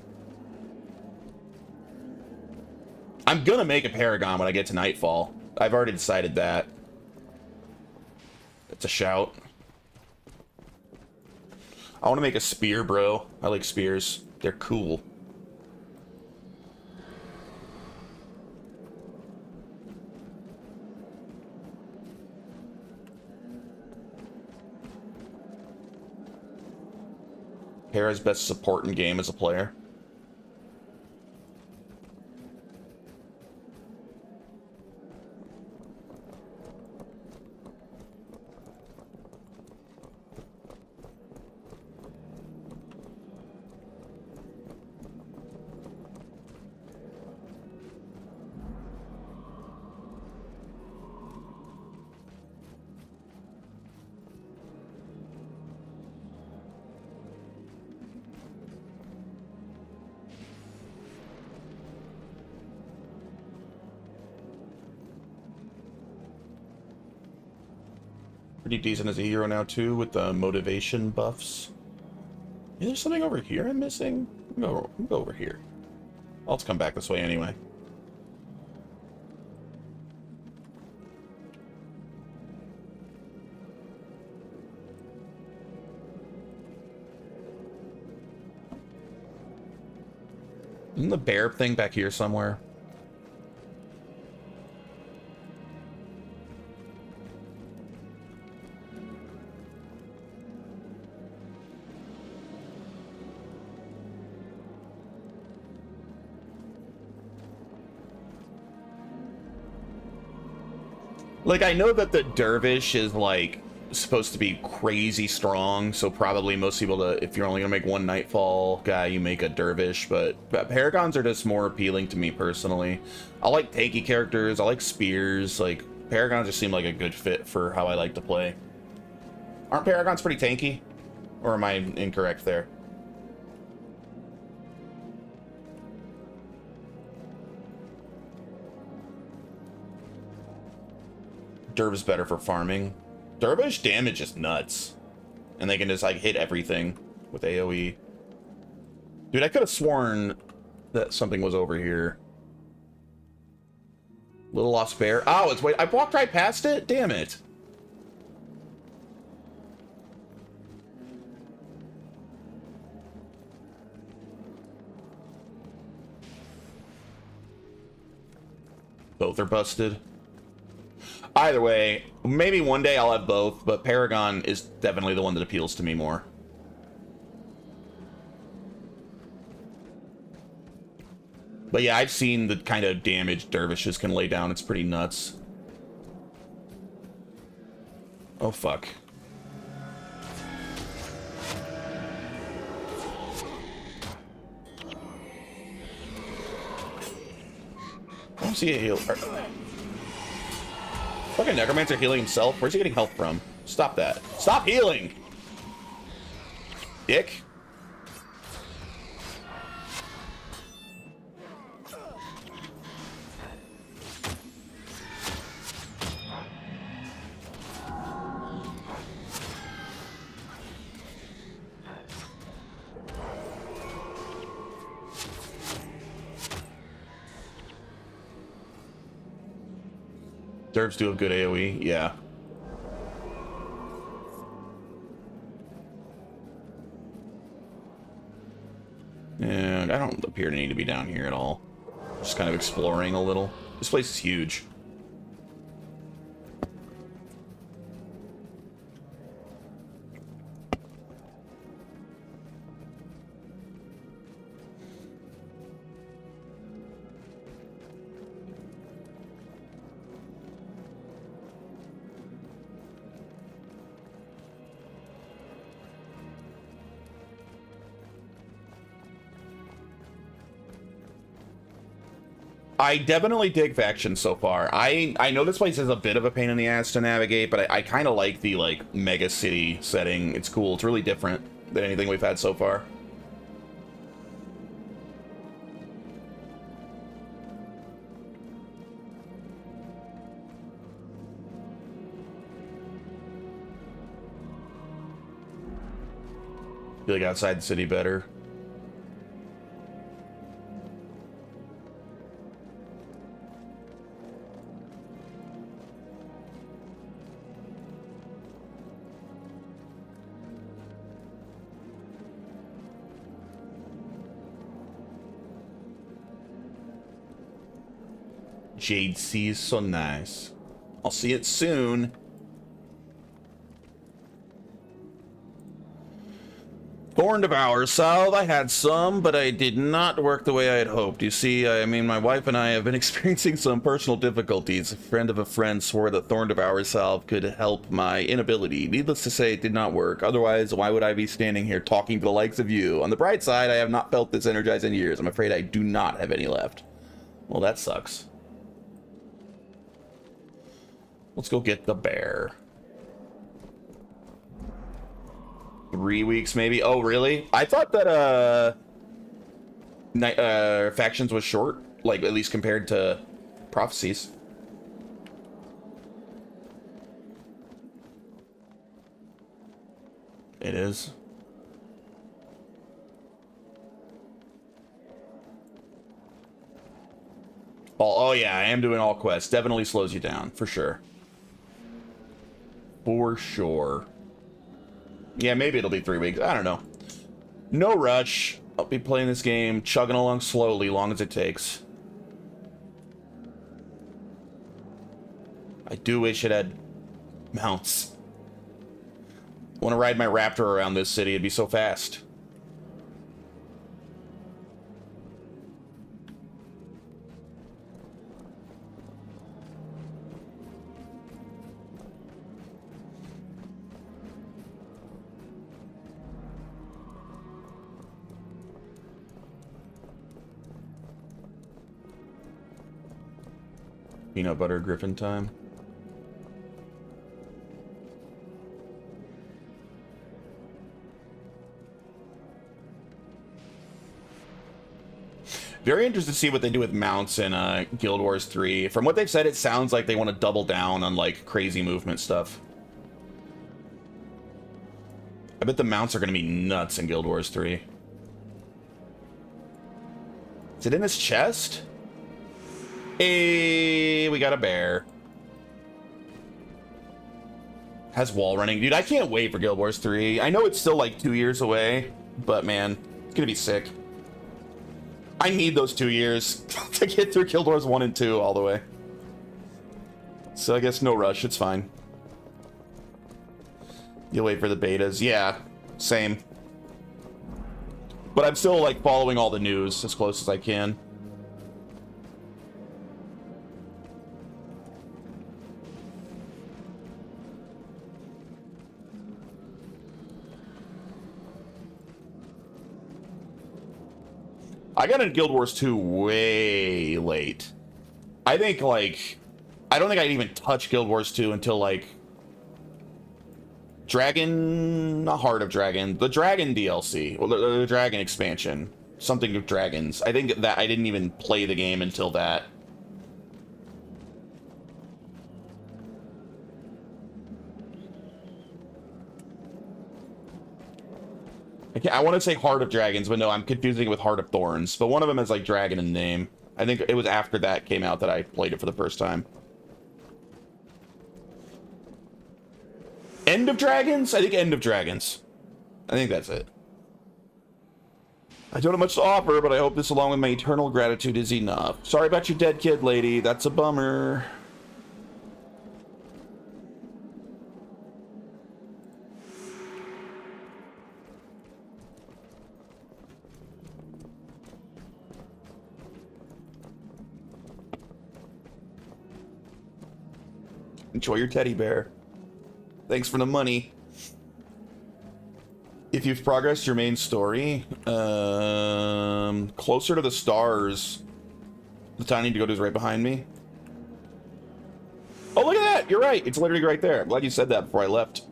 I'm gonna make a Paragon when I get to Nightfall. I've already decided that. It's a shout. I want to make a spear, bro. I like spears. They're cool. Hera's best support in game as a player. Pretty decent as a hero now too, with the motivation buffs. Yeah, there's something over here I'm missing. I'll go over here. I'll just come back this way anyway. Isn't the bear thing back here somewhere? Like, I know that the dervish is, like, supposed to be crazy strong, so probably most people, if you're only gonna make one Nightfall guy, you make a dervish, but Paragons are just more appealing to me personally. I like tanky characters, I like spears, like, Paragons just seem like a good fit for how I like to play. Aren't Paragons pretty tanky? Or am I incorrect there? Derv is better for farming. Dervish damage is nuts. And they can just, like, hit everything with AoE. Dude, I could have sworn that something was over here. Little Lost Bear. Oh, it's wait. I walked right past it? Damn it. Both are busted. Either way, maybe one day I'll have both, but Paragon is definitely the one that appeals to me more. But yeah, I've seen the kind of damage dervishes can lay down. It's pretty nuts. Oh, fuck. I don't see a heal. Fucking Necromancer healing himself? Where's he getting health from? Stop that. Stop healing! Dick. Dervs do have good AoE, yeah. And I don't appear to need to be down here at all. Just kind of exploring a little. This place is huge. I definitely dig factions so far. I know this place is a bit of a pain in the ass to navigate, but I kind of like the, like, mega city setting. It's cool. It's really different than anything we've had so far. Feel like outside the city better. Jade Sea is so nice. I'll see it soon. Thorn Devour salve, I had some, but I did not work the way I had hoped. You see, I mean, my wife and I have been experiencing some personal difficulties. A friend of a friend swore that Thorn Devour salve could help my inability. Needless to say, it did not work. Otherwise, why would I be standing here talking to the likes of you? On the bright side, I have not felt this energized in years. I'm afraid I do not have any left. Well, that sucks. Let's go get the bear. 3 weeks, maybe. Oh, really? I thought that Factions was short, like at least compared to Prophecies. It is. Oh yeah, I am doing all quests. Definitely slows you down, for sure. For sure. Yeah, maybe it'll be 3 weeks. I don't know. No rush. I'll be playing this game, chugging along slowly, long as it takes. I do wish it had mounts. I want to ride my Raptor around this city. It'd be so fast. Peanut butter griffin time. Very interested to see what they do with mounts in Guild Wars 3. From what they've said, it sounds like they want to double down on like crazy movement stuff. I bet the mounts are going to be nuts in Guild Wars 3. Is it in this chest? Hey, we got a bear. Has wall running. Dude, I can't wait for Guild Wars 3. I know it's still like 2 years away, but man, it's gonna be sick. I need those 2 years to get through Guild Wars 1 and 2 all the way. So I guess no rush, it's fine. You'll wait for the betas. Yeah, same. But I'm still like following all the news as close as I can. I got into Guild Wars 2 way late. I think, like... I don't think I'd even touch Guild Wars 2 until, like... Dragon... Not Heart of Dragon. The Dragon DLC. Or the Dragon expansion. Something of Dragons. I think that I didn't even play the game until that. I want to say Heart of Dragons, but no, I'm confusing it with Heart of Thorns. But one of them has like dragon in the name. I think it was after that came out that I played it for the first time. End of Dragons? I think End of Dragons. I think that's it. I don't have much to offer, but I hope this, along with my eternal gratitude, is enough. Sorry about your dead kid, lady. That's a bummer. Enjoy your teddy bear. Thanks for the money. If you've progressed your main story, closer to the stars. The town I need to go to is right behind me. Oh, look at that! You're right. It's literally right there. I'm glad you said that before I left.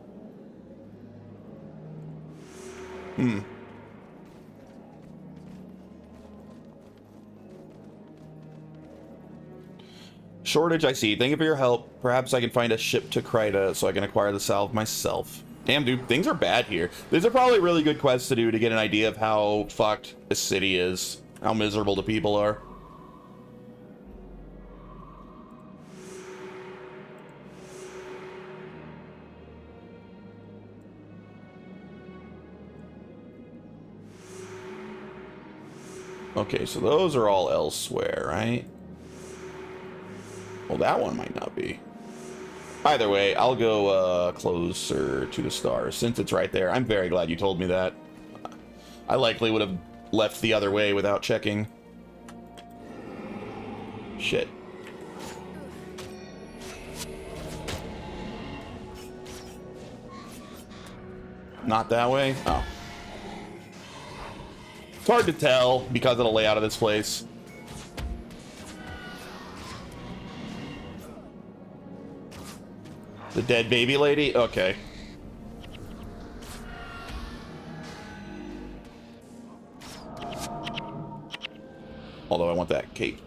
Shortage, I see. Thank you for your help. Perhaps I can find a ship to Kryta so I can acquire the salve myself. Damn, dude, things are bad here. These are probably really good quests to do to get an idea of how fucked this city is. How miserable the people are. Okay, so those are all elsewhere, right? Well, that one might not be. Either way, I'll go closer to the stars since it's right there. I'm very glad you told me that. I likely would have left the other way without checking. Shit. Not that way? Oh. It's hard to tell because of the layout of this place. The dead baby lady? Okay. Although I want that cape.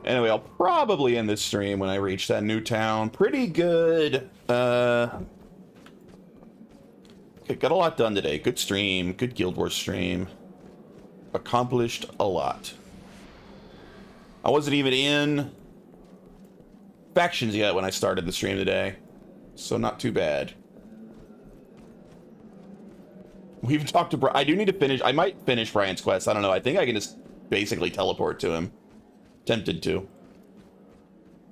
Anyway, I'll probably end this stream when I reach that new town. Pretty good. Okay, got a lot done today. Good stream. Good Guild Wars stream. Accomplished a lot. I wasn't even in factions yet when I started the stream today. So not too bad. We've talked to I do need to finish. I might finish Brian's quest. I don't know. I think I can just basically teleport to him. Tempted to.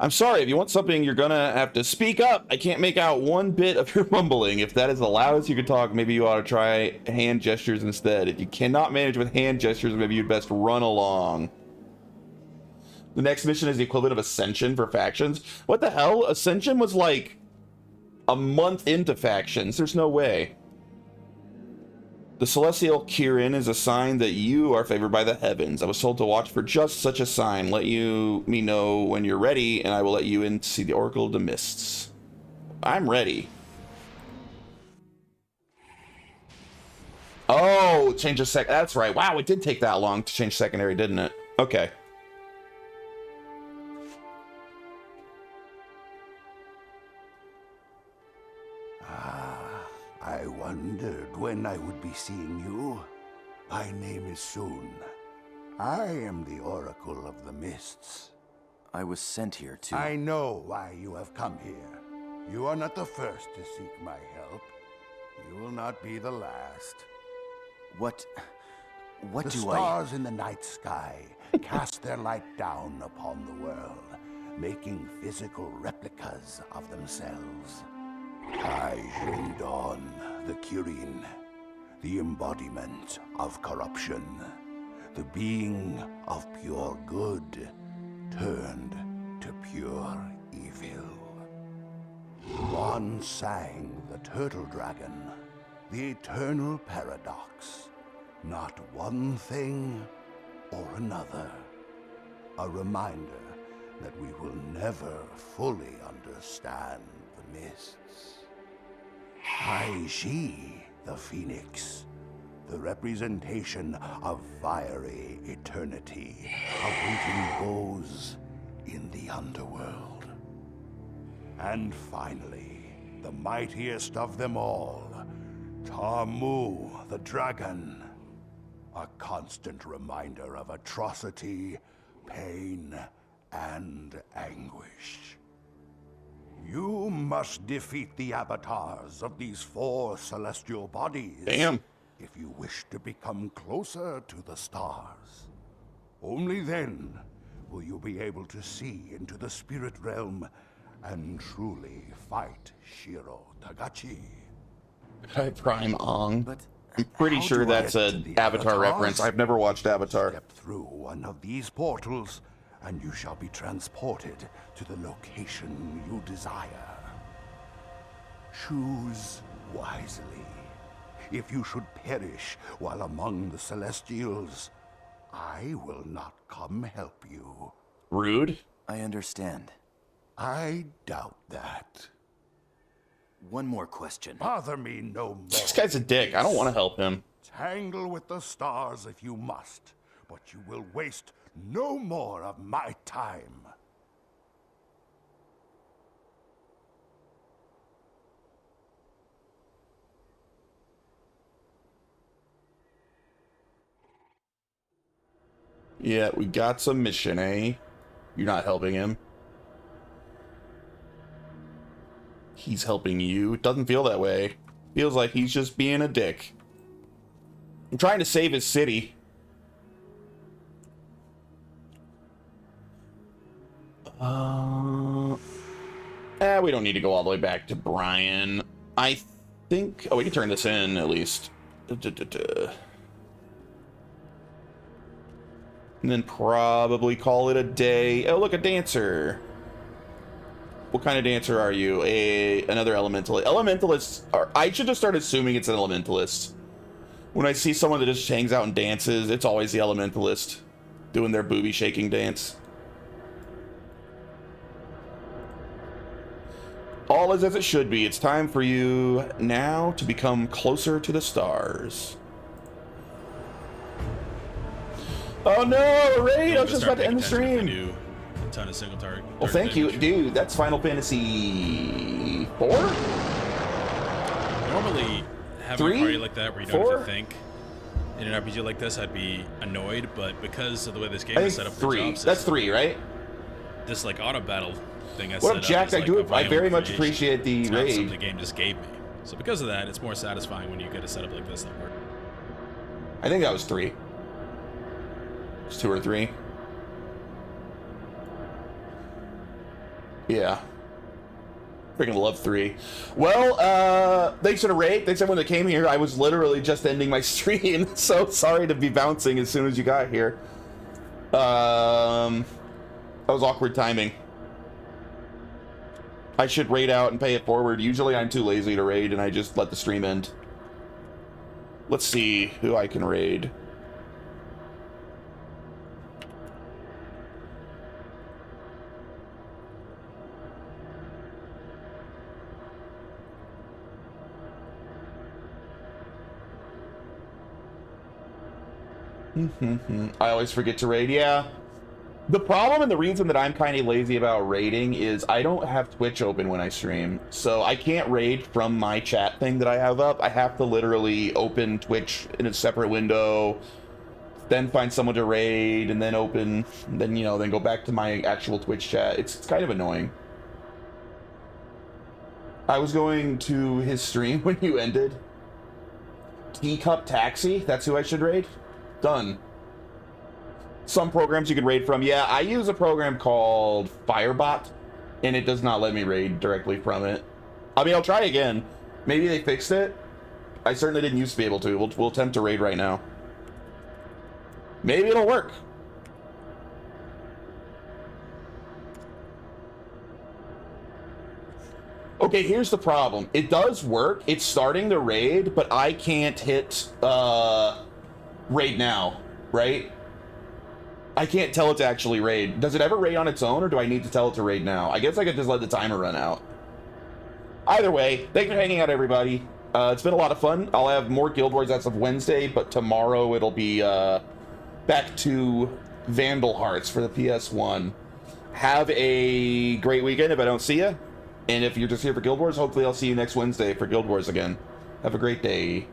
I'm sorry, if you want something, you're gonna have to speak up. I can't make out one bit of your mumbling. If that is the loudest you can talk, maybe you ought to try hand gestures instead. If you cannot manage with hand gestures, maybe you'd best run along. The next mission is the equivalent of Ascension for factions. What the hell? Ascension was like a month into factions. There's no way. The celestial Kirin is a sign that you are favored by the heavens. I was told to watch for just such a sign. Let me know when you're ready, and I will let you in to see the Oracle of the Mists. I'm ready. Oh, change of sec. That's right. Wow, it did take that long to change secondary, didn't it? Okay. I wondered when I would be seeing you. My name is Soon. I am the Oracle of the Mists. I was sent here to... I know why you have come here. You are not the first to seek my help. You will not be the last. What do I... The stars in the night sky cast their light down upon the world, making physical replicas of themselves. I bring dawn, the Kirin, the embodiment of corruption, the being of pure good, turned to pure evil. One sang the turtle dragon, the eternal paradox, not one thing or another. A reminder that we will never fully understand the mists. I see the phoenix, the representation of fiery eternity, awaiting those in the underworld. And finally, the mightiest of them all, Tamu the dragon, a constant reminder of atrocity, pain, and anguish. You must defeat the avatars of these 4 celestial bodies. Damn. If you wish to become closer to the stars. Only then will you be able to see into the spirit realm and truly fight Shiro Tagachi. Prime Ong. But I'm pretty sure that's an Avatar reference. I've never watched Avatar. Step through one of these portals, and you shall be transported to the location you desire. Choose wisely. If you should perish while among the Celestials, I will not come help you. Rude? I understand. I doubt that. One more question. Bother me no more. This guy's a dick. I don't want to help him. Tangle with the stars if you must, but you will waste no more of my time. Yeah, we got some mission, eh? You're not helping him. He's helping you. It doesn't feel that way. Feels like he's just being a dick. I'm trying to save his city. We don't need to go all the way back to Brian. I think... Oh, we can turn this in, at least. And then probably call it a day. Oh, look, a dancer. What kind of dancer are you? Another elementalist. Elementalists are... I should just start assuming it's an elementalist. When I see someone that just hangs out and dances, it's always the elementalist doing their booby shaking dance. All is as it should be. It's time for you now to become closer to the stars. Oh no, a raid! I was just about to end the stream. A ton of single target. Well, thank you, dude. That's Final Fantasy 4? Normally, having 3? a party like that where you don't 4? have to think in an RPG like this, I'd be annoyed. But because of the way this game I is think set up for 3. jobs, That's 3, right? this like auto battle thing I What set up, Jack? is, I like, do of it. my I own very much creation. appreciate the It's not something raid. the game just gave me. So because of that, it's more satisfying when you get a setup like this that works. I think that was 3. It's 2 or 3. Yeah. Freaking love 3. Well, thanks for the raid. Thanks everyone that came here. I was literally just ending my stream, so sorry to be bouncing as soon as you got here. That was awkward timing. I should raid out and pay it forward. Usually I'm too lazy to raid and I just let the stream end. Let's see who I can raid. I always forget to raid. Yeah. The problem and the reason that I'm kind of lazy about raiding is I don't have Twitch open when I stream. So I can't raid from my chat thing that I have up. I have to literally open Twitch in a separate window, then find someone to raid, and then open, then, you know, then go back to my actual Twitch chat. It's kind of annoying. I was going to his stream when you ended. Teacup Taxi? That's who I should raid? Done. Some programs you can raid from. Yeah, I use a program called Firebot, and it does not let me raid directly from it. I mean, I'll try again. Maybe they fixed it. I certainly didn't used to be able to. We'll attempt to raid right now. Maybe it'll work. Okay, here's the problem. It does work. It's starting the raid, but I can't hit raid now, right? I can't tell it to actually raid. Does it ever raid on its own, or do I need to tell it to raid now? I guess I could just let the timer run out. Either way, thanks for hanging out, everybody. It's been a lot of fun. I'll have more Guild Wars as of Wednesday, but tomorrow it'll be back to Vandal Hearts for the PS1. Have a great weekend if I don't see you. And if you're just here for Guild Wars, hopefully I'll see you next Wednesday for Guild Wars again. Have a great day.